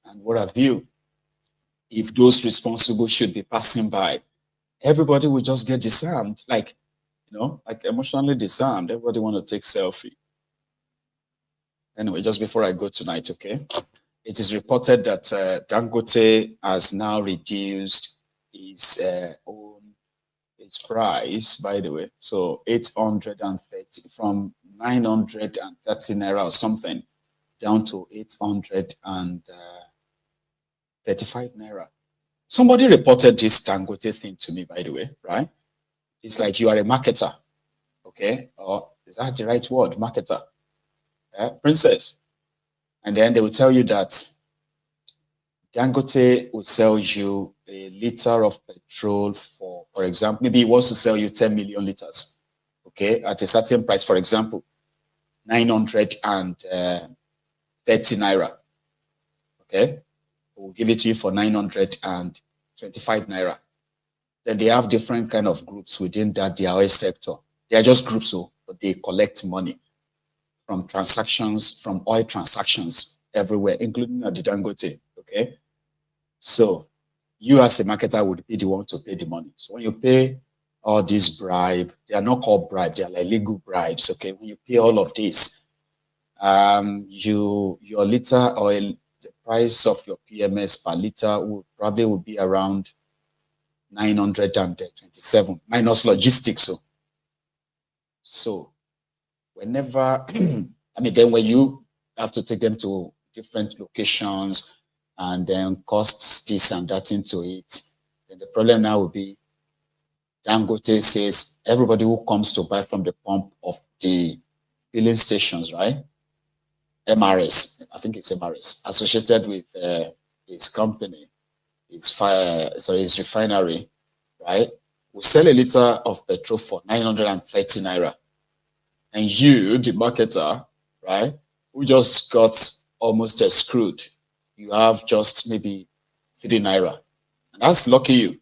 Speaker 3: and what have you, if those responsible should be passing by, everybody will just get disarmed, like emotionally disarmed. Everybody want to take selfie. Anyway, just before I go tonight, okay? It is reported that Dangote has now reduced his price, by the way. So 830 from 930 naira or something down to 835 naira. Somebody reported this Dangote thing to me, by the way, right? It's like you are a marketer, okay? Or is that the right word, marketer? Princess. And then they will tell you that Dangote will sell you a liter of petrol for example, maybe he wants to sell you 10 million liters, okay, at a certain price, for example, 930 naira, okay? We'll give it to you for 925 naira. Then they have different kind of groups within the oil sector. They are just groups, but they collect money from transactions, from oil transactions everywhere, including at the Dangote, okay? So you as a marketer would be the one to pay the money. So when you pay all these bribes, they are not called bribes, they are like legal bribes, okay? When you pay all of this, your liter oil, the price of your PMS per liter will be around 927 minus logistics. So whenever, then when you have to take them to different locations and then costs this and that into it, then the problem now will be Dangote says everybody who comes to buy from the pump of the filling stations, right? MRS, I think it's MRS, associated with his company, his refinery, right? We sell a liter of petrol for 930 naira. And you, the marketer, right, who just got almost screwed, you have just maybe 3 naira. And that's lucky you,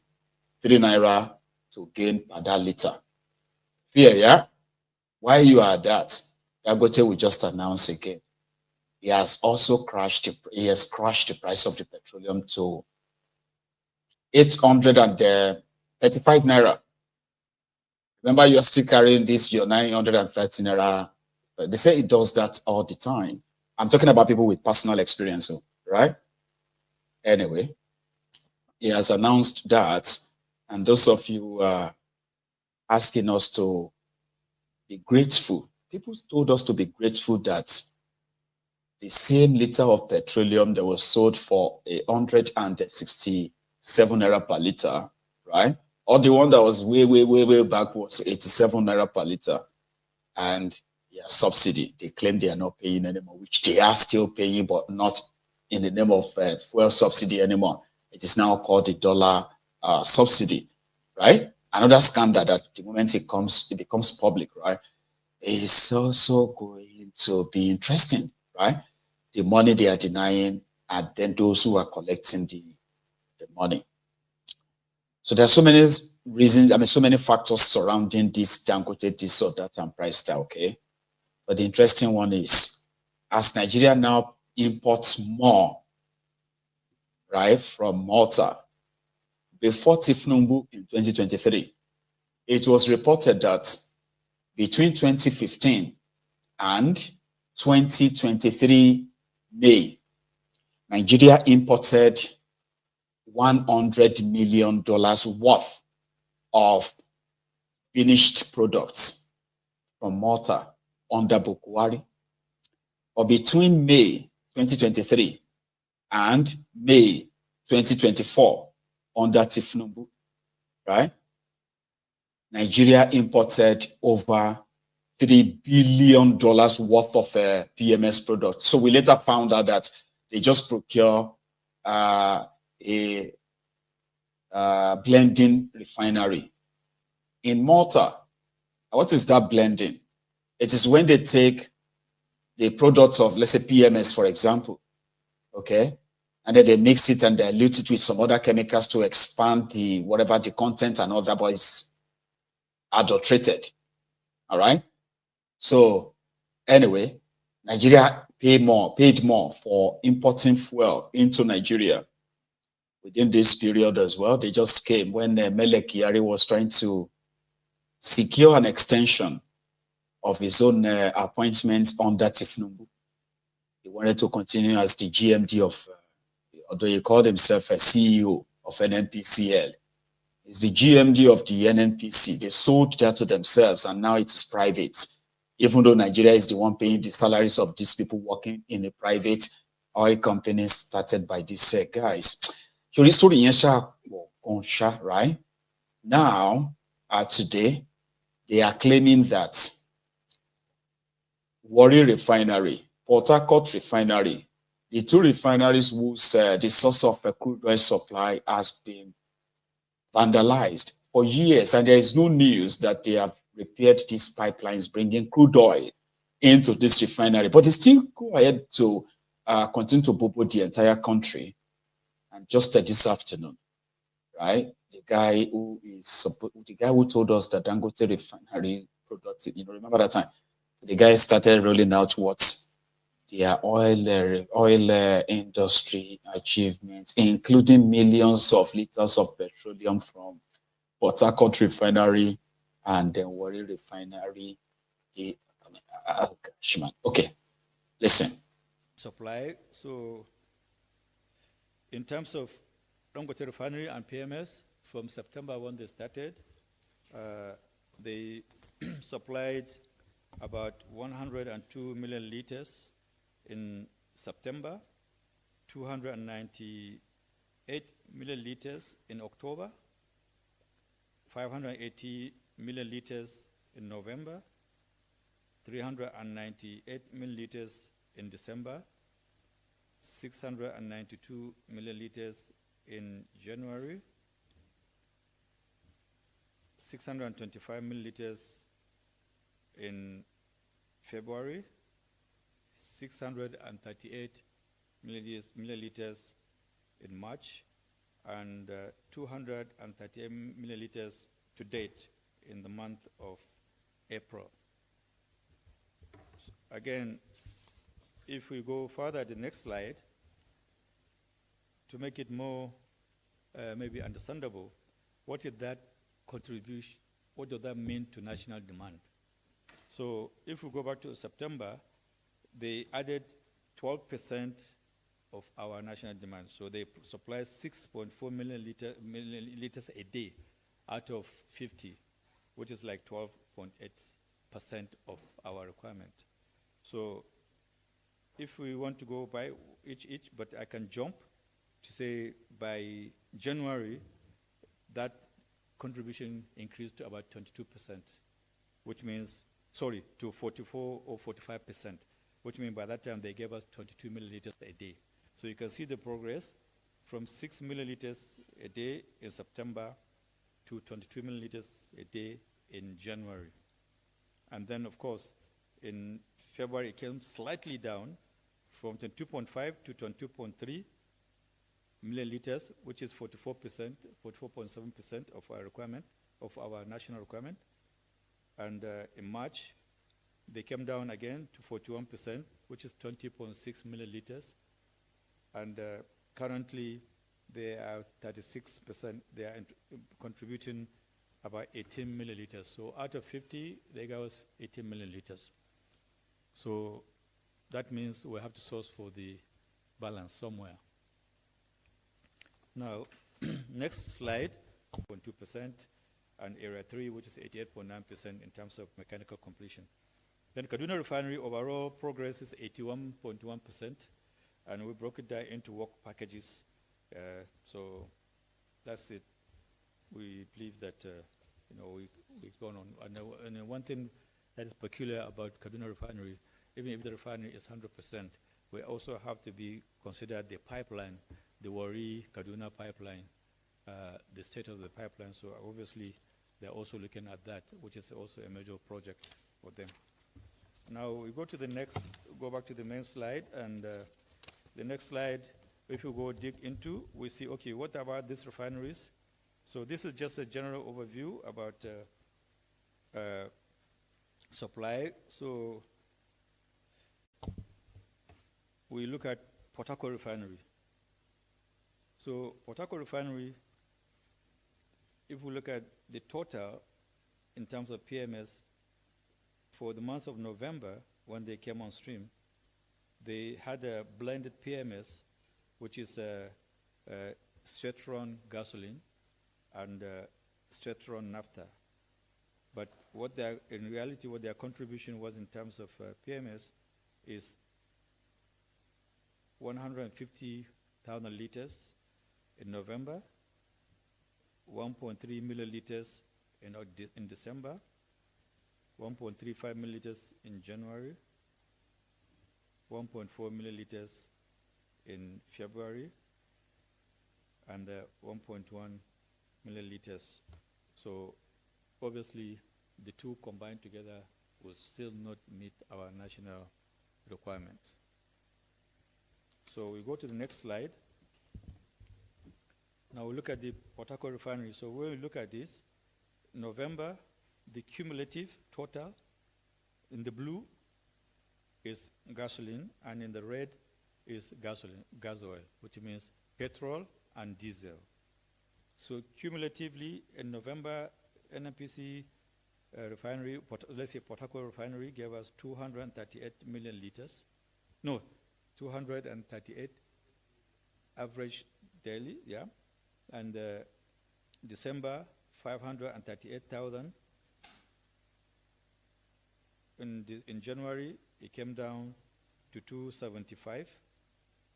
Speaker 3: 3 naira to gain per that liter. Fear, yeah? While you are that, Dangote will just announce again. He has also crashed the price of the petroleum to 835 naira. Remember, you are still carrying this, your 930 naira. They say it does that all the time. I'm talking about people with personal experience, right? Anyway, he has announced that And those of you who are asking us to be grateful, people told us to be grateful that the same liter of petroleum that was sold for 167 naira per liter, right? Or the one that was way back was 87 naira per liter. And subsidy, they claim they are not paying anymore, which they are still paying, but not in the name of fuel subsidy anymore. It is now called the dollar subsidy, right? Another scandal that the moment it becomes public, right, is also going to be interesting, right? The money they are denying, and then those who are collecting the money. So there are so many reasons, so many factors surrounding this Dangote, this or that, and price tag, okay? But the interesting one is, as Nigeria now imports more, right, from Malta, before thiefnubu in 2023, it was reported that between 2015 and 2023 May, Nigeria imported $100 million worth of finished products from Malta under Bukwari. Or between May 2023 and May 2024 under thiefnubu, right? Nigeria imported over $3 billion worth of PMS products. So we later found out that they just procure a blending refinery in Malta. What is that blending? It is when they take the products of, let's say, PMS, for example, okay, and then they mix it and dilute it with some other chemicals to expand the whatever the content and all that, but it's adulterated. All right. So anyway, Nigeria paid more for importing fuel into Nigeria within this period as well. They just came when Mele Kyari was trying to secure an extension of his own appointment under thiefnubu. He wanted to continue as the GMD of, although he called himself a CEO of NNPCL. He's the GMD of the NNPC. They sold that to themselves and now it's private. Even though Nigeria is the one paying the salaries of these people working in a private oil company started by these guys. Right? Now, today, they are claiming that Warri Refinery, Port Harcourt Refinery, the two refineries whose the source of crude oil supply has been vandalized for years, and there is no news that they have repaired these pipelines bringing crude oil into this refinery. But they still go ahead to continue to bobo the entire country. And just this afternoon, right, the guy who told us that Dangote refinery products, remember that time? So the guy started rolling out what their oil industry achievements, including millions of liters of petroleum from Port Harcourt Refinery and then Warri Refinery. Gosh, man. Okay, listen.
Speaker 13: Supply. So, in terms of Dangote Refinery and PMS, from September when they started, they supplied about 102 million liters in September, 298 million liters in October, 580 million liters in November, 398 million liters in December, 692 million liters in January, 625 milliliters in February, 638 milliliters in March, and 238 milliliters to date in the month of April. So again, if we go further, the next slide, to make it more maybe understandable, what is that contribution, what does that mean to national demand? So if we go back to September, they added 12% of our national demand. So they supply 6.4 million liters a day. out of 50, which is like 12.8% of our requirement. So if we want to go by each, but I can jump to say by January, that contribution increased to about 22%, which means, sorry, to 44 or 45%, which means by that time they gave us 22 milliliters a day. So you can see the progress from 6 milliliters a day in September to 22 milliliters a day in January. And then, of course, in February, it came slightly down from 22.5 to 22.3 milliliters, which is 44%, 44.7% of our requirement, of our national requirement. And in March, they came down again to 41%, which is 20.6 milliliters. And currently, they are 36%. They are contributing about 18 milliliters. So out of 50, they gave us 18 milliliters. So that means we have to source for the balance somewhere. Now, next slide, 0.2%, and area 3, which is 88.9% in terms of mechanical completion. Then Kaduna Refinery overall progress is 81.1%, and we broke it down into work packages. So that's it. We believe that we've gone on. And one thing that is peculiar about Kaduna Refinery, even if the refinery is 100%, we also have to be considered the pipeline, the Wari-Kaduna pipeline, the state of the pipeline. So obviously, they're also looking at that, which is also a major project for them. Now we go to the next, go back to the main slide, and the next slide, if you go dig into, we see, okay, what about these refineries? So this is just a general overview about supply. So we look at Port Harcourt Refinery. So Port Harcourt Refinery, if we look at the total in terms of PMS, for the month of November, when they came on stream, they had a blended PMS, which is straight-run gasoline and straight-run naphtha. But what in reality, what their contribution was in terms of PMS is 150,000 liters in November, 1.3 milliliters in December, 1.35 milliliters in January, 1.4 milliliters in February, and 1.1 milliliters. So obviously, the two combined together will still not meet our national requirement. So we go to the next slide. Now we look at the Port Harcourt Refinery. So when we look at this, November, the cumulative total in the blue is gasoline, and in the red is gas oil, which means petrol and diesel. So cumulatively, in November, NNPC refinery, let's say Port Harcourt Refinery, gave us 238 million liters. No, 238 average daily, yeah. And December, 538,000. In January, it came down to 275.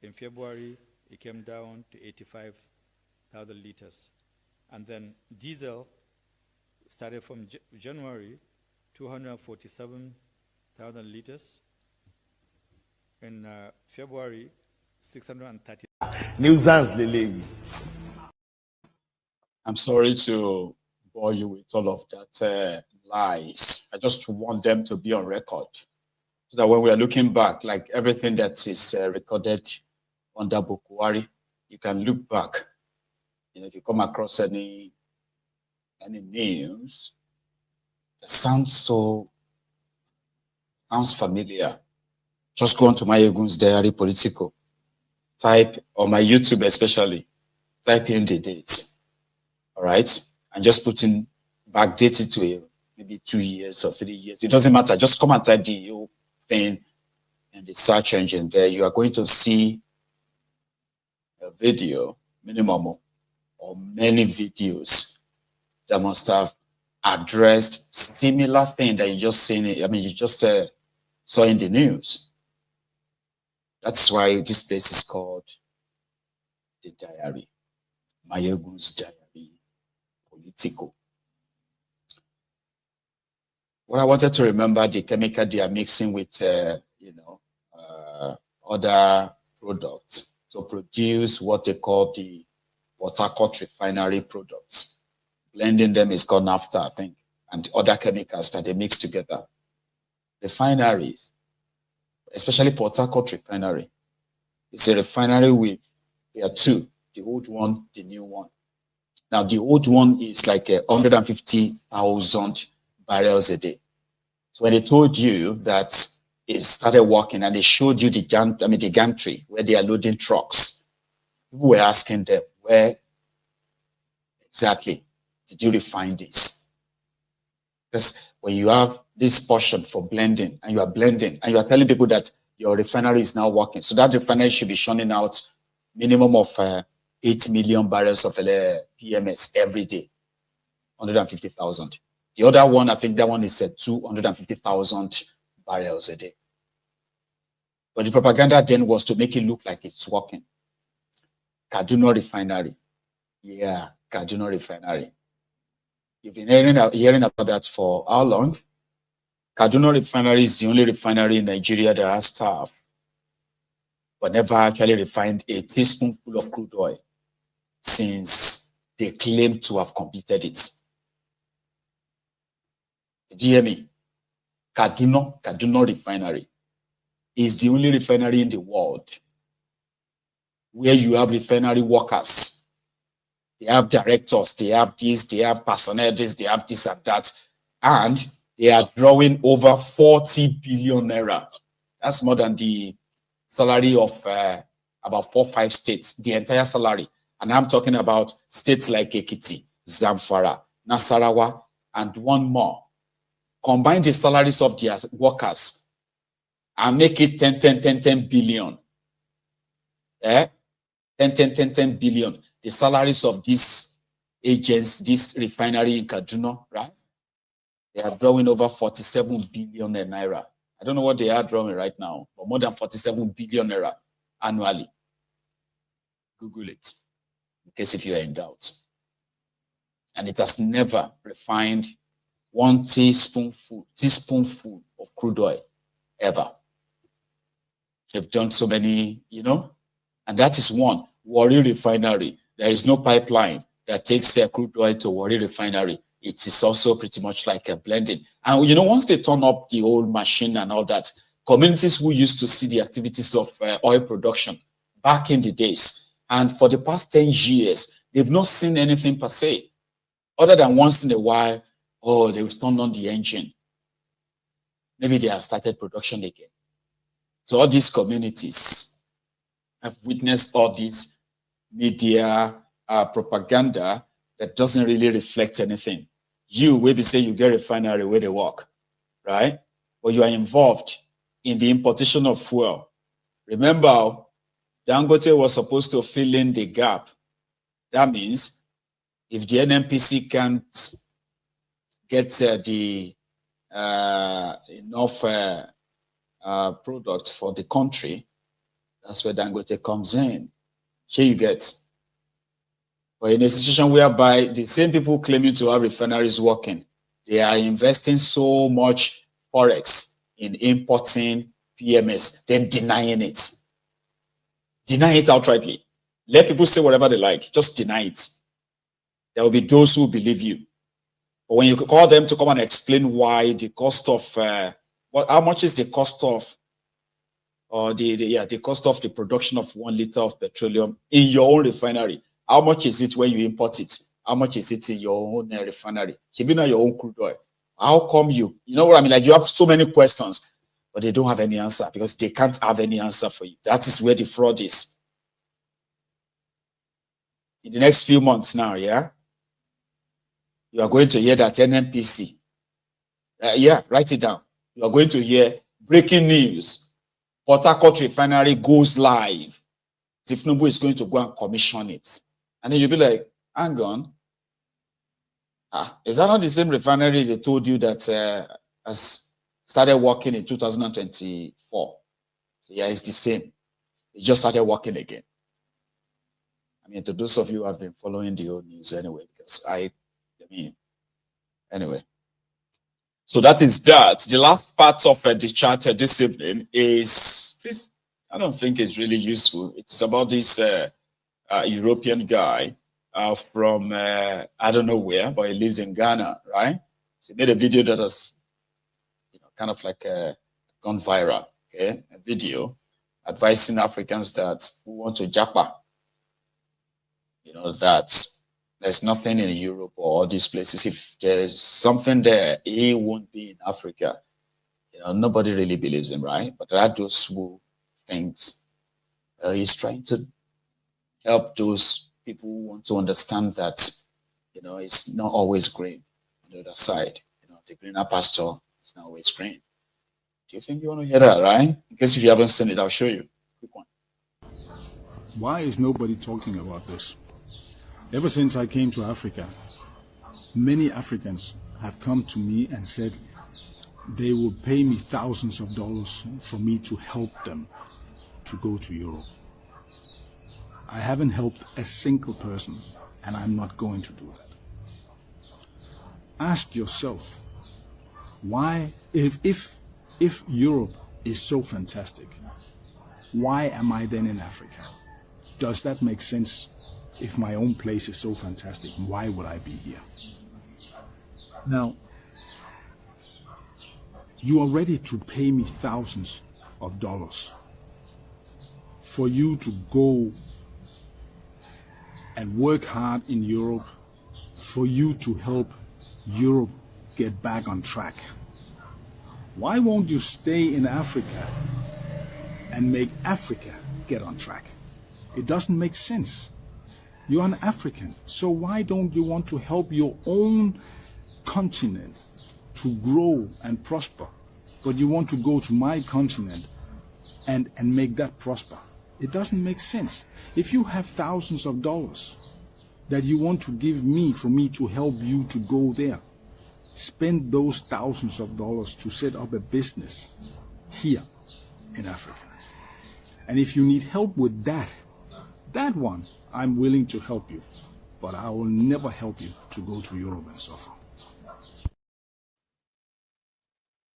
Speaker 13: In February, it came down to 85,000 liters. And then diesel started from January, 247,000 liters. In February, 630.
Speaker 9: Nuisance, Lily.
Speaker 3: I'm sorry to bore you with all of that lies. I just want them to be on record, so that when we are looking back, like everything that is recorded under Bukwari, you can look back. If you come across any names, it sounds familiar. Just go on to my Egun's Diary Political. Type on my YouTube, especially. Type in the dates. All right, and just put in backdated to maybe 2 years or 3 years. It doesn't matter. Just come and type the whole thing in the search engine. There, you are going to see a video, minimum, or many videos that must have addressed similar thing that you just seen. You just saw in the news. That's why this place is called the Diary, Mayegun's Diary, Political. What I wanted to remember, the chemical they are mixing with, other products to produce what they call the Port Harcourt refinery products. Blending them is called naphtha, I think, and other chemicals that they mix together. Refineries, especially Port Harcourt refinery, it's a refinery with, there are two, the old one, the new one. Now, the old one is like 150,000 barrels a day. So when they told you that it started working and they showed you the gantry where they are loading trucks, people were asking them, where exactly did you refine this? Because when you have this portion for blending and you are blending and you are telling people that your refinery is now working, so that refinery should be churning out minimum of 8 million barrels of PMS every day, 150,000. The other one, I think that one is 250,000 barrels a day. But the propaganda then was to make it look like it's working. Kaduna refinery. Yeah, Kaduna refinery. You've been hearing about that for how long? Kaduna refinery is the only refinery in Nigeria that has staff, but never actually refined a teaspoonful of crude oil since they claim to have completed it. Did you hear me? Kaduna refinery is the only refinery in the world where you have refinery workers. They have directors, they have this, they have personnel, this, they have this and that. And they are drawing over 40 billion naira. That's more than the salary of about 4 or 5 states, the entire salary. And I'm talking about states like Ekiti, Zamfara, Nasarawa, and one more. Combine the salaries of their workers and make it 10 billion. 10 billion. The salaries of these agents, this refinery in Kaduna, right? They are drawing over 47 billion naira. I don't know what they are drawing right now, but more than 47 billion naira annually. Google it, in case if you are in doubt. And it has never refined 1 teaspoonful of crude oil, ever. They've done so many, and that is one. Warri refinery. There is no pipeline that takes crude oil to Warri refinery. It is also pretty much like a blending. And once they turn up the old machine and all that, communities who used to see the activities of oil production back in the days, and for the past 10 years, they've not seen anything per se, other than once in a while, they will turn on the engine. Maybe they have started production again. So all these communities have witnessed all this media propaganda that doesn't really reflect anything. You maybe say you get a refinery where they work, right? But you are involved in the importation of fuel. Remember, Dangote was supposed to fill in the gap. That means if the NNPC can't get enough product for the country, that's where Dangote comes in. Here you get. But in a situation whereby the same people claiming to have refineries working, they are investing so much forex in importing PMS, then denying it. Deny it outrightly. Let people say whatever they like. Just deny it. There will be those who believe you. But when you call them to come and explain why the cost of how much is the cost of the cost of the production of 1 liter of petroleum in your own refinery? How much is it when you import it? How much is it in your own refinery? Maybe not your own crude oil. How come you know what I mean? Like, you have so many questions, but they don't have any answer because they can't have any answer for you. That is where the fraud is. In the next few months now, you are going to hear that NNPC. Write it down. You are going to hear breaking news. Port Harcourt refinery goes live. thiefnubu is going to go and commission it. And then you'll be like, hang on. Is that not the same refinery they told you that has started working in 2024? So yeah, it's the same. It just started working again. I mean, to those of you who have been following the old news anyway, because anyway. So that is that. The last part of the chat this evening is, I don't think it's really useful. It's about this European guy from, I don't know where, but he lives in Ghana, right? So he made a video that has, kind of like gone viral, okay? A video advising Africans that who want to japa, that there's nothing in Europe or all these places. If there's something there, it won't be in Africa. Nobody really believes him, right? But there are those who think he's trying to help those people who want to understand that, it's not always green on the other side. The greener pasture is not always green. Do you think you want to hear that, right? In case if you haven't seen it, I'll show you. Quick one.
Speaker 14: Why is nobody talking about this? Ever since I came to Africa, many Africans have come to me and said they will pay me thousands of dollars for me to help them to go to Europe. I haven't helped a single person, and I'm not going to do that. Ask yourself, why, if Europe is so fantastic, why am I then in Africa? Does that make sense? If my own place is so fantastic, why would I be here? Now, you are ready to pay me thousands of dollars for you to go and work hard in Europe, for you to help Europe get back on track. Why won't you stay in Africa and make Africa get on track? It doesn't make sense. You're an African, so why don't you want to help your own continent to grow and prosper, but you want to go to my continent and make that prosper? It doesn't make sense. If you have thousands of dollars that you want to give me for me to help you to go there, spend those thousands of dollars to set up a business here in Africa. And if you need help with that one, I'm willing to help you, but I will never help you to go to Europe and suffer.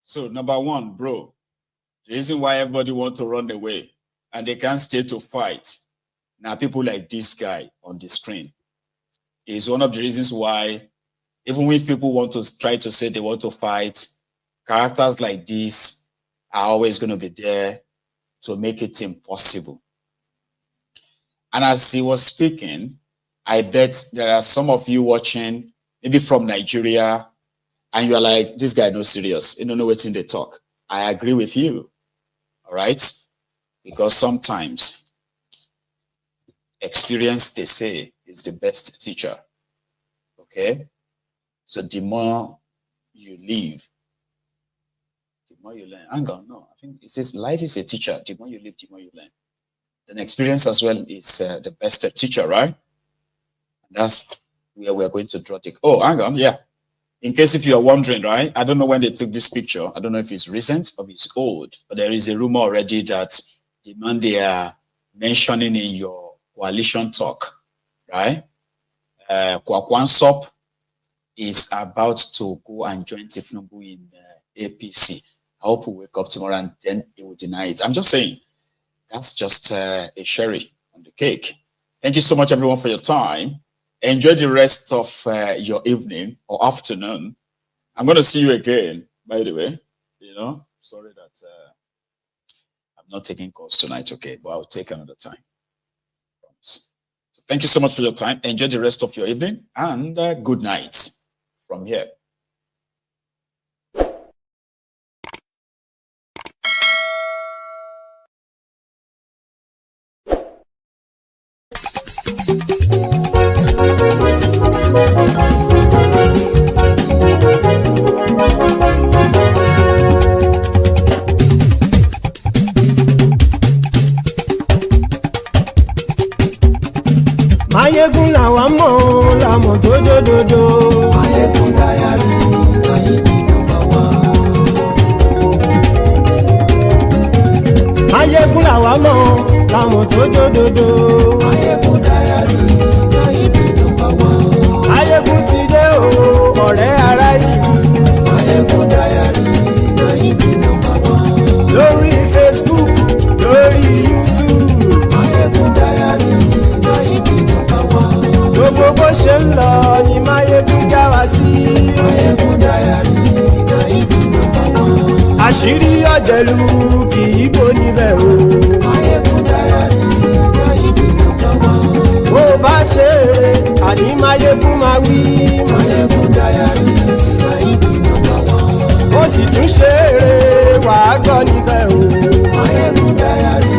Speaker 3: So, number one, bro, the reason why everybody wants to run away and they can't stay to fight, now people like this guy on the screen, is one of the reasons why, even when people want to try to say they want to fight, characters like this are always going to be there to make it impossible. And as he was speaking, I bet there are some of you watching, maybe from Nigeria, and you're like, this guy no serious. You don't know what's in the talk. I agree with you. All right? Because sometimes experience, they say, is the best teacher. Okay? So the more you live, the more you learn. Hang on, no. I think it says life is a teacher. The more you live, the more you learn. Then experience as well is the best teacher, right? And that's where we're going to draw the... Oh, hang on, yeah. In case if you're wondering, right? I don't know when they took this picture. I don't know if it's recent or it's old, but there is a rumor already that the man they are mentioning in your coalition talk, right? Kwakwansop is about to go and join thiefnubu in APC. I hope we wake up tomorrow and then he will deny it. I'm just saying, that's just a cherry on the cake. Thank you so much, everyone, for your time. Enjoy the rest of your evening or afternoon. I'm going to see you again, by the way. Sorry that I'm not taking calls tonight, okay? But I'll take another time. So thank you so much for your time. Enjoy the rest of your evening and good night from here.
Speaker 2: Mayegun làwa mọ̀ lámọ̀ tó dòdòdó. Mayegun Diary na him be number one. Mayegun làwa mọ̀ lámọ̀ tó dòdòdó. Mayegun Diary na him be number one. Mayegun ti dé o ọ̀rẹ́ ará ìlú. Mayegun Diary na him be number one. Lórí Facebook lórí YouTube. Mayegun Diary na him be number one. Gbogbo bó ṣe ń lọ ni Mayegun já wa sí. Mayegun Diary na him be number one. Àṣírí ọ̀jẹ̀lú kì í bò níbẹ̀ o. Mayegun Diary na him be number one. Bó bá ṣe eré àní Mayegun máa wí. Mayegun Diary na him be number one. Ó sì tún ṣe eré wàá gbọ́ níbẹ̀ o. Mayegun Diary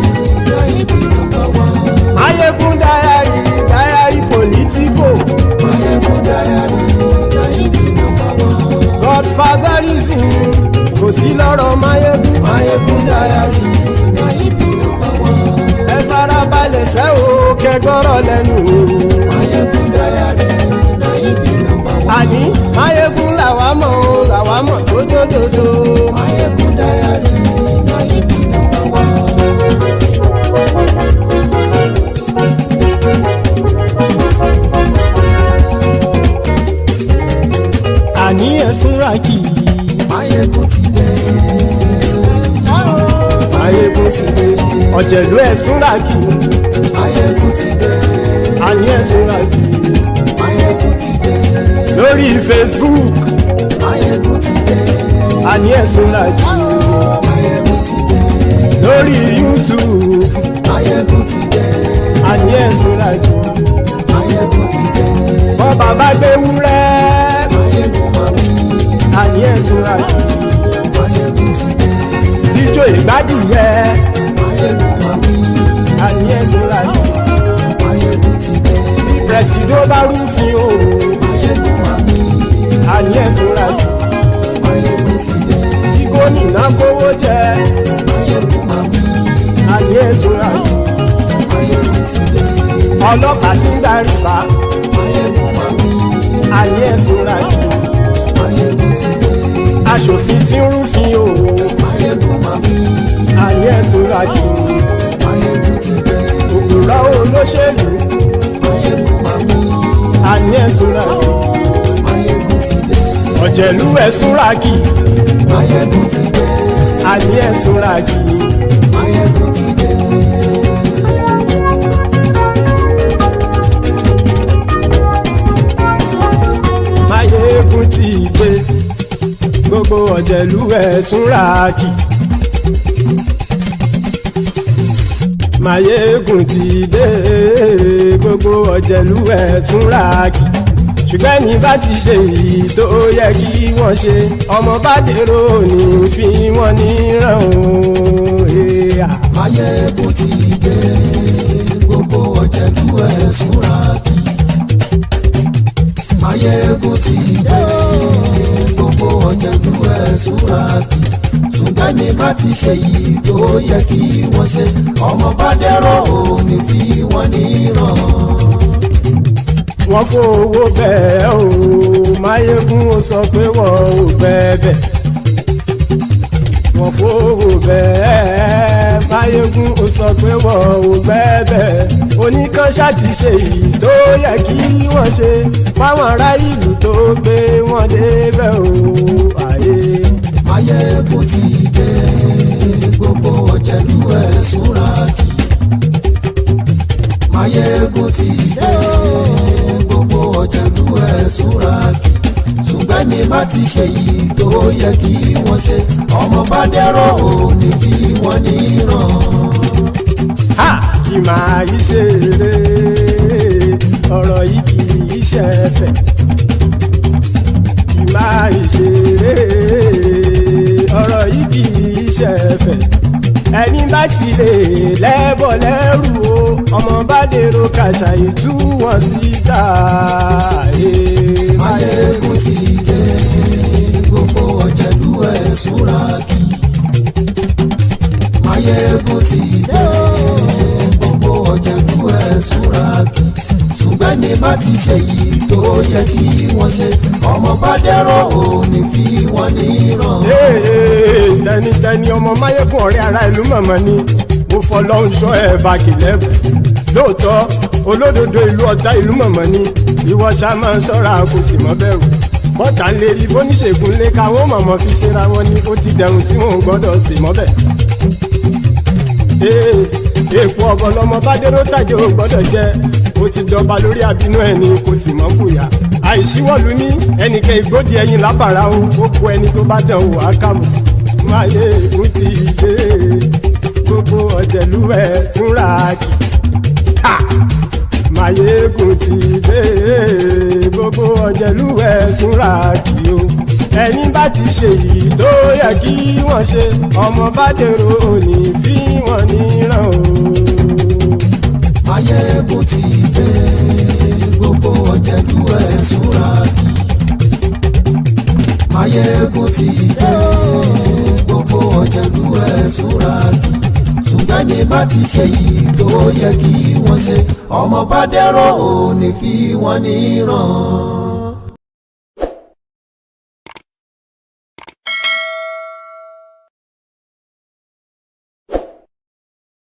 Speaker 2: na him be number one. Mayegun Diary Diary politico. Mayegun Diary na him be number one. Godfatherism kò sí lọ́rọ̀ Mayegun. Mayegun Diary na him be number one. Ẹ farabalẹ̀ sẹ́ o kẹgọ́rọ̀ lẹ́nu o. Mayegun Diary na him be number one. Àní Mayegun làwa mọ̀ tó dòdòdó. Mayegun Diary na him be number one. Àní ẹ̀sùn ràkì. Mayegun ti dé. Mayegun ti dé. Ọ̀jẹ̀lú ẹ̀sùn ràkì. Mayegun ti dé. Àní ẹ̀sùn ràkì. Mayegun ti dé. Lórí Facebook. Mayegun ti dé. Àní ẹ̀sùn ràkì. Mayegun ti dé. Lórí YouTube. Mayegun ti dé. Àní ẹ̀sùn ràkì. Mayegun ti dé. Bọ́ bàbá gbé wúrẹ́. Mayegun máa wí. Àní ẹ̀sùn ràkì. Mayegun ti dé. Ijó ìgbádìyẹ. Mayegun máa wí. Àní ẹ̀sùn ràkì. Mayegun ti dé. Pẹ̀sìdó bá rúfin o. Mayegun máa wí. Àní ẹ̀sùn ràkì. Mayegun ti dé. Igbó nìna kówó jẹ. Mayegun máa wí. Àní ẹ̀sùn ràkì. Mayegun ti dé. Ọlọ́pàá ti ń darí bá. Mayegun máa wí. Àní ẹ̀sùn ràkì. Mayegun ti dé. Aṣòfin tí ń rúfin o. Mayegun máa wí. Àní ẹ̀sùn ràkì. Mayegun ti dé. Òkúra olóṣèlú. Mayegun máa wí. Àní ẹ̀sùn ràkì. Mayegun ti dé. Ọ̀jẹ̀lú ẹ̀sùn ràkì. Mayegun ti dé. Àní ẹ̀sùn ràkì. Mayegun ti dé. Mayegun ti dé. Gbogbo ọ̀jẹ̀lú ẹ̀sùn ràkì. Mayegun ti dé. Gbogbo ọ̀jẹ̀lú ẹ̀sùn ràkì. Ṣùgbọ́n ní bá ti ṣe èyí tó yẹ kí wọ́n ṣe ọmọ bá dèrò ní fi wọ́n níran o. Mayegun ti dé. Gbogbo ọ̀jẹ̀lú ẹ̀sùn ràkì. Mayegun ti dé. Gbogbo ọ̀jẹ̀lú ẹ̀sùn ràkì. Ṣùgbọ́n ní bá ti ṣe èyí tó yẹ kí wọ́n ṣe ọmọ bá dèrò ní fi wọ́n níran. Wọ́n fowó bẹ́ẹ̀ o. Mayegun ó sọ pé wọ́n ò bẹ́ẹ̀. Wọ́n fowó bẹ́ẹ̀. Mayegun ó sọ pé wọ́n ò bẹ́ẹ̀. Oníkan ṣáàtì ṣe èyí tó yẹ kí wọ́n ṣe fáwọn ará ìlú tó gbé wọn débẹ̀ o. Mayegun ti dé. Gbogbo ọ̀jẹ̀lú ẹ̀sùn ràkì. Mayegun ti dé. Gbogbo ọ̀jẹ̀lú ẹ̀sùn ràkì. Ṣùgbọ́n ní bá ti ṣe yìí tó yẹ kí wọ́n ṣe ọmọ bá dẹ́rọ̀ ò ní fi wọ́n níran. Kì máa yí ṣe eré ọ̀rọ̀ yìí kì í ṣe ẹ̀fẹ̀. Kì máa yí ṣe eré ọ̀rọ̀ yìí kì í ṣe ẹ̀fẹ̀. Ẹni bá ti lè lẹ́bọ̀ lẹ́rù o ọmọ bá dèrò kàṣà ìtú wọn síta. Mayegun ti dé. Gbogbo ọ̀jẹ̀lú ẹ̀sùn ràkì. Mayegun ti dé. Gbogbo ọ̀jẹ̀lú ẹ̀sùn ràkì. Ṣùgbọ́n ṣùgbọ́n ní bá ti ṣe yìí tó yẹ kí wọ́n ṣe ọmọ bá dẹ́rọ̀ ò ní fi wọ́n níran.
Speaker 15: tẹnitẹni ọmọ máyégún ọ̀rẹ́ ara ìlú mọ̀mọ́ ni mo fọlọ́run sọ ẹ̀ bá kìlẹ́bù lóòótọ́ olódodo ìlú ọ̀tá ìlú mọ̀mọ́ ni ìwọ ṣá máa ń ṣọ́ra kò sì mọ́ bẹ̀rù bọ́tà ń lè rí bóníṣègùn lé káwọn mọ̀mọ́ fi ṣera wọn ni ó ti dẹrùn tí wọn ò gbọ́dọ̀ sì mọ́ bẹ̀. èèpo ọ̀bọ lọmọ bá dérò tàjẹ́ ò gbọ́dọ̀ jẹ́ ó ti jọba lórí àbínú ẹ̀ ni kò sì mọ́ bùyà àìsíwọ́lu ní ẹnìkẹ́ ìgbódì ẹyin lábàrá o ó kó ẹni tó bá dán wò á kàmù máyé ó ti dé gbogbo ọ̀jẹ̀lúwẹ̀ túnra kì Máyégún ti dé gbogbo ọ̀jẹ̀lúwẹ̀ túnra kì o ẹni bá ti ṣe yìí tó yẹ kí wọ́n ṣe ọmọ bá dèrò òní fi wọ́n níran o.
Speaker 2: Máyégún ti dé gbogbo ọ̀jẹ̀lúwẹ̀ túnra kì Máyégún ti dé gbogbo ọ̀jẹ̀lúwẹ̀ túnra kì ṣùgbọ́n ní bá ti ṣe yìí tó yẹ kí wọ́n ṣe ọmọ bá dẹ́rọ̀ ò ní fi wọ́n níran.